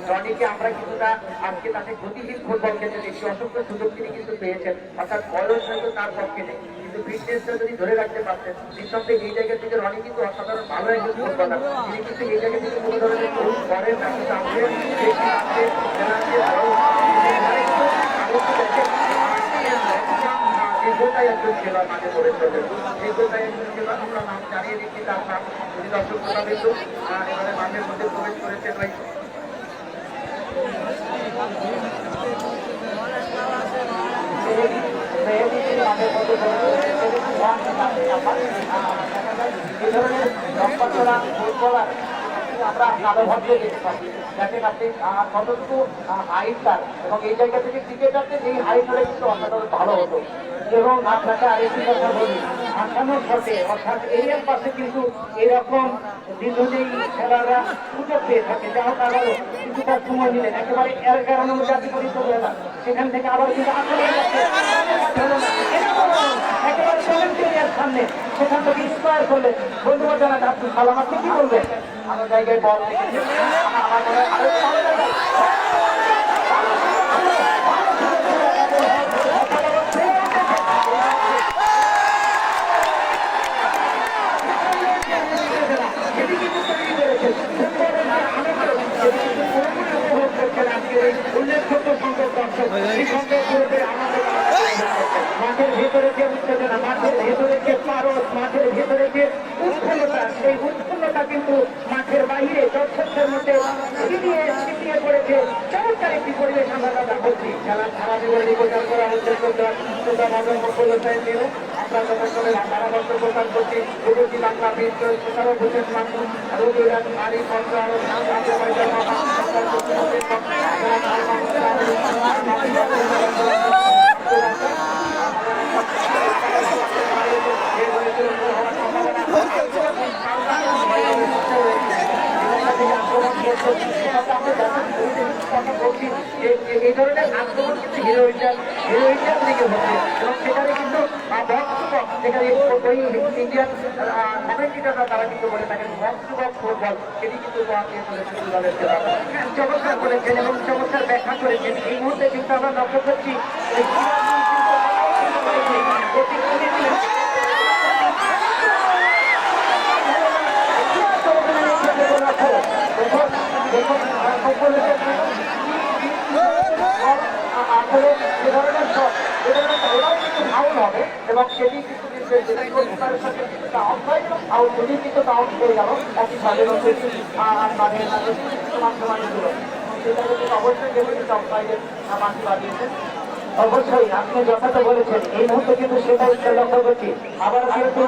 রনিকে আমরা কিছুটা আজকে তাকে গতিশীল ফুটবল খেলতে দেখছি, অসংখ্য সুযোগ তিনি কিন্তু পেয়েছেন, অর্থাৎ বয়স হয়তো তার পক্ষে নেই, কিন্তু ফিটনেসটা যদি ধরে রাখতে পারতেন নিঃসন্দেহে এই জায়গা থেকে রনি কিন্তু অসাধারণ ভালো একজন ফুটবলার। তিনি কিন্তু এই জায়গা থেকে কোনো ধরনের ভুল করেন না, কিন্তু আমাদের বেশি আছে যে গোটায় একজন খেলোয়াড় মাঠে পড়েছিলেন, সেই গোটায় একজন খেলোয়াড় আমরা নাম জানিয়ে দিচ্ছি, তার নাম যদি দর্শক শ্রোতা বিন্দু এবারে মাঠের মধ্যে প্রবেশ করেছেন ওই আমরা কালো ভাবে দেখতে পাচ্ছি, দেখেন আপনি কতটুকু হাইট তার, এবং এই জায়গা থেকে ক্রিকেটারতে এই হাইট হলে কিন্তু অসাধারণ ভালো হতো। এবং আপনাকে আরেকটি কথা বলি, আসানোর সাথে অর্থাৎ এর পাশে কিন্তু এরকম দীর্ঘদিন খেলারা সুযোগ পেয়ে থাকে, যা হোক আবারও কিছুটা সময় নিলেন, একেবারে 11 নম্বর জাতি করে চলে এলাম, সেখান থেকে আবার কিন্তু আসলে একেবারে সামনে সেখান থেকে ইন্সপায়ার করলেন বন্ধুরা জানাতে আব্দুল সালাম, আপনি কি বলবেন? ভালো জায়গায় বল রেখেছে, আমার মনে হয় আরো ভালো জায়গায় উল্লেখযোগ্য সংখ্যক দর্শক এই সংখ্যক গ্রুপে আমাদের মাঠের ভেতরে যে উত্তেজনা, মাঠের ভেতরে যে পারস, মাঠের ভেতরে যে উৎফুল্লতা, সেই উৎফুল্লতা কিন্তু মাঠের বাইরে দর্শকদের মধ্যে ছিটিয়ে পড়েছে। চমৎকার একটি পরিবেশ আমরা করছি। খেলার সারা জীবন নির্বাচন করা হচ্ছে আমরা যথাক্রমে ধারাবর্ষ প্রদান করছি। গুরুজি বাংলা বিশ্ব সুতারও বুঝেন মানুষ রবিরাজ নারী এই ধরনের আক্রমণ কিন্তু হিরোইটার দিকে হচ্ছে, এবং সেখানে কিন্তু যেখানে ওই ইন্ডিয়ান কমেন্টেটররা তারা কিন্তু বলে থাকেন বক্স টু বক্স ফুটবল, সেটি কিন্তু চমৎকার করেছেন এবং চমৎকার ব্যাখ্যা করেছেন। এই মুহূর্তে কিন্তু আমরা লক্ষ্য করছি আসলে এ ধরনের ওরাও কিন্তু ফাউল হবে, এবং সেটি কিন্তু আউট যদি কিন্তু আউট হয়ে গেল একইভাবে সেটা কিন্তু অবশ্যই দেখে কিন্তু অফসাইডের মাঠে বাড়িয়েছেন। অবশ্যই আপনি যথার্থ বলেছেন, এই মুহূর্তে কিন্তু সেটাই লক্ষ্য করছি। আবার কিন্তু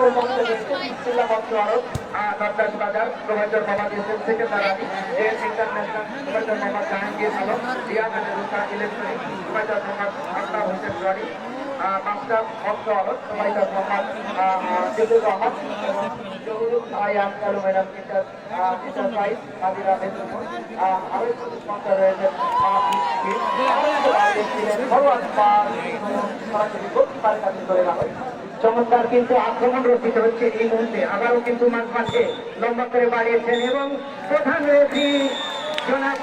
নর্দাস বাজার প্রভাইডার মোহাম্মদ ইউসুফ থেকে তারা যে international provider Mohammad Jahangir Alam, Riyad Ruka electronic provider Mohammad Akhtar Hossain Roni, master অংশ আলম প্রভাইডার মোহাম্মদ জিবুর রহমান, জহুরুল আয়াম অ্যালুমিনিয়াম ইন্টারপ্রাইজ হাজিরা বেতুলপুর, আরো স্পন্সর রয়েছেন চমৎকার কিন্তু আক্রমণ রচিত হচ্ছে এই মুহূর্তে। আবারও কিন্তু মাঝে লম্বা করে বাড়িয়েছেন এবং প্রধান রেফারি জনাব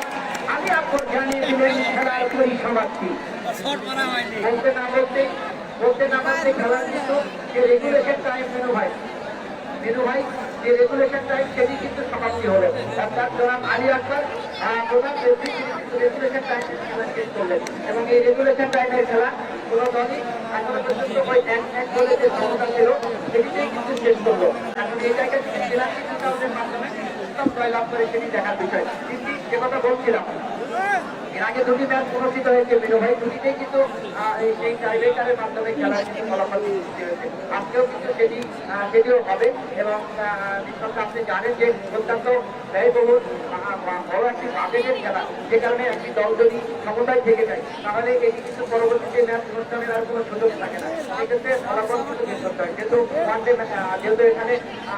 আলী আকবর জানিয়ে দিলেন খেলার পরিসমাপ্তি। বলতে না বলতে খেলার কিন্তু যে রেগুলেশন টাইম মেনু ভাই যে রেগুলেশন টাইম সেটি কিন্তু সমাপ্তি হলো, অর্থাৎ জনাব আলী আকবর প্রধান রেফারি কিন্তু রেগুলেশন টাইম খেলা শেষ করলেন, এবং এই রেগুলেশন টাইমের খেলা কোনো দলই এখনো পর্যন্ত ওই এক বলে যে ক্ষমতা ছিল সেটিতেই কিন্তু শেষ করলো। এখন এই জায়গায় থেকে জেলা কৃষি মাধ্যমে উত্তম জয়লাভ করে সেটি দেখার বিষয়। কিন্তু যে কথা বলছিলাম, এর আগে দুটি ম্যাচ অনুষ্ঠিত হয়েছে মিনু ভাই, দুটিতেই কিন্তু সেই টাইব্রেকারের মাধ্যমে খেলার কিন্তু ফলাফল সৃষ্টি হয়েছে। আজকেও কিন্তু সেটিও হবে, এবং নিঃসন্দেহে আপনি জানেন যে অত্যন্ত ব্যয়বহুল বড় একটি বাজেটের খেলা, যে কারণে একটি দল যদি ক্ষমতায় থেকে যায় তাহলে এটি কিন্তু পরবর্তীতে ম্যাচ অনুষ্ঠানের আর কোনো সুযোগ থাকে না, এক্ষেত্রে ফলাফল কিন্তু বের করতে হয়। কিন্তু ওয়ানডে যেহেতু এখানে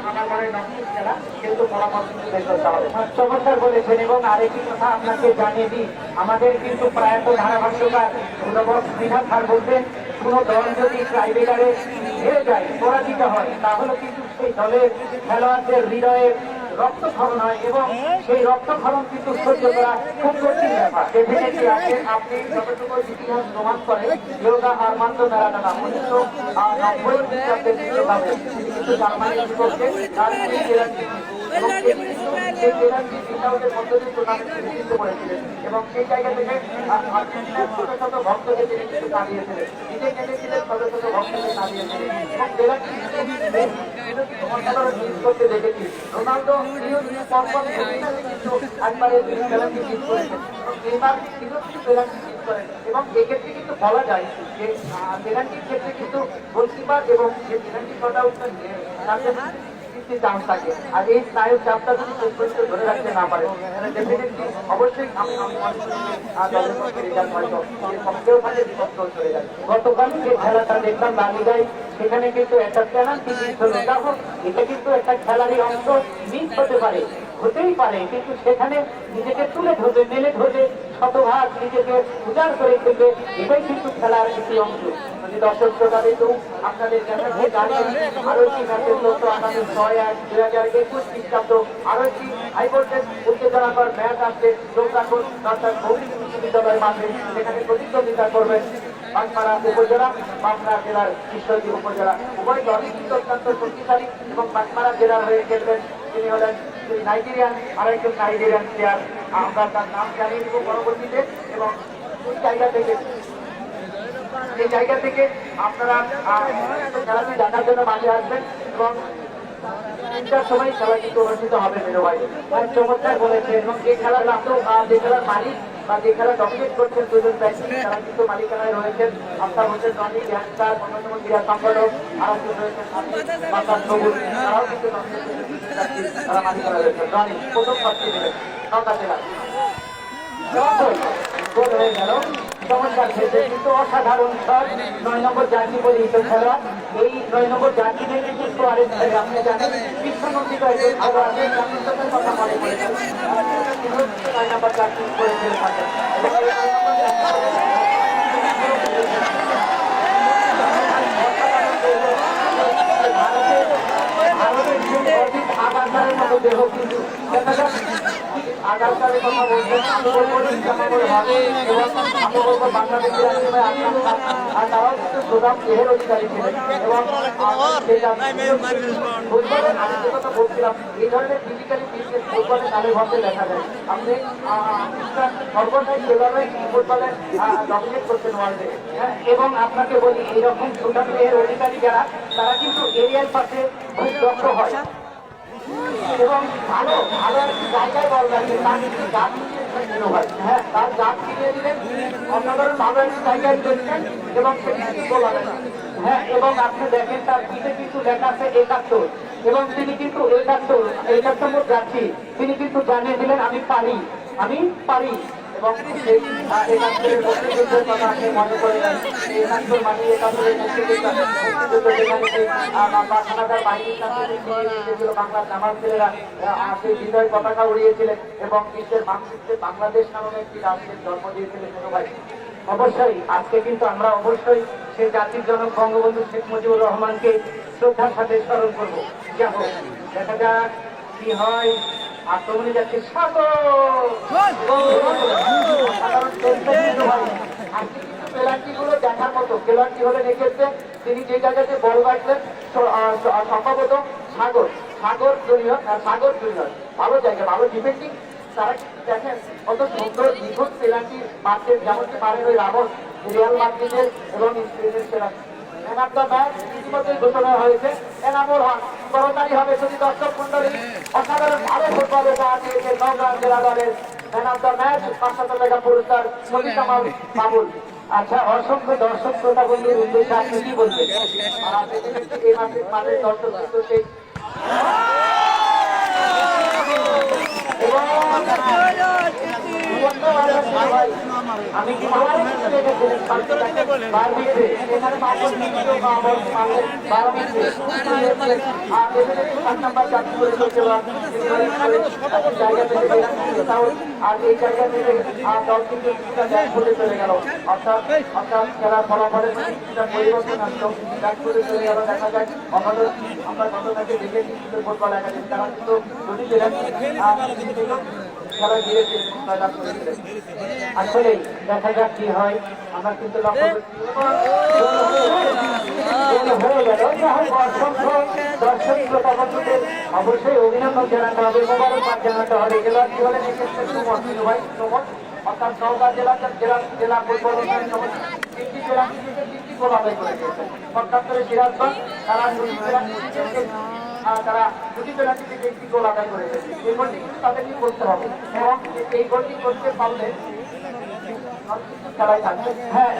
আমার মনে হয় নকশি খেলা, কিন্তু ফলাফল কিন্তু বের করতে হবে। চমৎকার বলেছেন, এবং আরেকটি কথা আপনাকে জানিয়ে দিই, আমাদের কিন্তু প্রয়াত ধারাভাষ্যকার বিধান স্যার বলতেন, কোনো দল যদি টাইব্রেকারে হেরে যায়, পরাজিত হয়, তাহলে কিন্তু সেই দলের খেলোয়াড়দের হৃদয়ে রক্তক্ষরণ হয়, এবং সেই রক্তক্ষরণ কিন্তু সহ্য করা খুব কঠিন ব্যাপার। ডেফিনেটলি আপনি যতটুকু ইতিহাস প্রমাণ করেন, যোগা আরমান্দ ম্যারাডোনা 1990 খ্রিস্টাব্দের বিশ্বকাপে তিনি কিন্তু জার্মানির বিপক্ষে এবং তিনি কিন্তু সেই পেনাল্টি মিট-আউটের মধ্য দিয়ে টুর্নামেন্টে জিততে পেরেছিলেন এবং সেই জায়গা থেকে আর্জেন্টিনার শত শত ভক্তকে তিনি কিন্তু কাঁদিয়েছিলেন, নিজে কেঁদেছিলেন, শত শত ভক্তকে কাঁদিয়েছিলেন এবং পেনাল্টি কিন্তু অসাধারণ মিস করতে দেখেছি। রোনালদো পরপর ফাইনালে কিন্তু একবারে পেনাল্টি মিস করেছেন এবং নেইমার তিনিও কিন্তু পেনাল্টি মিস করেন এবং এক্ষেত্রে কিন্তু বলা যায় যে পেনাল্টির ক্ষেত্রে কিন্তু গোলকিপার এবং যে পেনাল্টি শট আউটটা তাদের চান্স থাকে। আর এই স্নায়ুর চাপটা যদি শেষ পর্যন্ত ধরে রাখতে না পারে তাহলে ডেফিনেটলি অবশ্যই আমি মনে করি দলের মধ্যে রেজাল্ট হয়তো সবচেয়ে থাকে বিপক্ষ চলে যাবে। গতকাল যে খেলাটা দেখলাম লা লিগায়, সেখানে কিন্তু একটা পেনাল্টি মিস হলো। দেখো, এটা কিন্তু একটা খেলারই অংশ, মিস হতে পারে, হতেই পারে, কিন্তু সেখানে নিজেকে তুলে ধরবে, মেলে ধরবে, শতভাগ নিজেকে উজাড় করে ফেলবে, এটাই কিন্তু খেলার একটি অংশ। যদি দর্শক শ্রোতাদেরকেও আপনাদের দেখাচ্ছে দাঁড়িয়ে আরো একটি ম্যাচের লক্ষ্য আগামী 6/1/2021 খ্রিস্টাব্দ আরো একটি হাইভোল্টেজ উত্তেজনাকর ম্যাচ আসছে। চোখ রাখুন রাজশাহী ভৌতিক বিশ্ববিদ্যালয়ের মাঠে, সেখানে প্রতিদ্বন্দ্বিতা করবেন বাগমারা উপজেলা, পাবনা জেলার ঈশ্বরদী উপজেলা। উভয় দলই কিন্তু অত্যন্ত শক্তিশালী এবং বাগমারা জেলার হয়ে খেলবেন তিনি হলেন নাইজেরিয়ান, আরেকজন নাইজেরিয়ান প্লেয়ার, আমরা তার নাম জানিয়ে দিব পরবর্তীতে। এবং এই জায়গা থেকে আপনারা খেলাটি দেখার জন্য মাঠে আসবেন এবং 3টার সময় খেলা কিন্তু অনুষ্ঠিত হবে। মেনু ভাই চমৎকার বলেছে এবং যে খেলার যে খেলার মালিক বা যে খেলা ডমিনেট করছেন দুজন ব্যক্তি, তারা কিন্তু মালিকানায় রয়েছেন। আফতাব হোসেন রনি গ্যাংস্টার, অন্যতম ক্রীড়া সংগঠক, আর একজন রয়েছেন সবুজ, তারাও কিন্তু তারা মালিকানায় রয়েছেন। রনি প্রথম শটটি দিলেন নৌকা জেলা গোল হয়ে গেল। চমৎকার খেলছে কিন্তু অসাধারণ শট। 9 নম্বর জার্সি পরিহিত খেলা, এই 9 নম্বর জার্সি থেকে কিন্তু আরেক খেলে আপনি জানেন বিশ্বনন্দিত একজন ভালো আছে, জাতির সাথে কথা মনে করেছেন 9 নম্বর জার্সি পরে খেলে থাকেন। ভারতের অধিক আগারকারের মতো দেহ কিন্তু দেখা যাক আগারকারের কথা বলছেন এবং আমি বলবো বাংলাদেশের আর তারাও কিন্তু সুদাম দেহের অধিকারী ছিলেন এবং ফুটবলের আমি যে কথা বলছিলাম, এই ধরনের ফিজিক্যালি ফিটনেস ফুটবলে তালে ঘরতে দেখা যায়। আপনি সর্বদাই সেভাবে ফুটবলে ডমিনেট করছেন ওয়ার্ল্ডে। এবং আপনাকে বলি এইরকম সুদাম দেহের অধিকারী যারা, তারা কিন্তু এরিয়ার পাশে খুব দক্ষ হয় এবং ভালো ভালো জায়গায় বল রাখে, তার কিন্তু গাছ হয়। হ্যাঁ, তার গাছ ফিরিয়ে দিলেন, অন্যধরন ভালো একটি জায়গায় চলছেন এবং সেটি কিন্তু গোল হবে না। হ্যাঁ, এবং আপনি দেখেন তার পিঠে কিন্তু লেখা আছে 71 এবং তিনি কিন্তু 71 যাচ্ছি, তিনি কিন্তু জানিয়ে দিলেন আমি পারি, আমি পারি। এবং সেই 71 মুক্তিযুদ্ধের কথা আপনি মনে করে নেন। 71 মানে 71 মুক্তিযুদ্ধ, যেখানে কানাডার বাহিনীর সাথে বাংলার জামাত ছেলেরা সেই বিজয় পতাকা উড়িয়েছিলেন এবং বিশ্বের মানচিত্রে বাংলাদেশ নামক একটি রাষ্ট্রের জন্ম দিয়েছিলেন। ভাই অবশ্যই আজকে কিন্তু আমরা অবশ্যই সেই জাতির জনক বঙ্গবন্ধু শেখ মুজিবুর রহমানকে শ্রদ্ধার সাথে স্মরণ করবো। যা হোক, দেখা যাক কি হয়। আক্রমণে যাচ্ছে পেনাল্টি গুলো দেখার মতো। পেনাল্টি হলেন এক্ষেত্রে তিনি যে জায়গাতে বল বাড়ছেন সম্ভবত সাগর জুনিয়র ভালো জায়গা, ভালো ডিফেন্ডিং। তারা দেখেন কত সুন্দর নিখুঁত পেনাল্টি মারছেন, যেমনটি পারেন ওই রামোস রিয়াল মাদ্রিদের এবং স্পেনের সেরা। ম্যান অফ দ্য ম্যাচ ইতিমধ্যেই ঘোষণা হয়েছে, এনামুল হক। করতালি হবে যদি দর্শক মন্ডলী। অসাধারণ ভালো ফুটবল উপহার দিয়েছে নওগাঁ জেলা দলের ম্যান অফ দ্য ম্যাচ 500 টাকা পুরস্কার শফিক কামাল বাবুল। আচ্ছা, অসংখ্য দর্শক শ্রোতা বন্ধুর উদ্দেশ্যে আপনি কি বলবেন? আর আপনি এই মাঠের দর্শক কিন্তু সেই আমি কি আর এই জায়গা থেকে দল কিন্তু চলে গেল, অর্থাৎ খেলার ফলাফলের পরিবর্তন আসলো, করে চলে গেল। দেখা যায় আমরা ঘটনাকে দেখেছি ফুটবল একাডেমি, তারা কিন্তু খেলা দিয়েছে। আসলে দেখা যাক কি হয়, আমরা কিন্তু লক্ষ্য হয়ে গেল। অসংখ্য দর্শক দর্শক শ্রোতা বন্ধুদের অবশ্যই অভিনন্দন জানাতে হবে, মোবারকবাদ জানাতে হবে। এবার কি হলেন এক্ষেত্রে সুমন ভাই, সুমন অর্থাৎ নওগাঁ জেলা ফুটবল উন্নয়ন সমিতি 3টি জেলা থেকে 3টি গোল আদায় করে দিয়েছে। ৭৫ সিরাজগঞ্জ তারা 2টি জেলা থেকে তারা 2টি জেলা থেকে 1টি গোল আদায় করেছে। এই গোলটি কিন্তু তাদেরকে করতে হবে এবং এই গোলটি করতে পারলে হ্যাঁ,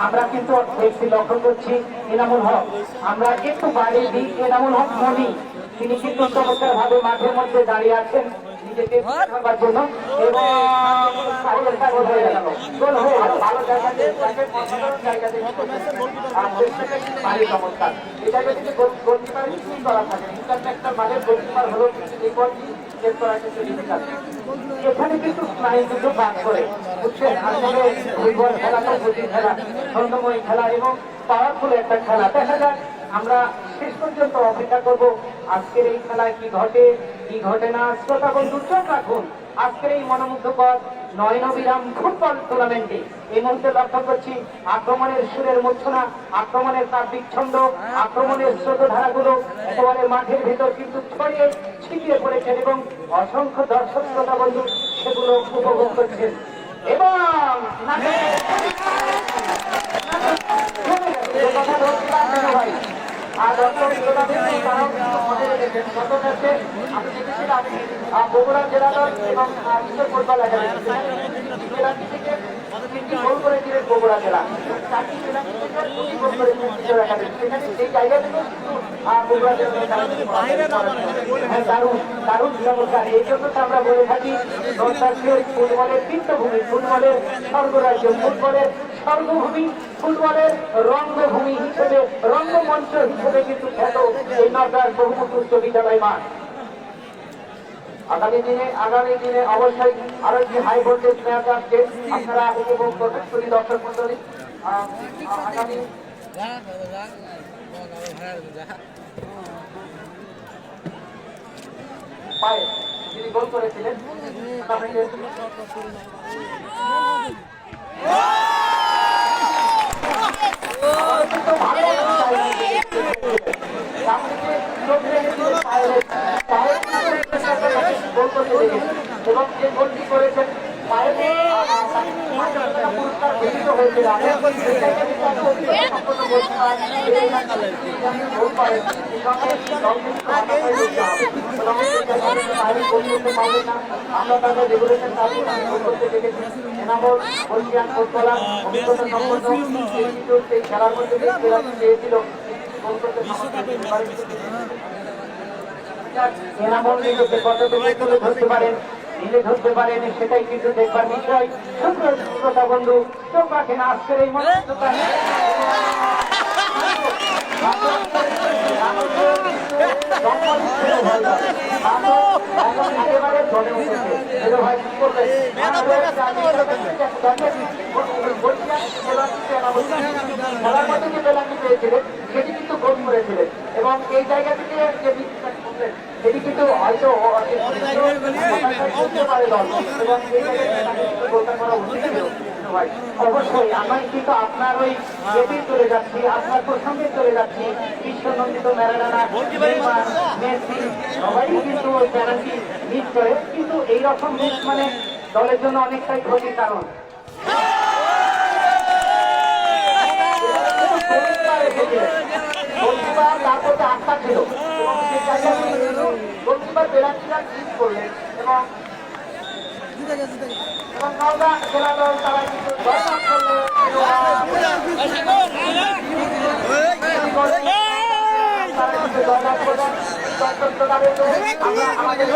আমরা কিন্তু দেখছি, লক্ষ্য করছি এনামুল হক, আমরা একটু বাইরে দিই, এনামুল হক মনি তিনি কিন্তু চমৎকার ভাবে মাঠের মধ্যে দাঁড়িয়ে আছেন নিজেকে খাবার জন্য এবং হয়ে গেল গোল হয়ে গেল। ভালো জায়গাতে জায়গাতে ভারী চমৎকার এই জায়গা থেকে গোলকিপার কিছুই করা থাকে একটা মাঠের গোলকিপার হলো কিন্তু এই বলটি সেভ করা কিন্তু ডিফিকাল্ট। এখানে কিন্তু স্নায়ু কিন্তু কাজ করে, বুঝছেন? আসলে ফুটবল খেলাটা গতির খেলা, ছন্দময় খেলা এবং পাওয়ারফুল একটা খেলা। দেখা যাক, আমরা শেষ পর্যন্ত অপেক্ষা করব আজকের এই খেলায় কি ঘটে কি ঘটে না। শ্রোতা বন্ধু চোখ রাখুন আজকের এই মনোমুগ্ধকর নয়নবিরাম ফুটবল টুর্নামেন্টে। এই মুহূর্তে লক্ষ্য করছি আক্রমণের সুরের মূর্ছনা, আক্রমণের তাত্ত্বিক ছন্দ, আক্রমণের স্রোতধারাগুলো একেবারে মাঠের ভিতর কিন্তু ছড়িয়ে ছিটিয়ে পড়েছেন এবং অসংখ্য দর্শক শ্রোতা বন্ধু সেগুলো উপভোগ করছেন এবং আর দর্শক শ্রোতাদের তারাও কিন্তু মনে রেখেছেন গত ম্যাচে আমি দেখেছিলাম বগুড়া জেলা দল এবং উত্তর ফুটবল একাডেমি জেলা থেকে 3টি গোল করেছিলেন বগুড়া জেলা, 4টি জেলা থেকে 2টি গোল করেছিলেন কিশোর একাডেমি। সেখানে সেই জায়গা থেকেও কিন্তু বগুড়া জেলা হ্যাঁ দারুণ দারুণ চমৎকার। এই জন্য তো আমরা বলে থাকি নর্দার্সের ফুটবলের তীর্থভূমি, ফুটবলের স্বর্গরাজ্য, ফুটবলের স্বর্গভূমি, ফুটবলের রঙ্গভূমি হিসেবে, রঙ্গমঞ্চ হিসেবে কিন্তু খ্যাত এই নর্দার বহুমুখী উচ্চ বিদ্যালয় মাঠ। আগামী দিনে অবশ্যই আরো একটি হাই ভোল্টেজ ম্যাচ আসছে, আপনারা উপভোগ করবেন শুধু দর্শক মন্ডলী। আগামী পায়ে যিনি গোল করেছিলেন এবং যে গোলটি করেছেন পায়ের পুরস্কার ঘোষিত হয়েছিল আমরা তাদের রেগুলেশন করতে দেখেছি। এনামল বলছিয়ান ফুটবলার অভিজ্ঞতা সম্পন্ন সেই খেলার মধ্যে চেয়েছিল গোল করতে এনামল নিজেকে কতটুকু তুলে ধরতে পারেন, মিলে ধরতে পারেন, সেটাই কিন্তু দেখবার বিষয়। শ্রোতা বন্ধু চোখ রাখেন আজকের এই একেবারে চলে উঠেছে। ভাই কি করবেন? খেলার মধ্যে যে পেনাল্টি পেয়েছিলেন সেটি কিন্তু গোল করেছিলেন এবং এই জায়গা থেকে যে বিশ্বাস করলেন সেটি কিন্তু হয়তো করতে পারে দল এবং এই জায়গায় গোলটা করা উচিত ছিল। অবশ্যই আমি কিন্তু আপনার ওই এতে চলে যাচ্ছি, আপনার প্রসঙ্গে চলে যাচ্ছি। বিশ্বনন্দিত ম্যারাডোনা, নেইমার, মেসি সবাই কিন্তু ওই পেনাল্টি মিস করে, কিন্তু এইরকম মিস মানে দলের জন্য অনেকটাই ক্ষতির কারণ। গোলকিপার তার প্রতি আস্থা ছিল এবং সেই জায়গায় গোলকিপার পেনাল্টিটা মিস করলেন এবং নওগাঁ জেলা দল তারা কিন্তু জয়লাভ করলেন। আমরা আমাদের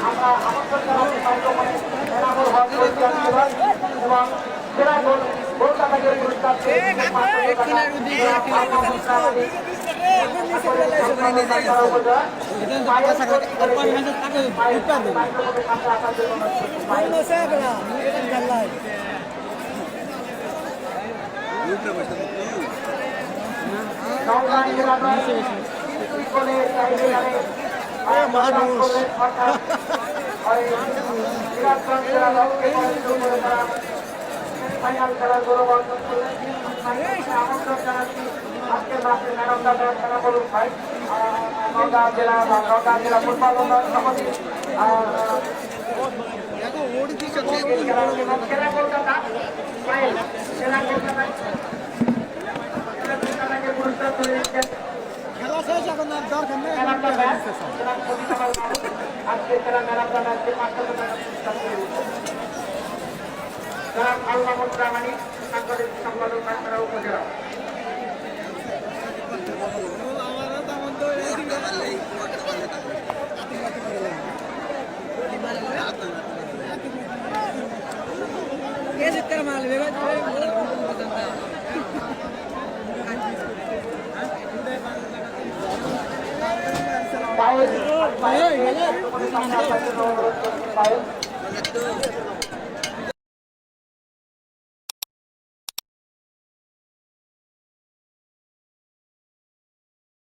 আমরা আমন্ত্রণ জানাতে মাইক্রোফোনে এনামুল হক এবং জেলা কলকাতাকে পুরস্কার ফাইনাল খেলার গৌরব অর্জন করলেন। মাসের ম্যাডাম দাদা খেলা বলুন ভাই নওগাঁ জেলা ফুটবল উন্নয়ন সমিতি খেলা কলকাতা খেলা কলকাতাকে পুরস্কার তুলে দিচ্ছেন খেলা শেষ এখন আর দরকার নেই আজকে খেলা ম্যারাথন আজকে 500 টাকা পুরস্কার তুলে দিচ্ছেন আল্লাহ মোদ্রামানি সাংবাদিক সম্পাদক কাছড়া উপজেলা পায়েল